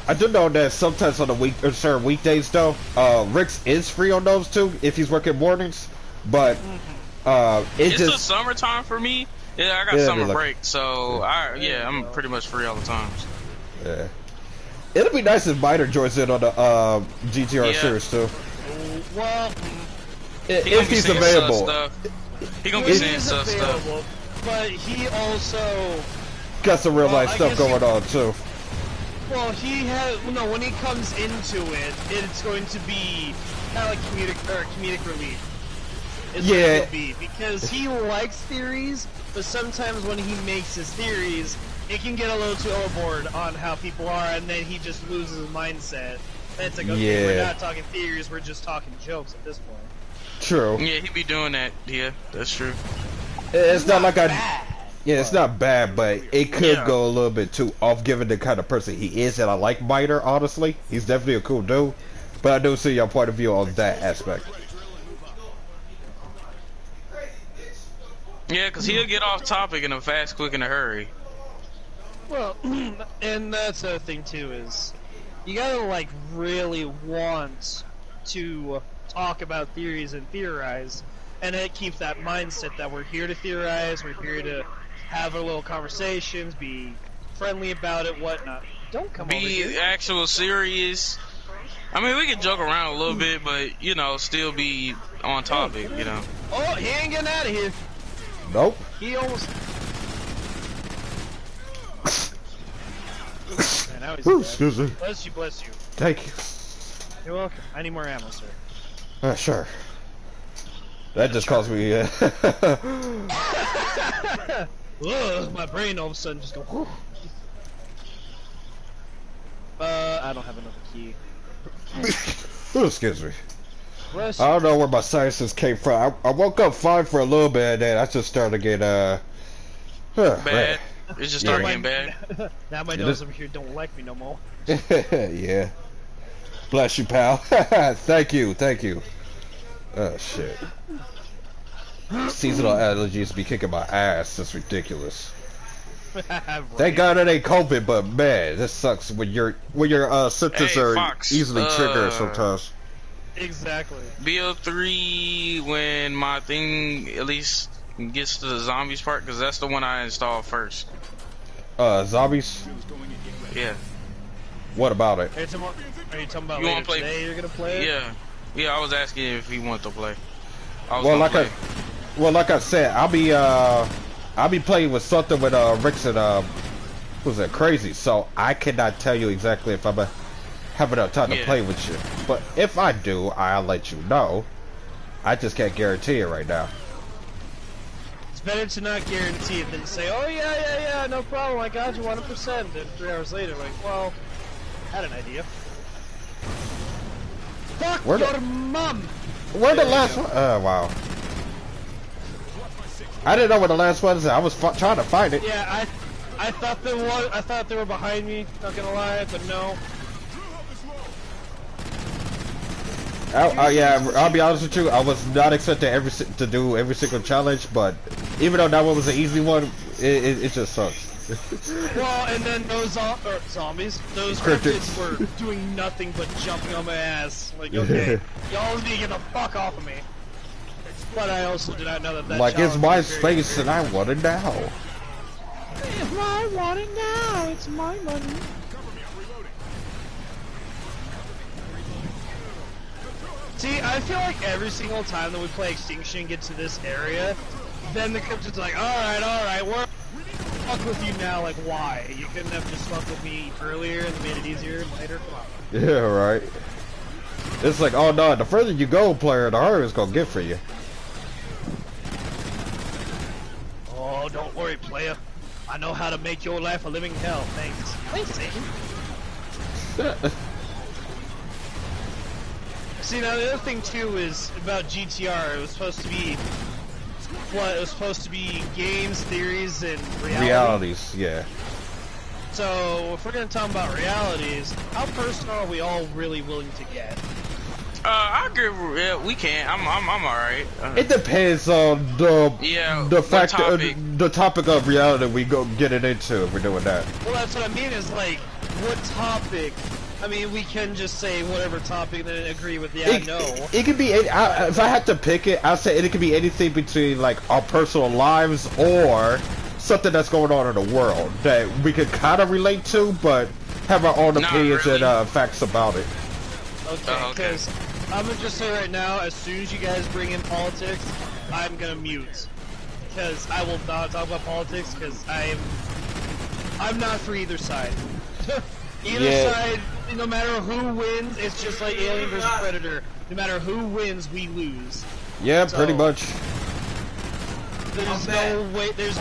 I do know that sometimes on the certain weekdays though, Rick's is free on those too if he's working mornings, but It's the summertime for me. Yeah, I got summer like, break, so I'm pretty much free all the time. Yeah. It'll be nice if Miter joins in on the GTR series too. Well, if he's available. He gonna be saying stuff. But he also Got some real life stuff going on too. Well, when he comes into it, it's going to be kind of like comedic relief. Is what it will be, because he likes theories, but sometimes when he makes his theories, it can get a little too overboard on how people are, and then he just loses his mindset. And it's like, okay, we're not talking theories, we're just talking jokes at this point. True. Yeah, he be doing that. Yeah, that's true. It's not like bad, it's not bad, but it could go a little bit too off given the kind of person he is, and I like Miter, honestly. He's definitely a cool dude, but I do see your point of view on that aspect. Yeah, because he'll get off topic in a fast, quick, in a hurry. Well, and that's the other thing too, is you gotta like really want to talk about theories and theorize, and it keeps that mindset that we're here to theorize, we're here to have our little conversations, be friendly about it, whatnot. Don't come over here. Be actual serious. I mean, we can joke around a little bit, but still be on topic. Oh, he ain't getting out of here. Nope. He almost. Man, now he's dead. Excuse me. Bless you, bless you. Thank you. You're welcome. I need more ammo, sir. Sure. That just caused me. Ugh, my brain all of a sudden just go. Whew. I don't have another key. Excuse me. Bless I you. don't know where my sinuses came from. I woke up fine for a little bit, and then I just started to get Bad. It's just starting getting bad. Now my nose over here don't like me no more. Yeah. Bless you, pal. Thank you. Oh shit. Seasonal allergies be kicking my ass. That's ridiculous. Right. Thank God it ain't COVID, but man, this sucks when your symptoms are Fox, easily triggered sometimes. Exactly. BO3 when my thing at least gets to the zombies part, because that's the one I installed first. Zombies? Yeah. What about it? Are you talking about You later wanna play? today you're gonna play it? Yeah, I was asking if he wanted to play. Well, like I said, I'll be playing with something with Rick's and who's that Crazy, so I cannot tell you exactly if I'm have enough time to play with you. But if I do, I'll let you know. I just can't guarantee it right now. It's better to not guarantee it than to say, oh yeah, no problem, I got you 100%, and 3 hours later, like, well, I had an idea. Fuck your mom! Where the last one? Oh, wow. I didn't know where the last one was. I was trying to find it. Yeah, I thought they were behind me, not gonna lie, but no. Yeah, I'll be honest with you. I was not expecting to do every single challenge, but even though that one was an easy one, it just sucks. Well, and then those zombies, those cryptids were doing nothing but jumping on my ass. Like, okay, y'all need to get the fuck off of me. But I also did not know that like, it's my space and I want it now. If I want it now, it's my money. See, I feel like every single time that we play Extinction and get to this area, then the cryptid's like, alright, we're fuck with you now, like, why? You couldn't have just fucked with me earlier and made it easier later? Come on. Yeah, right. It's like, oh no, the further you go, player, the harder it's gonna get for you. Oh, don't worry, player. I know how to make your life a living hell. Thanks. Thanks, Satan. See, now the other thing too is about GTR. It was supposed to be what? It was supposed to be games, theories, and realities. Yeah. So if we're gonna talk about realities, how personal are we all really willing to get? I agree. Yeah, we can. I'm alright. It depends on the fact the topic of reality we go get it into if we're doing that. Well, that's what I mean. Is like, what topic? I mean, we can just say whatever topic and then agree with no. It could be. If I had to pick it, I'd say it could be anything between like our personal lives or something that's going on in the world that we could kind of relate to, but have our own opinions and facts about it. Okay, because I'm gonna just say right now, as soon as you guys bring in politics, I'm gonna mute. Because I will not talk about politics, because I'm not for either side. Either side, no matter who wins, it's just like Alien vs. Predator. No matter who wins, we lose. Yeah, so, pretty much. There's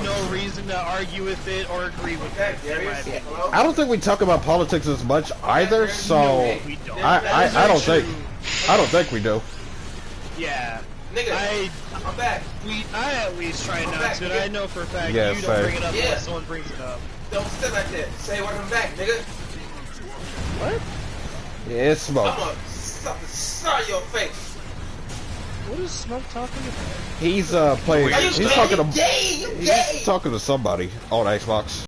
no reason to argue with it or agree with it. I don't think we talk about politics as much either, so we don't. I don't think we do. Yeah. Nigga, I'm back. I at least try not to, and I know for a fact you don't bring it up unless someone brings it up. Don't say like that. Say when I'm back, nigga. What? Yeah, it's Smoke. I'm gonna snot your face. What is Smoke talking about? He's playing. He's talking to somebody on Xbox.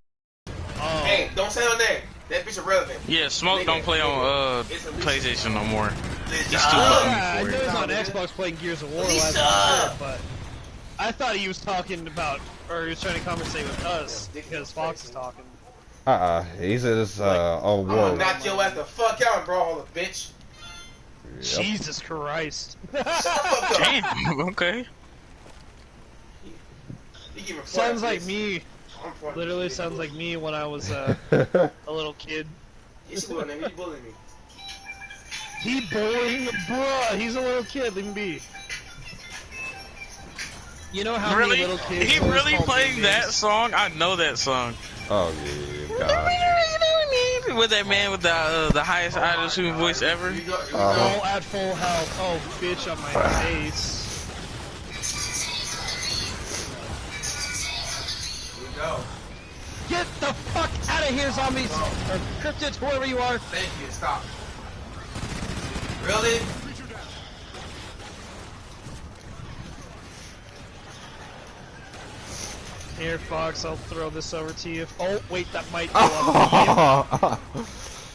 Oh. Hey, don't say her name. That bitch irrelevant. Yeah, Smoke don't play on PlayStation no more. He's too I know he's on Xbox playing Gears of War last year, but I thought he was talking about, or he was trying to conversate with us because Fox is talking. He's in his own world. I'm gonna knock your ass the fuck out and brawl a bitch. Yep. Jesus Christ. Damn, okay. Sounds like me. Literally sounds like me when I was a little kid. He's bullying me. He bullying me. He bullying? Bruh, he's a little kid. Leave him be. You know how many little kids... He really playing that song? I know that song. Oh, yeah, God. With that man with the highest auto-tune voice ever. All at full health. Oh, bitch on my face. Here we go. Get the fuck out of here, zombies! Or cryptids, whoever you are. Thank you, stop. Really? Here, Fox, I'll throw this over to you. Oh, wait, that might go up.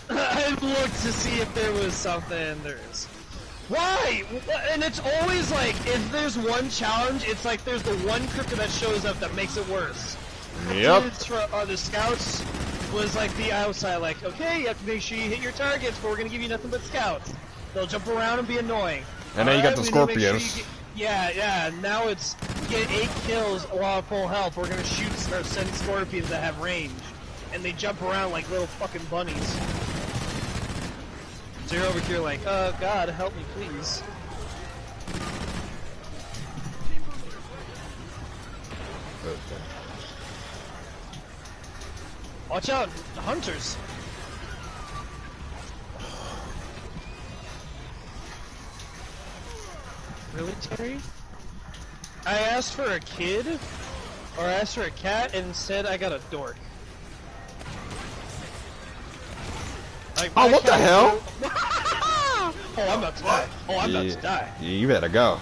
I looked to see if there was something. There is. Why? And it's always like, if there's one challenge, it's like there's the one cryptid that shows up that makes it worse. Yep. The scouts was like the outside, like, okay, you have to make sure you hit your targets, but we're gonna give you nothing but scouts. They'll jump around and be annoying. And then you got the scorpions. Yeah, now it's get 8 kills while at full health. We're gonna shoot or send scorpions that have range. And they jump around like little fucking bunnies. So you're over here like, God, help me please. Watch out, hunters. Really, Terry? I asked for a kid, or I asked for a cat, and instead I got a dork. Like, oh, what the hell? Oh, I'm about to die. Oh, I'm about to die. You better go.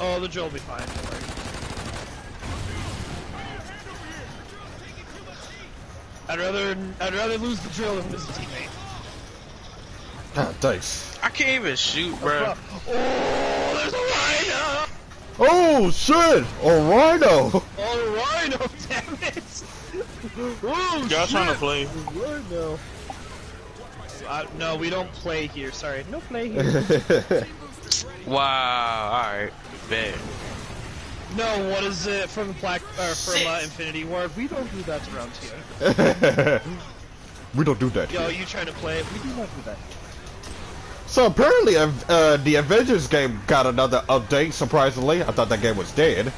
Oh, the drill will be fine. Don't worry. I'd rather lose the drill than lose a teammate. Ah, thanks. I can't even shoot, bro. Oh, there's a rhino! Oh shit! A rhino! Oh, a rhino! Damn it! Oh, Y'all trying to shit. play? No. No, we don't play here. Sorry, no play here. Wow. All right. Bet. No, what is it from Infinity Ward? We don't do that around here. We don't do that. Yo, Here. you trying to play it? We do not do that. So apparently, the Avengers game got another update. Surprisingly, I thought that game was dead.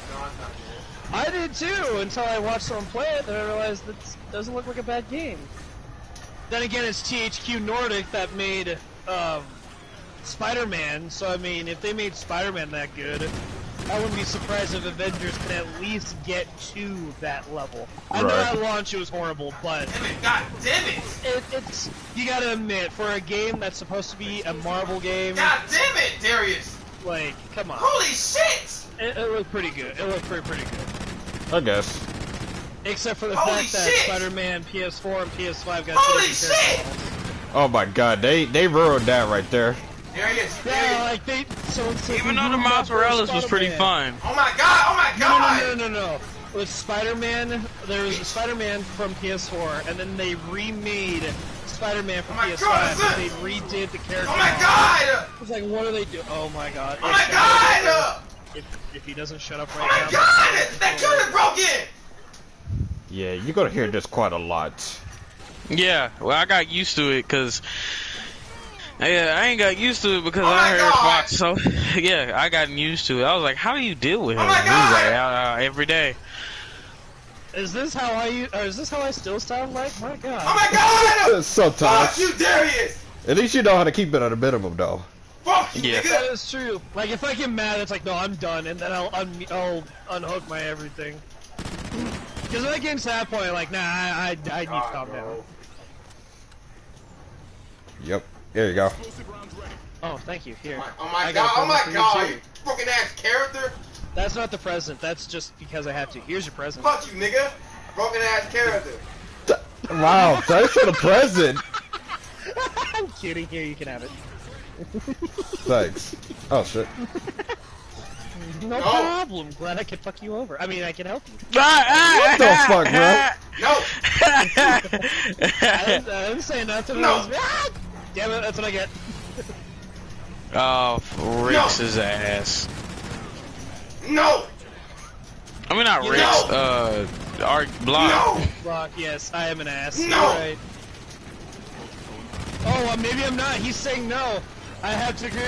I did too, until I watched someone play it, and I realized that doesn't look like a bad game. Then again, it's THQ Nordic that made Spider-Man, so I mean, if they made Spider-Man that good, I wouldn't be surprised if Avengers can at least get to that level. I know at launch it was horrible, but God damn it! It's you gotta admit, for a game that's supposed to be a Marvel game, God damn it, Darius! like, come on. Holy shit! It looked pretty good. It looked pretty good. I guess. Except for the Holy fact that shit! Spider-Man PS4 and PS5 got Holy two different shit! characters. Oh my God, they ruined that right there. Darius, Yeah, Darius. like Even though the Miles Morales was pretty fun. Oh my god, oh my god! No. With Spider-Man, there was a Spider-Man from PS4, and then they remade Spider-Man from PS5, God, but they redid the character. Oh my god! It's like, what do they do? Oh my god. Oh my god! If he doesn't shut up Oh right my now. god! That turn is broken! Yeah, you're gonna hear this quite a lot. Yeah. Well, I got used to it because. Yeah, I ain't got used to it because Oh I my heard God. Fox. So yeah, I got used to it. I was like, how do you deal with him? Oh my He was like, God. every day. Is this how I still sound like? My god. Oh my god! Sometimes. Fuck you, Darius! At least you know how to keep it at a minimum, though. Fuck you, Yeah. That nigga! is true. Like, if I get mad, it's like, no, I'm done, and then I'll unhook my everything. Because when I get to that point, like, nah, I need to calm down. Yep. There you go. Oh, thank you. Here. Oh my I got god, a oh my present for god, you, you too. fucking ass character! That's not the present. That's just because I have to. Here's your present. Fuck you, nigga! Broken ass character. Wow, thanks for the present. I'm kidding. Here, you can have it. Thanks. Oh shit. No problem. Glad I could fuck you over. I mean, I can help you. What the fuck, bro? No! I didn't say nothing. No. I was, damn it, that's what I get. Oh, Rick's his ass. No! I mean, not You Rick's. Art Block. No! Block, yes, I am an ass. No. You're right. Oh, maybe I'm not. He's saying no. I have to agree.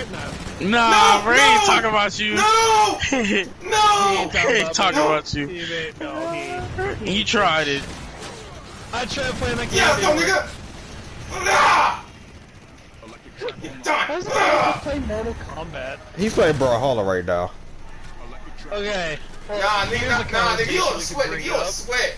No. Nah, No, Ray ain't no. talking about you. No! He No! ain't talking about you. He ain't, no, he. You tried it. I tried playing that game. Yeah, go, nigga! Nah! How's it hard to play Mortal Kombat? He's playing Brawlhalla right now. Okay. Well, Nah, here's a nigga, nah, nigga, you conversation a we sweat, could nigga, bring you a up. sweat.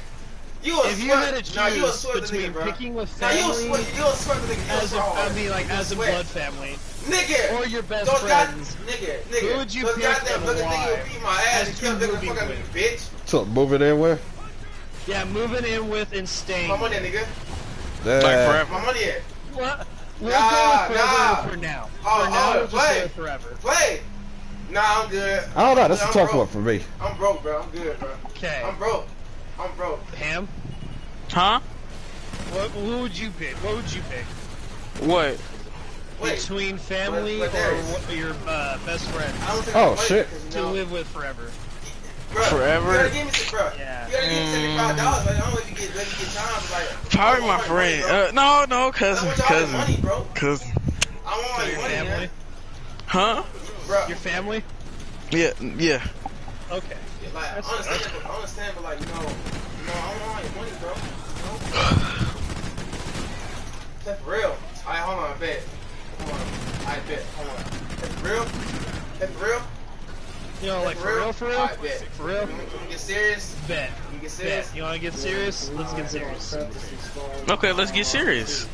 You a If you sweat. had to Nah, you a choose sweat the between nigga, bro. picking with Nah, you a family sweat, you a sweat the nigga, you a as a, sweat. I mean, like, You a as a sweat. blood family, Nigga! or your best Those friends, nigga. who would you Those pick goddamn and fucking why? nigga beat my ass As and two killed nigga moving fucking with. bitch. So moving in with? yeah, moving in with and staying. My money, nigga. Like forever. My money at. What? We'll Nah, go with forever nah. for now. Oh, For now, oh, we'll just play. go with forever. Play! Nah, I'm good. I don't know. That's a I'm tough broke. one for me. I'm broke, bro. I'm good, bro. Okay. I'm broke. I'm broke. Ham? Huh? Who would you pick? What would you pick? What? Wait. Between family What or there is? your best friend I don't think Oh, I'm playing shit. because, you to know, live with forever? bro, Forever? You gotta give me some, bro. Yeah. You gotta give me $75. Like, I don't know if you get, let me get time, but like. Probably I my want money, friend. bro. No, cousin. I want y'all the money, bro. Cousin. I want all Your your money, family? man. Huh? Bro. Your family? Yeah. Okay. Like, I understand, but like, I want all your money, bro. That's for real. Alright, hold on, I bet. Hold on. I bet. Hold on. That's for real? That's for real? You know, like, for real? Alright, bet. For real? You want to get serious? Bet. You get serious? Bet. You wanna get serious? Let's get serious. Okay, let's get serious.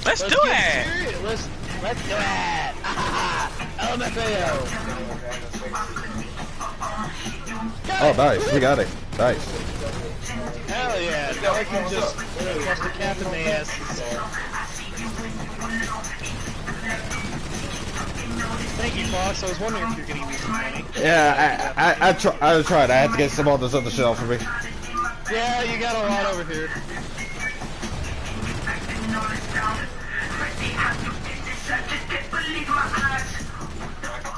Let's do get it. serious. Let's do it. LMFAO. Oh, nice. We got it. Nice. Hell yeah. Now I can just bust a cap in the ass. Thank you, Fox. I was wondering if you're getting me some money. Yeah, I tried. I had to get some of this other shit off of me. Yeah, you got a lot over here.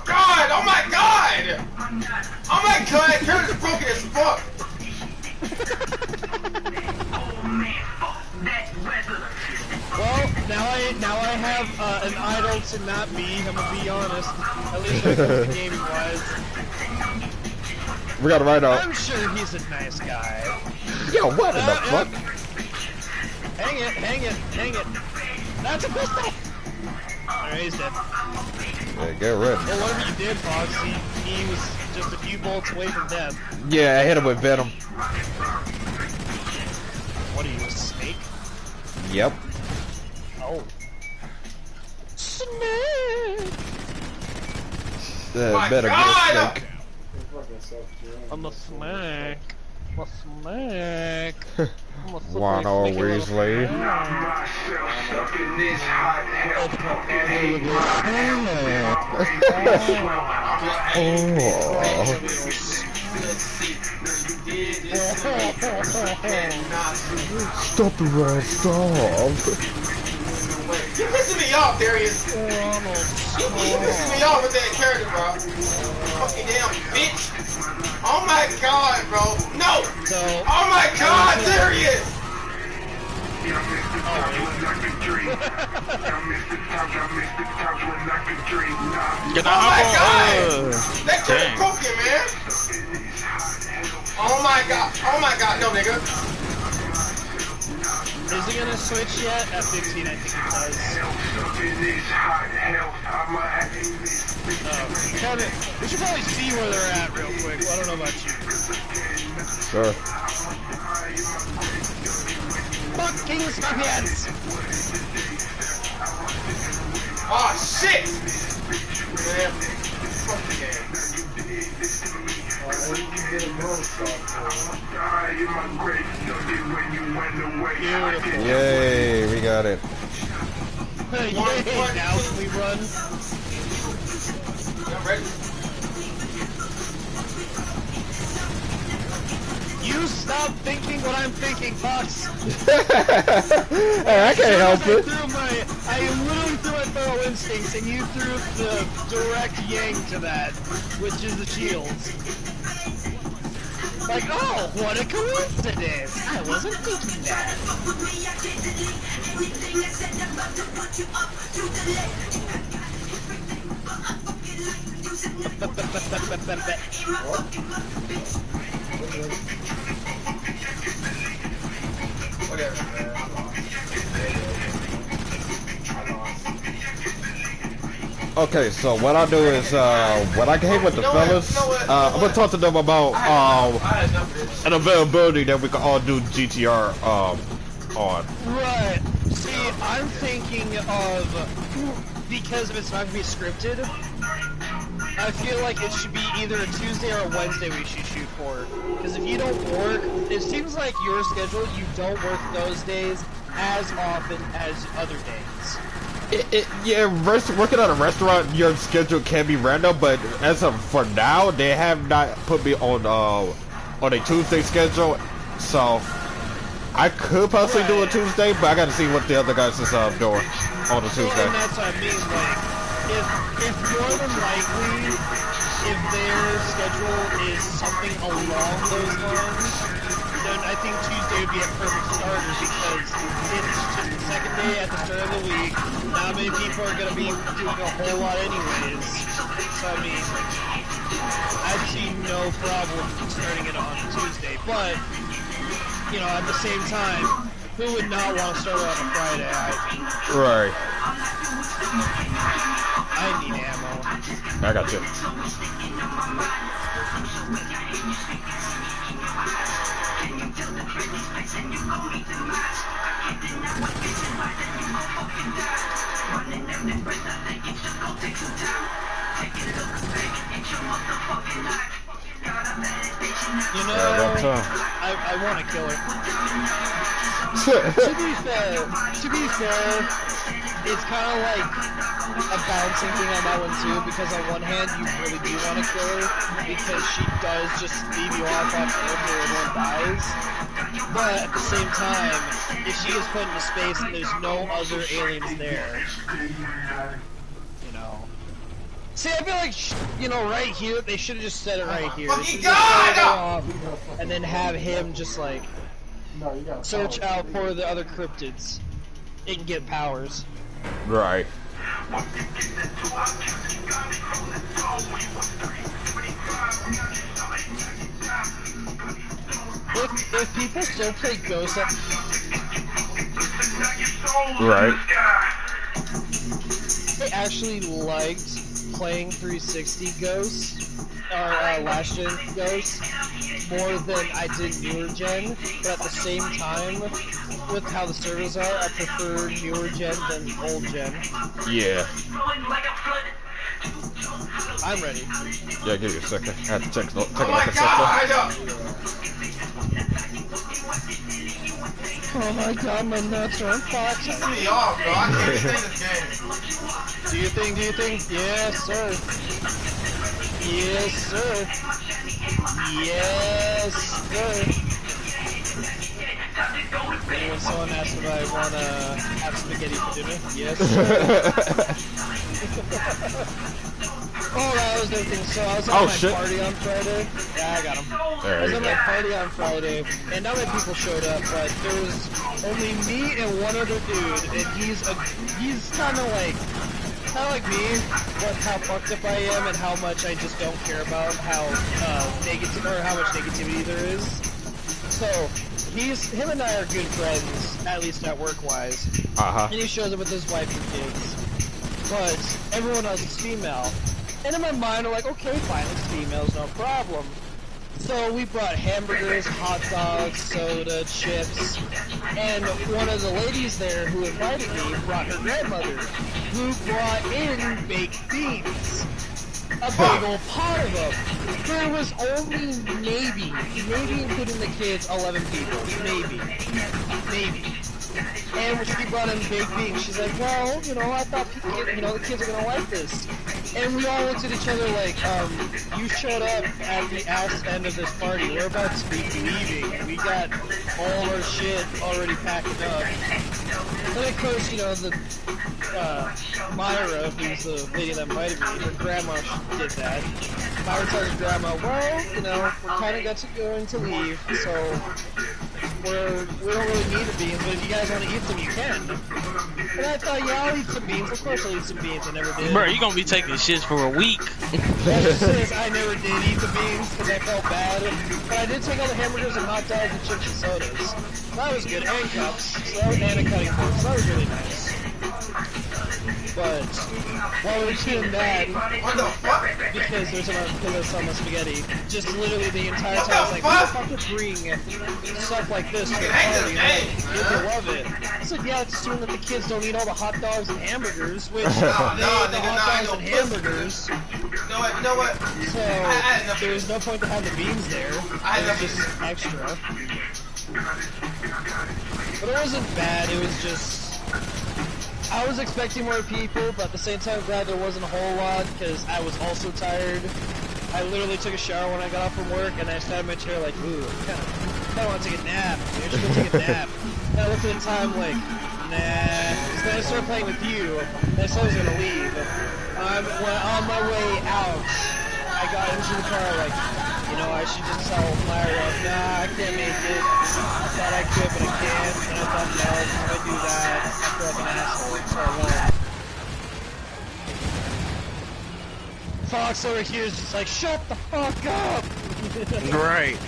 God! Oh my God! Oh my God! Curtis is broken as fuck. Well, now I have an idol to not be. I'm gonna be honest. At least when it comes to gaming wise. We got it right out. I'm sure he's a nice guy. Yo, what in the fuck? Hang it, hang it, hang it. That's a pistol! Alright, he's dead. Yeah, get ready. Well, whatever you did, Fox, he was just a few bullets away from death. Yeah, I hit him with Venom. What are you, a snake? Yep. Oh. Snake! Better God! get snake. I'm a snake. I'm a snake. I'm a Wano Weasley. Stop the run, stop. You're pissing me off, Darius. You're pissing me off with that character, bro. Fucking damn bitch. Oh my God, bro. No. Oh my God, Darius. Oh my God. That character's broken, man. Oh my God. Oh my God. No, nigga. Is he gonna switch yet? At 15, I think he does. Kevin, we should probably see where they're at real quick. Well, I don't know about you. Sure. Fucking scorpions! Oh shit! Man, fuck the game. Beautiful. Yay, we got it. Yay, now can we run? I'm ready. You stop thinking what I'm thinking, Fox. Hey, I can't help it. I literally threw my feral instincts, and you threw the direct yang to that, which is the shields. Like, oh, what a coincidence! I wasn't thinking that. Whatever, man. Okay, so what I do is, when I came with the fellas, I'm gonna talk to them about, an availability that we can all do GTR, on. Right. See, I'm thinking of, because if it's not gonna be scripted, I feel like it should be either a Tuesday or a Wednesday we should shoot for. Because if you don't work, it seems like your schedule, you don't work those days as often as other days. Yeah, working at a restaurant, your schedule can be random, but as of for now, they have not put me on a Tuesday schedule, so I could possibly do a Tuesday, but I gotta see what the other guys is doing on a Tuesday. Well, and that's what I mean, like, if more than likely, if their schedule is something along those lines, then I think Tuesday would be a perfect starter because it's just the second day at the start of the week. Not many people are going to be doing a whole lot anyways. So, I mean, I see no problem starting it on Tuesday. But, you know, at the same time, who would not want to start it on a Friday? Right. I need ammo. I got you. You know, I want to kill her. To be fair, it's kind of like a balancing thing on that one too, because on one hand you really do want to kill her because she does just leave you off on Earth where everyone dies. But at the same time, if she is put into space and there's no other aliens there, you know. See, I feel like, you know, right here, they should have just said it right here. Fucking God! And then have him just, like, search out for the other cryptids and get powers. Right. If people still play Ghost up... Right. I actually liked playing 360 Ghosts, or last gen Ghosts, more than I did newer gen, but at the same time, with how the servers are, I prefer newer gen than old gen. Yeah. I'm ready. Yeah, give me a second. I had to check Oh it my like a God! Oh my god, my nuts are on fire. Piss me off, bro. I can't stand this game. Do you think? Yes, sir. Yes, sir. Yes, sir. When someone asks if I want to have spaghetti for dinner, yes, sir. Oh, that was the thing. So I was at my party on Friday. Yeah, I got him. I was at my party on Friday, and not many people showed up, but there was only me and one other dude, and he's kind of like me, how fucked up I am, and how much I just don't care about how how much negativity there is. So him and I are good friends, at least at work wise. And he shows up with his wife and kids, but everyone else is female. And in my mind, I'm like, okay, fine, it's females, no problem. So we brought hamburgers, hot dogs, soda, chips, and one of the ladies there who invited me brought her grandmother, who brought in baked beans. A big old pot of them. There was only maybe including the kids, 11 people. Maybe. And when she brought in baked beans, she's like, well, you know, I thought, the kids are gonna like this. And we all looked at each other like, you showed up at the ass end of this party. We're about to be leaving. We got all our shit already packed up. And of course, Myra, who's the lady that invited me, her grandma did that. Myra told her grandma, well, we're kind of going to leave, so we don't really need the beans, but if you guys want to eat them, you can. And I thought, yeah, I'll eat some beans. Of course I'll eat some beans. I never did. Bro, you gonna be taking shits for a week. That says I never did eat the beans because I felt bad. But I did take all the hamburgers and hot dogs and chips and sodas. That was good. And cups. And a cutting board. So that was really nice. But while we were doing that, because there's so much spaghetti, just literally the entire time I was like, who the fuck would bring stuff like this to the party? Like, kids will love it. I said, yeah, it's assuming that the kids don't eat all the hot dogs and hamburgers, which they ate the hot dogs and hamburgers. You know what? So there was no point to have the beans there. It was just extra. But it wasn't bad, it was just... I was expecting more people, but at the same time, glad there wasn't a whole lot, because I was also tired. I literally took a shower when I got off from work, and I sat in my chair like, ooh, I want to take a nap. I should go take a nap. And I looked at the time like, nah. So then I started playing with you, and I said I was going to leave. On my way out, I got into the car like, I should just tell Myra, nah, I can't make it. I thought I could, but I can't. And I thought, no, if I do that, I feel like an asshole, so I won't. Fox over here is just like, shut the fuck up! Right.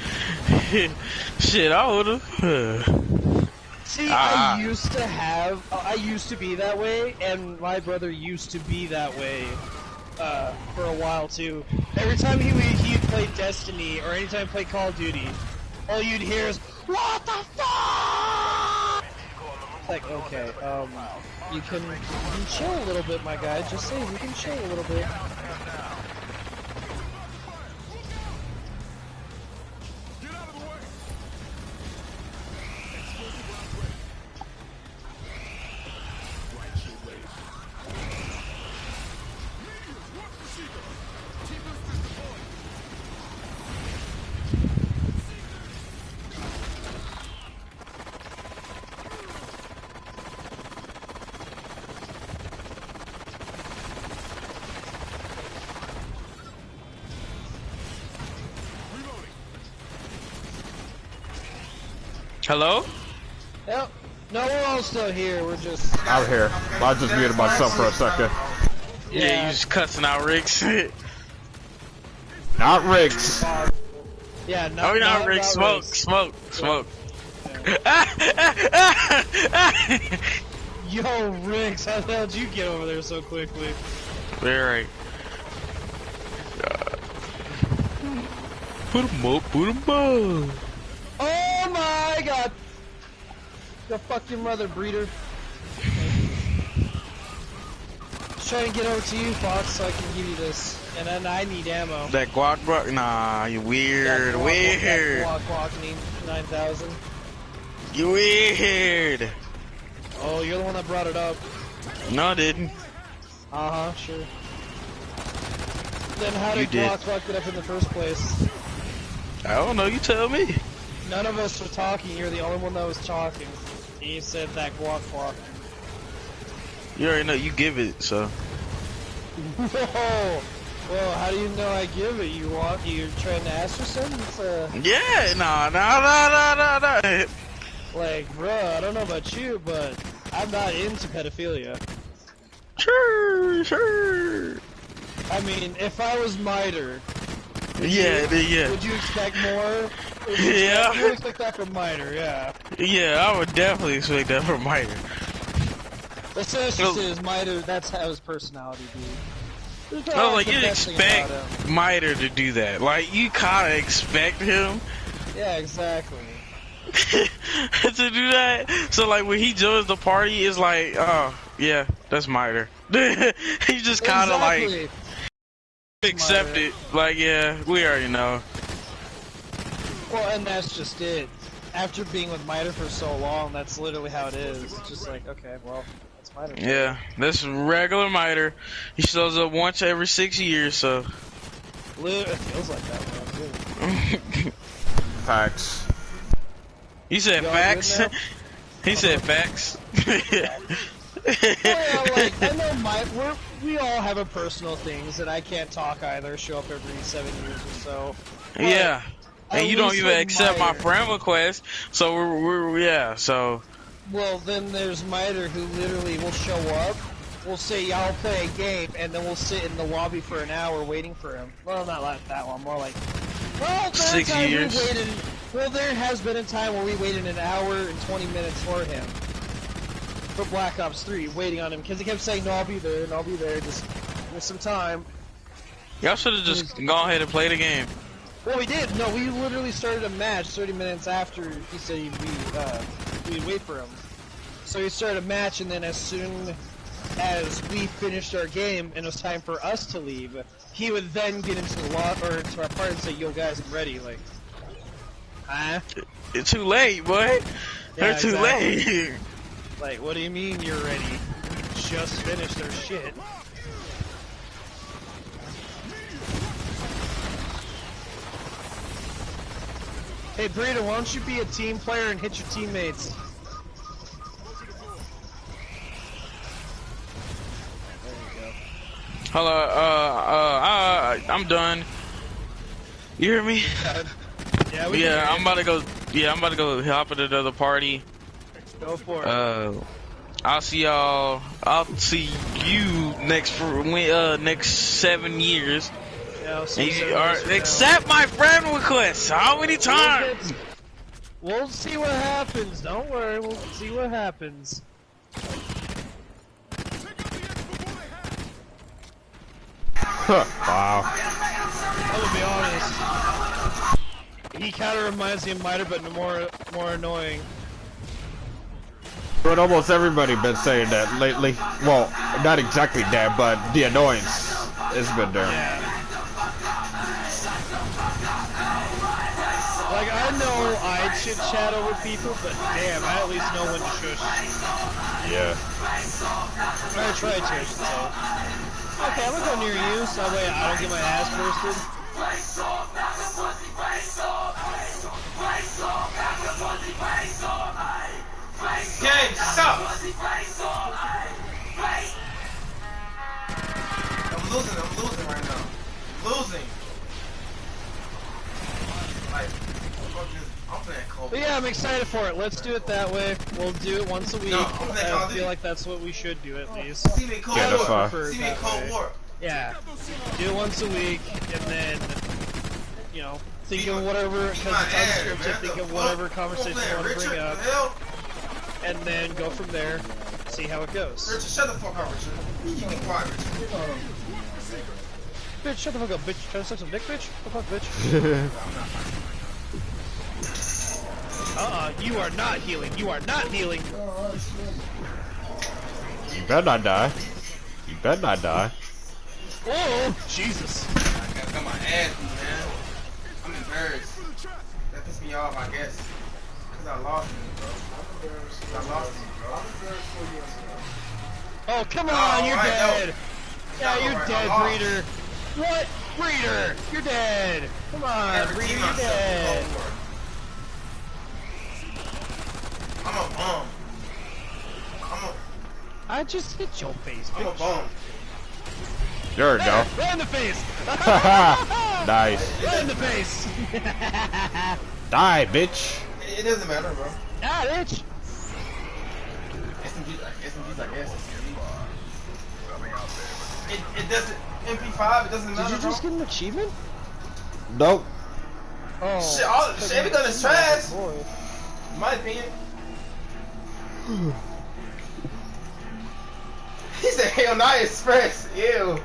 Shit, I would've. See, I used to be that way, and my brother used to be that way. For a while too. Every time he'd play Destiny or anytime he played Call of Duty, all you'd hear is "What the fuck?" Like, okay, you can chill a little bit, my guy. Just say you can chill a little bit. Hello? Yep. No, we're all still here. We're just. I'm here. I just muted myself for a second. Yeah, you just cussing out Riggs. Not Riggs. Yeah, Oh, you're not Riggs. Smoke, Riggs. smoke. Yo, Riggs, how the hell did you get over there so quickly? Very right. Put him up, put him up. Oh my god! Go fuck your mother, breeder. Just trying to get over to you, Fox, so I can give you this. And then I need ammo. That guac, bro? Nah, you weird, weird. Guac need 9,000. You weird. Oh, you're the one that brought it up. No, I didn't. Uh-huh, sure. Then how did did. Guac get up in the first place? I don't know, you tell me. None of us were talking, you're the only one that was talking. And you said that Guac. You already know, you give it, so. Whoa! Well, how do you know I give it? You're trying to ask for something? It's Yeah, no. like, bruh, I don't know about you, but I'm not into pedophilia. Sure. I mean, if I was Miter, Yeah. would you expect more? Yeah. You would expect that from Miter, yeah. Yeah, I would definitely expect that from Miter. That's just his Miter, that's how his personality be. Oh, like, you'd expect Miter to do that. Like, you kinda expect him. Yeah, exactly. to do that. So, like, when he joins the party, it's like, oh, yeah, that's Miter. He just kinda, like, accept it. Like, yeah, we already know. Well, and that's just it. After being with Miter for so long, that's literally how it is. It's just like, okay, well, that's Miter. Yeah, that's regular Miter. He shows up once every 6 years, so. It feels like that one, too. Facts. You said facts? He said facts. Well, like, I know we all have our personal things, and I can't talk either, show up every 7 years or so. Yeah. And you don't even accept my Miter. friend request, so we're so. Well, then there's Miter who literally will show up, we'll say, yeah, I'll play a game, and then we'll sit in the lobby for an hour waiting for him. Well, not like that one, more like, well, 6 years. There has been a time where we waited an hour and 20 minutes for him. For Black Ops 3, waiting on him, because he kept saying, no, I'll be there, just give me some time. Y'all should have just gone ahead and played the game. Well, we did. No, we literally started a match 30 minutes after he said we'd wait for him. So he started a match, and then as soon as we finished our game and it was time for us to leave, he would then get into the or into our party and say, "Yo, guys, I'm ready." Like, huh? It's too late, boy. They're too late. Like, what do you mean you're ready? We just finished our shit. Hey, Burrito, why don't you be a team player and hit your teammates? There you go. Hello, I'm done. You hear me? Yeah, I'm about to go. Yeah, I'm about to go hop at another party. Go for it. I'll see y'all. I'll see you next 7 years. Yeah, I'll see you accept my friend request. How many times? We'll see what happens. Don't worry. We'll see what happens. Wow. I'm gonna be honest. He kind of reminds me of Miter, but more annoying. But almost everybody been saying that lately. Well, not exactly that, but the annoyance has been there. Yeah. Like, I know I chit chat over people, but damn, I at least know when to shush. Yeah. I'm gonna try to, so. Okay, I'm gonna go near you, so that way I don't get my ass bursted. Gang, stop! I'm losing right now. Losing. Like, I'm But yeah, I'm excited for it. Let's do it that way. We'll do it once a week. I feel like that's what we should do at least. See me Cold War. See me Cold War. Yeah. Do it once a week, and then, you know, think of whatever, because it's unscripted, think of whatever conversation you want to bring up, and then go from there, see how it goes. Richard, shut the fuck up, Richard. You keep me quiet, Richard. Bitch, shut the fuck up, bitch. Trying to suck some dick, bitch? What the fuck, bitch? You are not healing. You are not healing. You better not die. You better not die. Oh, Jesus. I got my ass beat, man. I'm embarrassed. That pissed me off, I guess. Because I lost him, bro. I lost him, bro. Oh, come on, you're dead. Yeah, you're dead, Breeder. What? Breeder, you're dead. Come on, Breeder, you're dead. I'm a bum. I just hit your face, bitch. I'm a bum. There we go. Right in the face. Nice. Right in the face. Die, bitch. It doesn't matter, bro. Ah, bitch. SMG's like it doesn't. MP5, it doesn't matter. Did you just get an achievement? Nope. Oh. Shit, everything is trash. In my opinion. He said, hell no, express. Ew.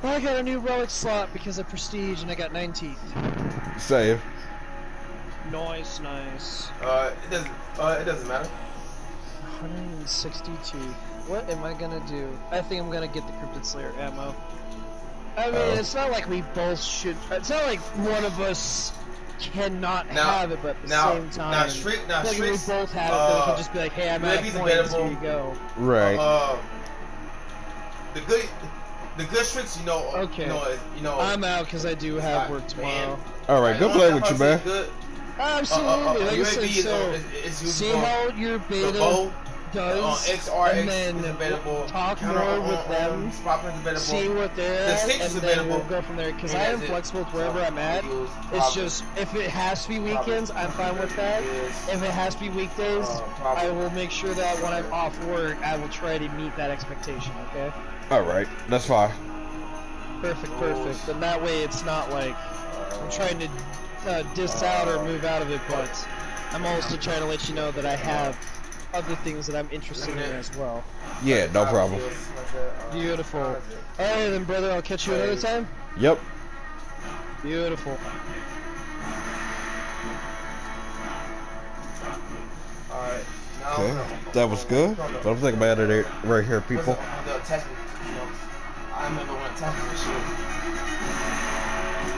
Well, I got a new relic slot because of prestige and I got 9 teeth. Save. Nice, nice. It doesn't matter. 162. What am I gonna do? I think I'm gonna get the Cryptid Slayer ammo. I mean, it's not like we both should. It's not like one of us cannot have it, but at the same time, like if we both have it, then we can just be like, hey, I'm out of points, here you go. Right. The good tricks, you know. Okay. You know. I'm out because I do have work tomorrow. All right, good play with you, man. Absolutely. Like I said, so see how your beta does, and then talk more with them, see what they're at, and then we'll go from there, because I am flexible to wherever I'm at. It's just, if it has to be weekends, I'm fine with that. If it has to be weekdays, I will make sure that when I'm off work, I will try to meet that expectation, okay? Alright, that's fine. Perfect, perfect. And that way it's not like I'm trying to diss out or move out of it, but I'm also trying to let you know that I have other things that I'm interested in as well. Yeah, no problem. Beautiful. Alright then, brother, I'll catch you another time? Yep. Beautiful. Alright. Okay, that was good. But I'm thinking about it right here, people. I remember when I tested this shit.